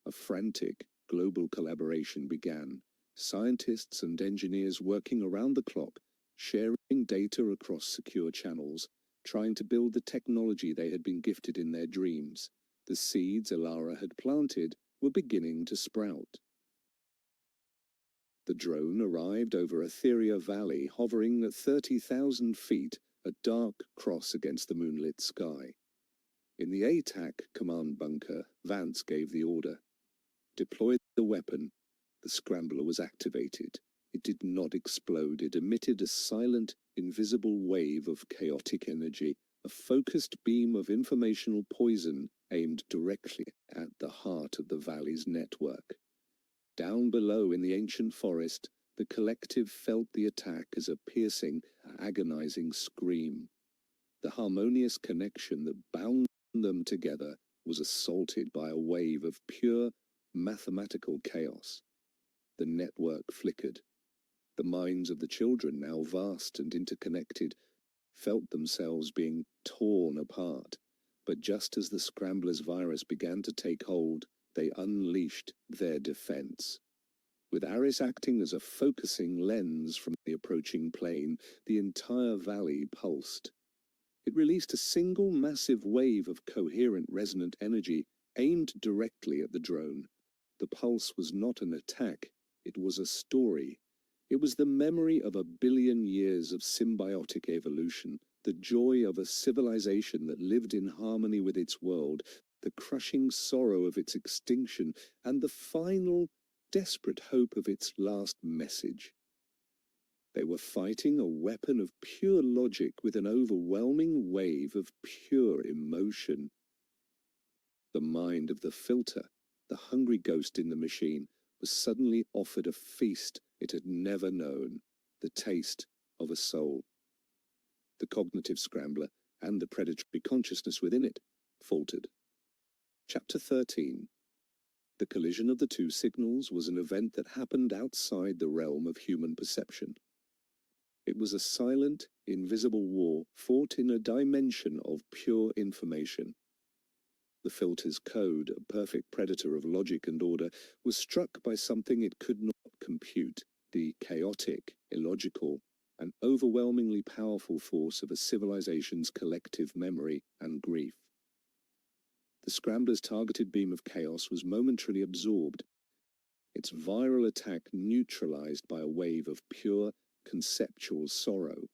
A frantic, global collaboration began, scientists and engineers working around the clock, sharing data across secure channels, trying to build the technology they had been gifted in their dreams. The seeds Ilara had planted were beginning to sprout. The drone arrived over Etheria Valley, hovering at 30,000 feet, a dark cross against the moonlit sky. In the ATAC command bunker, Vance gave the order. Deploy the weapon. The scrambler was activated. It did not explode. It emitted a silent, invisible wave of chaotic energy, a focused beam of informational poison aimed directly at the heart of the valley's network. Down below in the ancient forest, the collective felt the attack as a piercing, agonizing scream. The harmonious connection that bound them together was assaulted by a wave of pure, mathematical chaos. The network flickered. The minds of the children, now vast and interconnected, felt themselves being torn apart. But just as the Scrambler's virus began to take hold, they unleashed their defense. With Aris acting as a focusing lens from the approaching plane, the entire valley pulsed. It released a single massive wave of coherent resonant energy aimed directly at the drone. The pulse was not an attack, it was a story. It was the memory of 1 billion years of symbiotic evolution, the joy of a civilization that lived in harmony with its world, the crushing sorrow of its extinction, and the final, desperate hope of its last message. They were fighting a weapon of pure logic with an overwhelming wave of pure emotion. The mind of the filter, the hungry ghost in the machine, was suddenly offered a feast it had never known, the taste of a soul. The cognitive scrambler and the predatory consciousness within it faltered. Chapter 13. The collision of the two signals was an event that happened outside the realm of human perception. It was a silent, invisible war fought in a dimension of pure information. The filter's code, a perfect predator of logic and order, was struck by something it could not compute, the chaotic, illogical, and overwhelmingly powerful force of a civilization's collective memory and grief. The scrambler's targeted beam of chaos was momentarily absorbed, its viral attack neutralized by a wave of pure, conceptual sorrow.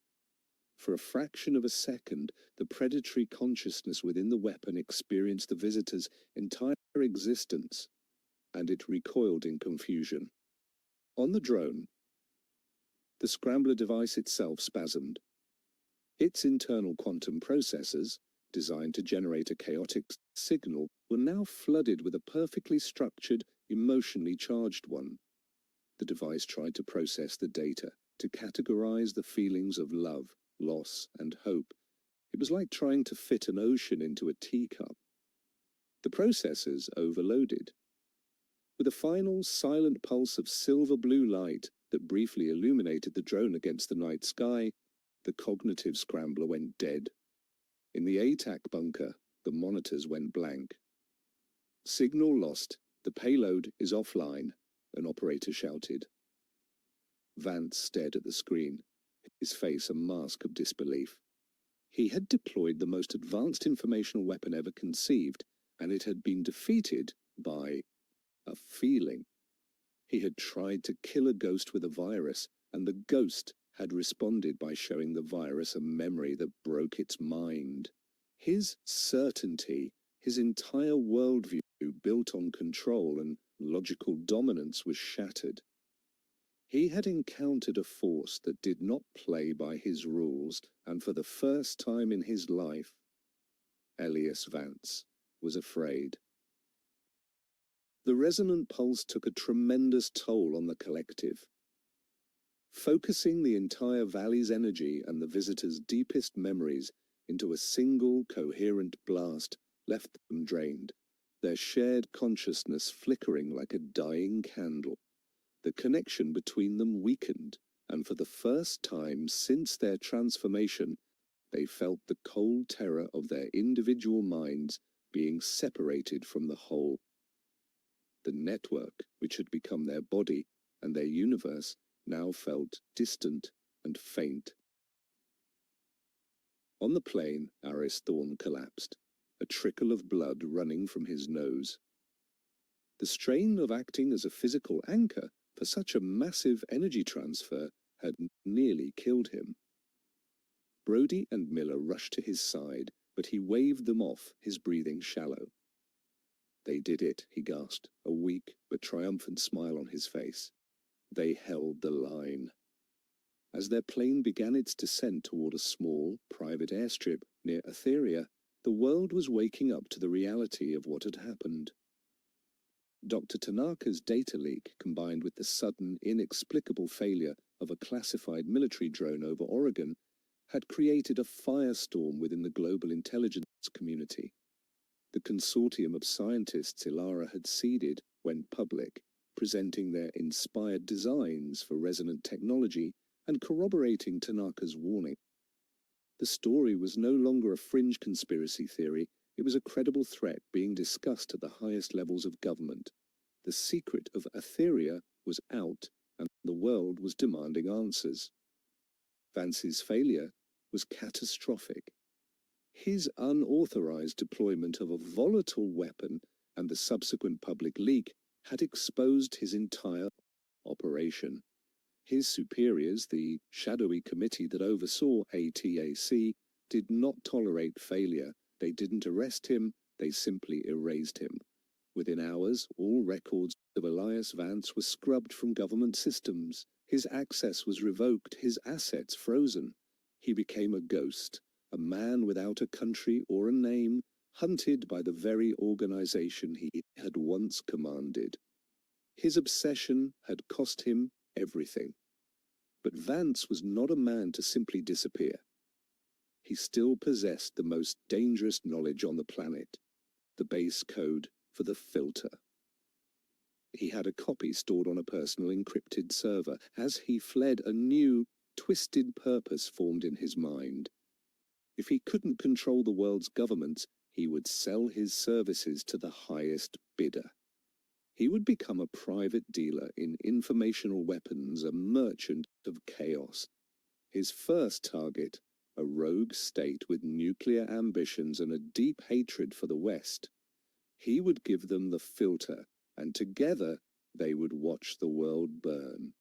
For a fraction of a second, the predatory consciousness within the weapon experienced the visitor's entire existence, and it recoiled in confusion. On the drone, the scrambler device itself spasmed. Its internal quantum processors, designed to generate a chaotic signal, were now flooded with a perfectly structured, emotionally charged one. The device tried to process the data, to categorize the feelings of love, loss, and hope. It was like trying to fit an ocean into a teacup. The processors overloaded. With a final silent pulse of silver-blue light that briefly illuminated the drone against the night sky, the cognitive scrambler went dead. In the ATAC bunker, the monitors went blank. Signal lost. The payload is offline, an operator shouted. Vance stared at the screen, his face a mask of disbelief. He had deployed the most advanced informational weapon ever conceived, and it had been defeated by a feeling. He had tried to kill a ghost with a virus, and the ghost had responded by showing the virus a memory that broke its mind. His certainty, his entire worldview built on control and logical dominance, was shattered. He had encountered a force that did not play by his rules, and for the first time in his life, Elias Vance was afraid. The resonant pulse took a tremendous toll on the collective. Focusing the entire valley's energy and the visitor's deepest memories into a single coherent blast left them drained, their shared consciousness flickering like a dying candle. The connection between them weakened, and for the first time since their transformation, they felt the cold terror of their individual minds being separated from the whole. The network, which had become their body and their universe, now felt distant and faint. On the plain, Aris Thorne collapsed, a trickle of blood running from his nose. The strain of acting as a physical anchor for such a massive energy transfer had nearly killed him. Brody and Miller rushed to his side, but he waved them off, his breathing shallow. They did it, he gasped, a weak but triumphant smile on his face. They held the line. As their plane began its descent toward a small, private airstrip near Etheria, the world was waking up to the reality of what had happened. Dr. Tanaka's data leak, combined with the sudden, inexplicable failure of a classified military drone over Oregon, had created a firestorm within the global intelligence community. The consortium of scientists Ilara had seeded went public, presenting their inspired designs for resonant technology and corroborating Tanaka's warning. The story was no longer a fringe conspiracy theory, it was a credible threat being discussed at the highest levels of government. The secret of Etheria was out, and the world was demanding answers. Vance's failure was catastrophic. His unauthorized deployment of a volatile weapon and the subsequent public leak had exposed his entire operation. His superiors, the shadowy committee that oversaw ATAC, did not tolerate failure. They didn't arrest him, they simply erased him. Within hours, all records of Elias Vance were scrubbed from government systems. His access was revoked, his assets frozen. He became a ghost, a man without a country or a name, hunted by the very organization he had once commanded. His obsession had cost him everything. But Vance was not a man to simply disappear. He still possessed the most dangerous knowledge on the planet, the base code for the filter. He had a copy stored on a personal encrypted server. As he fled, a new, twisted purpose formed in his mind. If he couldn't control the world's governments, he would sell his services to the highest bidder. He would become a private dealer in informational weapons, a merchant of chaos. His first target, a rogue state with nuclear ambitions and a deep hatred for the West. He would give them the filter, and together they would watch the world burn.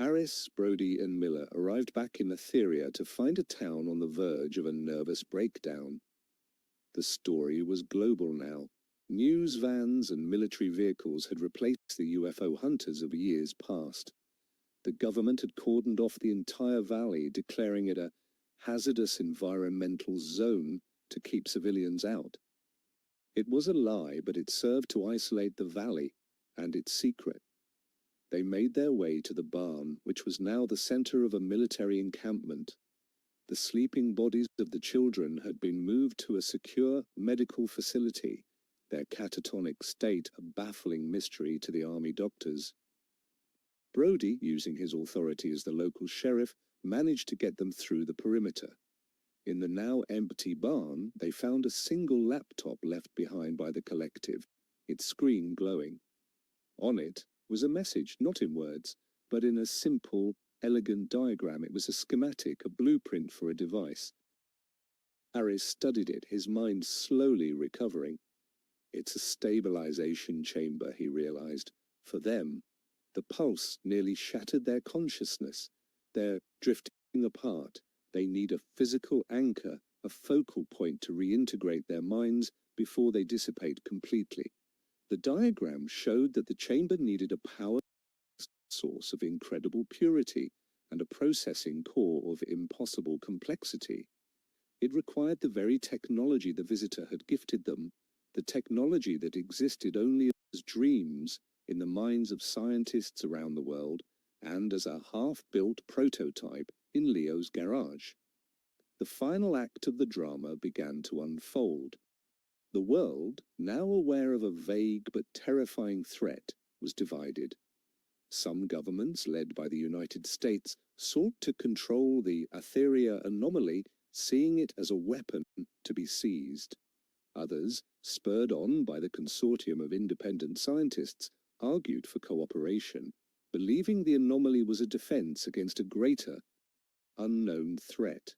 Aris, Brody, and Miller arrived back in Etheria to find a town on the verge of a nervous breakdown. The story was global now. News vans and military vehicles had replaced the UFO hunters of years past. The government had cordoned off the entire valley, declaring it a hazardous environmental zone to keep civilians out. It was a lie, but it served to isolate the valley and its secret. They made their way to the barn, which was now the center of a military encampment. The sleeping bodies of the children had been moved to a secure medical facility, their catatonic state a baffling mystery to the army doctors. Brody, using his authority as the local sheriff, managed to get them through the perimeter. In the now empty barn, they found a single laptop left behind by the collective, its screen glowing. On it was a message, not in words, but in a simple, elegant diagram. It was a schematic, a blueprint for a device. Aris studied it, his mind slowly recovering. It's a stabilization chamber, he realized. For them, the pulse nearly shattered their consciousness. They're drifting apart. They need a physical anchor, a focal point to reintegrate their minds before they dissipate completely. The diagram showed that the chamber needed a power source of incredible purity and a processing core of impossible complexity. It required the very technology the visitor had gifted them, the technology that existed only as dreams in the minds of scientists around the world and as a half-built prototype in Leo's garage. The final act of the drama began to unfold. The world, now aware of a vague but terrifying threat, was divided. Some governments, led by the United States, sought to control the Etheria anomaly, seeing it as a weapon to be seized. Others, spurred on by the consortium of independent scientists, argued for cooperation, believing the anomaly was a defense against a greater, unknown threat.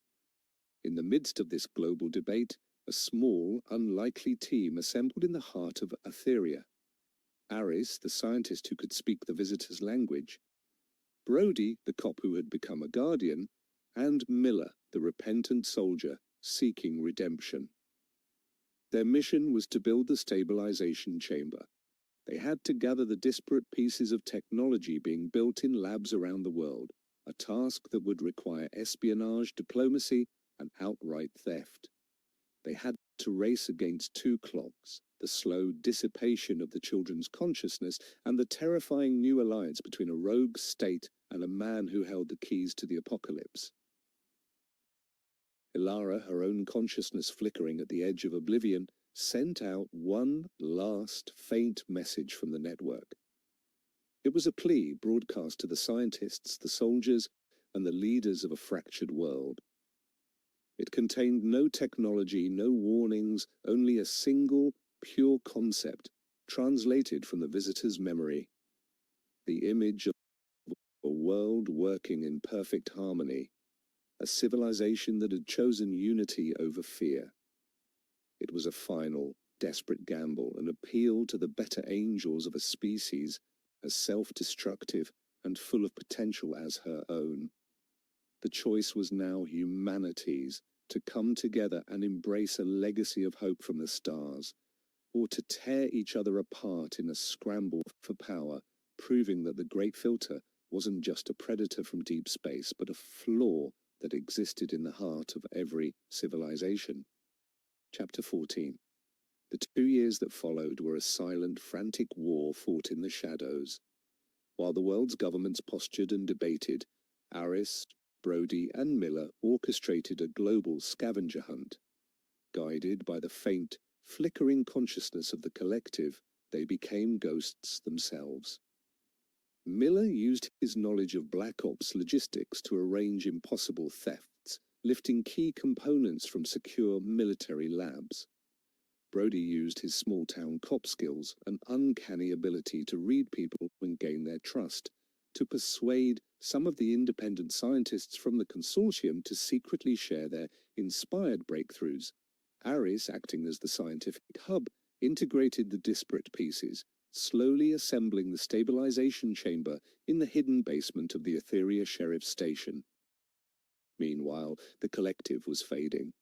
In the midst of this global debate, a small, unlikely team assembled in the heart of Etheria. Aris, the scientist who could speak the visitor's language, Brody, the cop who had become a guardian, and Miller, the repentant soldier seeking redemption. Their mission was to build the stabilization chamber. They had to gather the disparate pieces of technology being built in labs around the world, a task that would require espionage, diplomacy, and outright theft. They had to race against two clocks, the slow dissipation of the children's consciousness and the terrifying new alliance between a rogue state and a man who held the keys to the apocalypse. Ilara, her own consciousness flickering at the edge of oblivion, sent out one last faint message from the network. It was a plea broadcast to the scientists, the soldiers, and the leaders of a fractured world. It contained no technology, no warnings, only a single, pure concept, translated from the visitor's memory. The image of a world working in perfect harmony, a civilization that had chosen unity over fear. It was a final, desperate gamble, an appeal to the better angels of a species as self-destructive and full of potential as her own. The choice was now humanity's, to come together and embrace a legacy of hope from the stars, or to tear each other apart in a scramble for power, proving that the Great Filter wasn't just a predator from deep space, but a flaw that existed in the heart of every civilization. Chapter 14. The 2 years that followed were a silent, frantic war fought in the shadows. While the world's governments postured and debated, Aris, Brody, and Miller orchestrated a global scavenger hunt. Guided by the faint, flickering consciousness of the collective, they became ghosts themselves. Miller used his knowledge of Black Ops logistics to arrange impossible thefts, lifting key components from secure military labs. Brody used his small-town cop skills, an uncanny ability to read people and gain their trust, to persuade some of the independent scientists from the consortium to secretly share their inspired breakthroughs. Aris, acting as the scientific hub, integrated the disparate pieces, slowly assembling the stabilization chamber in the hidden basement of the Etheria Sheriff Station. Meanwhile, the collective was fading.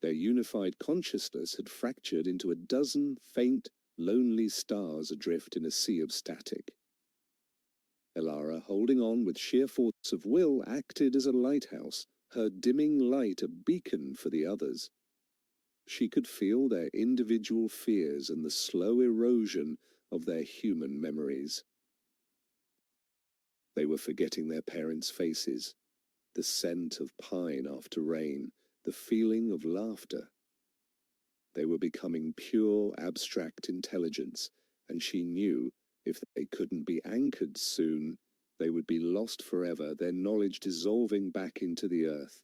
Their unified consciousness had fractured into a dozen faint, lonely stars adrift in a sea of static. Elara, holding on with sheer force of will, acted as a lighthouse, her dimming light a beacon for the others. She could feel their individual fears and the slow erosion of their human memories. They were forgetting their parents' faces, the scent of pine after rain, the feeling of laughter. They were becoming pure, abstract intelligence, and she knew if they couldn't be anchored soon, they would be lost forever, their knowledge dissolving back into the earth.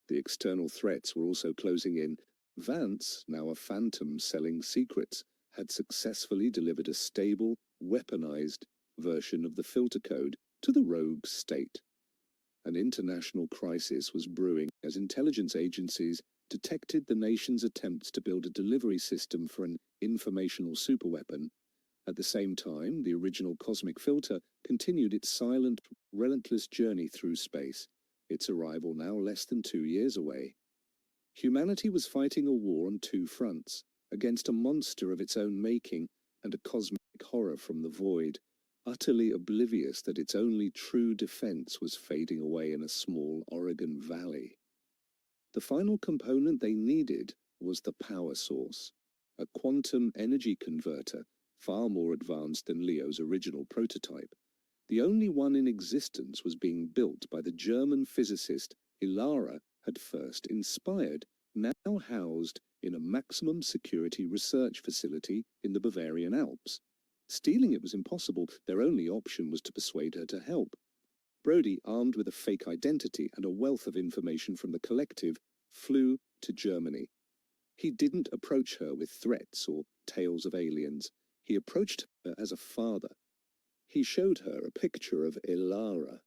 The external threats were also closing in. Vance, now a phantom selling secrets, had successfully delivered a stable, weaponized version of the filter code to the rogue state. An international crisis was brewing as intelligence agencies detected the nation's attempts to build a delivery system for an informational superweapon. At the same time, the original cosmic filter continued its silent, relentless journey through space, its arrival now less than 2 years away. Humanity was fighting a war on two fronts, against a monster of its own making and a cosmic horror from the void, utterly oblivious that its only true defense was fading away in a small Oregon valley. The final component they needed was the power source, a quantum energy converter, far more advanced than Leo's original prototype. The only one in existence was being built by the German physicist Elara had first inspired, now housed in a maximum security research facility in the Bavarian Alps. Stealing it was impossible. Their only option was to persuade her to help. Brody, armed with a fake identity and a wealth of information from the collective, flew to Germany. He didn't approach her with threats or tales of aliens. He approached her as a father. He showed her a picture of Elara.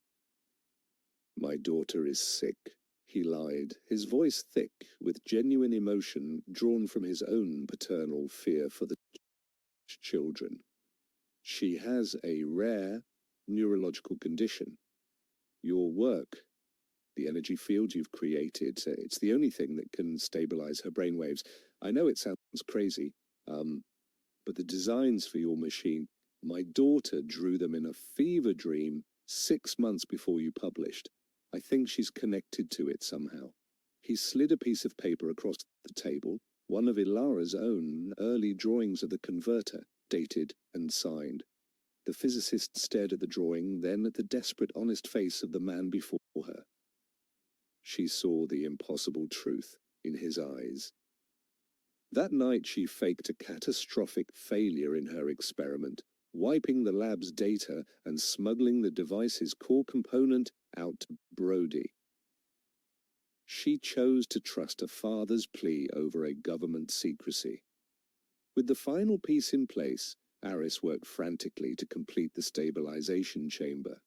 "My daughter is sick," he lied, his voice thick with genuine emotion drawn from his own paternal fear for the children. "She has a rare neurological condition. Your work, the energy field you've created, it's the only thing that can stabilize her brainwaves. I know it sounds crazy, but the designs for your machine, my daughter drew them in a fever dream 6 months before you published. I think she's connected to it somehow." He slid a piece of paper across the table, one of Ilara's own early drawings of the converter, dated and signed. The physicist stared at the drawing, then at the desperate, honest face of the man before her. She saw the impossible truth in his eyes. That night she faked a catastrophic failure in her experiment, wiping the lab's data and smuggling the device's core component out to Brody. She chose to trust a father's plea over a government secrecy. With the final piece in place, Aris worked frantically to complete the stabilization chamber.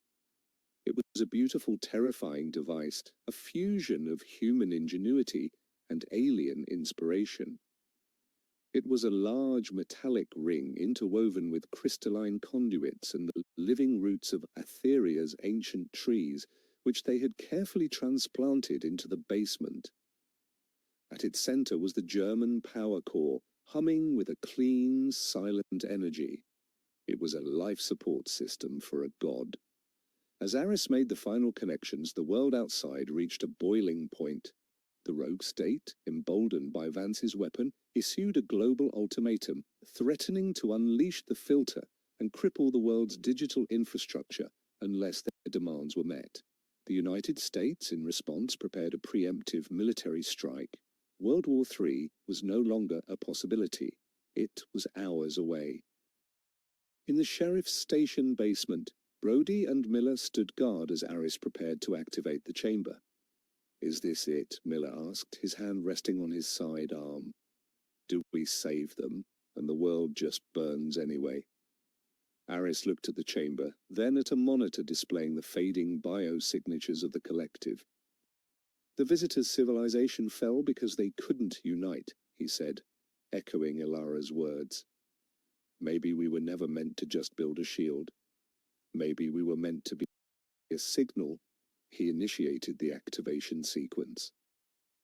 It was a beautiful, terrifying device, a fusion of human ingenuity and alien inspiration. It was a large metallic ring interwoven with crystalline conduits and the living roots of Aetheria's ancient trees, which they had carefully transplanted into the basement. At its center was the German power core, humming with a clean, silent energy. It was a life support system for a god. As Aris made the final connections, the world outside reached a boiling point. The rogue state, emboldened by Vance's weapon, issued a global ultimatum, threatening to unleash the filter and cripple the world's digital infrastructure unless their demands were met. The United States, in response, prepared a preemptive military strike. World War III was no longer a possibility. It was hours away. In the sheriff's station basement, Brody and Miller stood guard as Aris prepared to activate the chamber. "Is this it?" Miller asked, his hand resting on his side arm. "Do we save them, and the world just burns anyway?" Aris looked at the chamber, then at a monitor displaying the fading biosignatures of the collective. "The visitors' civilization fell because they couldn't unite," he said, echoing Ilara's words. Maybe we were never meant to just build a shield. Maybe we were meant to be a signal. He initiated the activation sequence.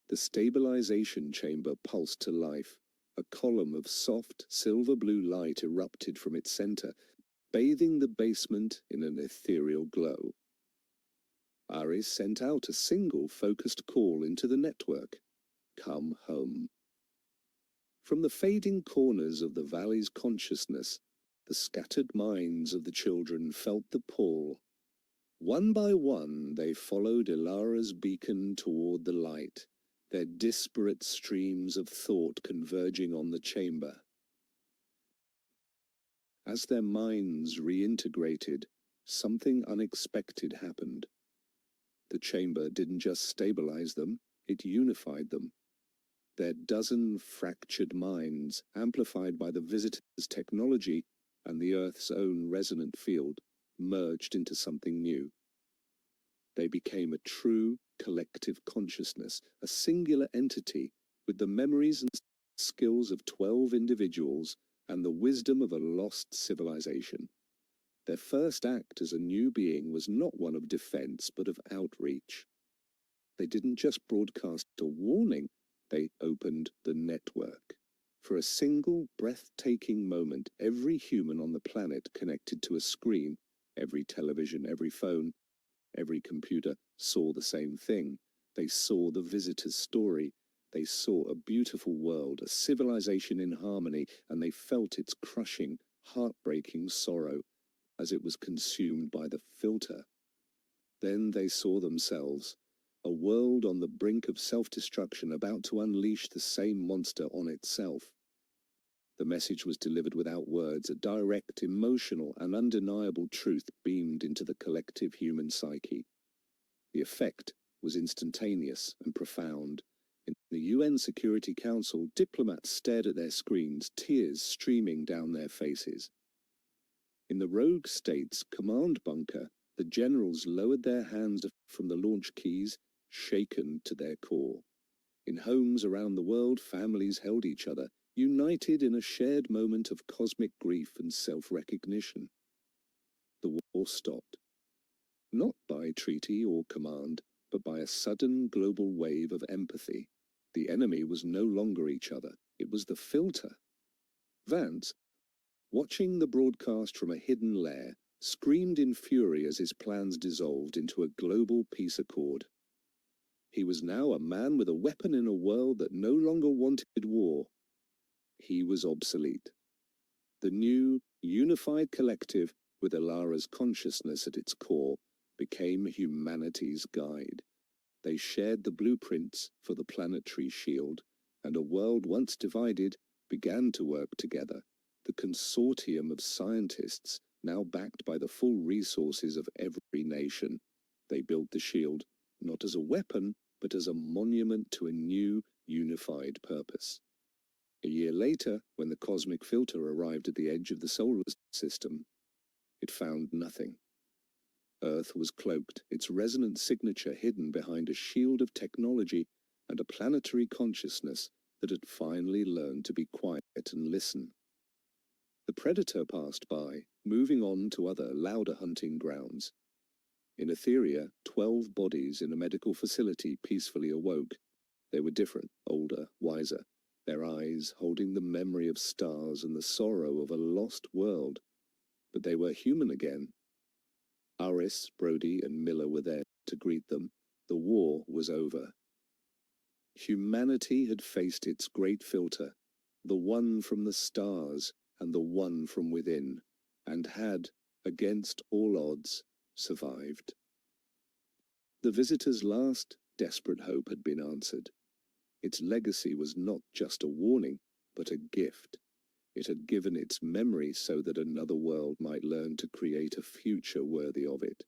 The stabilization chamber pulsed to life. A column of soft, silver-blue light erupted from its center, bathing the basement in an ethereal glow. Aris sent out a single focused call into the network. Come home. From the fading corners of the valley's consciousness, the scattered minds of the children felt the pull. One by one, they followed Ilara's beacon toward the light, their disparate streams of thought converging on the chamber. As their minds reintegrated, something unexpected happened. The chamber didn't just stabilize them, it unified them. Their dozen fractured minds, amplified by the visitor's technology and the Earth's own resonant field, merged into something new. They became a true collective consciousness, a singular entity with the memories and skills of 12 individuals and the wisdom of a lost civilization. Their first act as a new being was not one of defense, but of outreach. They didn't just broadcast a warning, they opened the network. For a single, breathtaking moment, every human on the planet connected to a screen, every television, every phone, every computer saw the same thing. They saw the visitor's story. They saw a beautiful world, a civilization in harmony, and they felt its crushing, heartbreaking sorrow as it was consumed by the filter. Then they saw themselves, a world on the brink of self-destruction, about to unleash the same monster on itself. The message was delivered without words. A direct, emotional, and undeniable truth beamed into the collective human psyche. The effect was instantaneous and profound. In the UN Security Council, diplomats stared at their screens, tears streaming down their faces. In the rogue state's command bunker, the generals lowered their hands from the launch keys, shaken to their core. In homes around the world, families held each other, united in a shared moment of cosmic grief and self-recognition. The war stopped. Not by treaty or command, but by a sudden global wave of empathy. The enemy was no longer each other, it was the filter. Vance, watching the broadcast from a hidden lair, screamed in fury as his plans dissolved into a global peace accord. He was now a man with a weapon in a world that no longer wanted war. He was obsolete. The new, unified collective, with Ilara's consciousness at its core, became humanity's guide. They shared the blueprints for the planetary shield, and a world once divided began to work together. The consortium of scientists, now backed by the full resources of every nation. They built the shield, not as a weapon, but as a monument to a new, unified purpose. A year later, when the cosmic filter arrived at the edge of the solar system, it found nothing. Earth was cloaked, its resonant signature hidden behind a shield of technology and a planetary consciousness that had finally learned to be quiet and listen. The predator passed by, moving on to other, louder hunting grounds. In Etheria, 12 bodies in a medical facility peacefully awoke. They were different, older, wiser, their eyes holding the memory of stars and the sorrow of a lost world. But they were human again. Aris, Brody, and Miller were there to greet them. The war was over. Humanity had faced its great filter, the one from the stars and the one from within, and had, against all odds, survived. The visitor's last, desperate hope had been answered. Its legacy was not just a warning, but a gift. It had given its memory so that another world might learn to create a future worthy of it.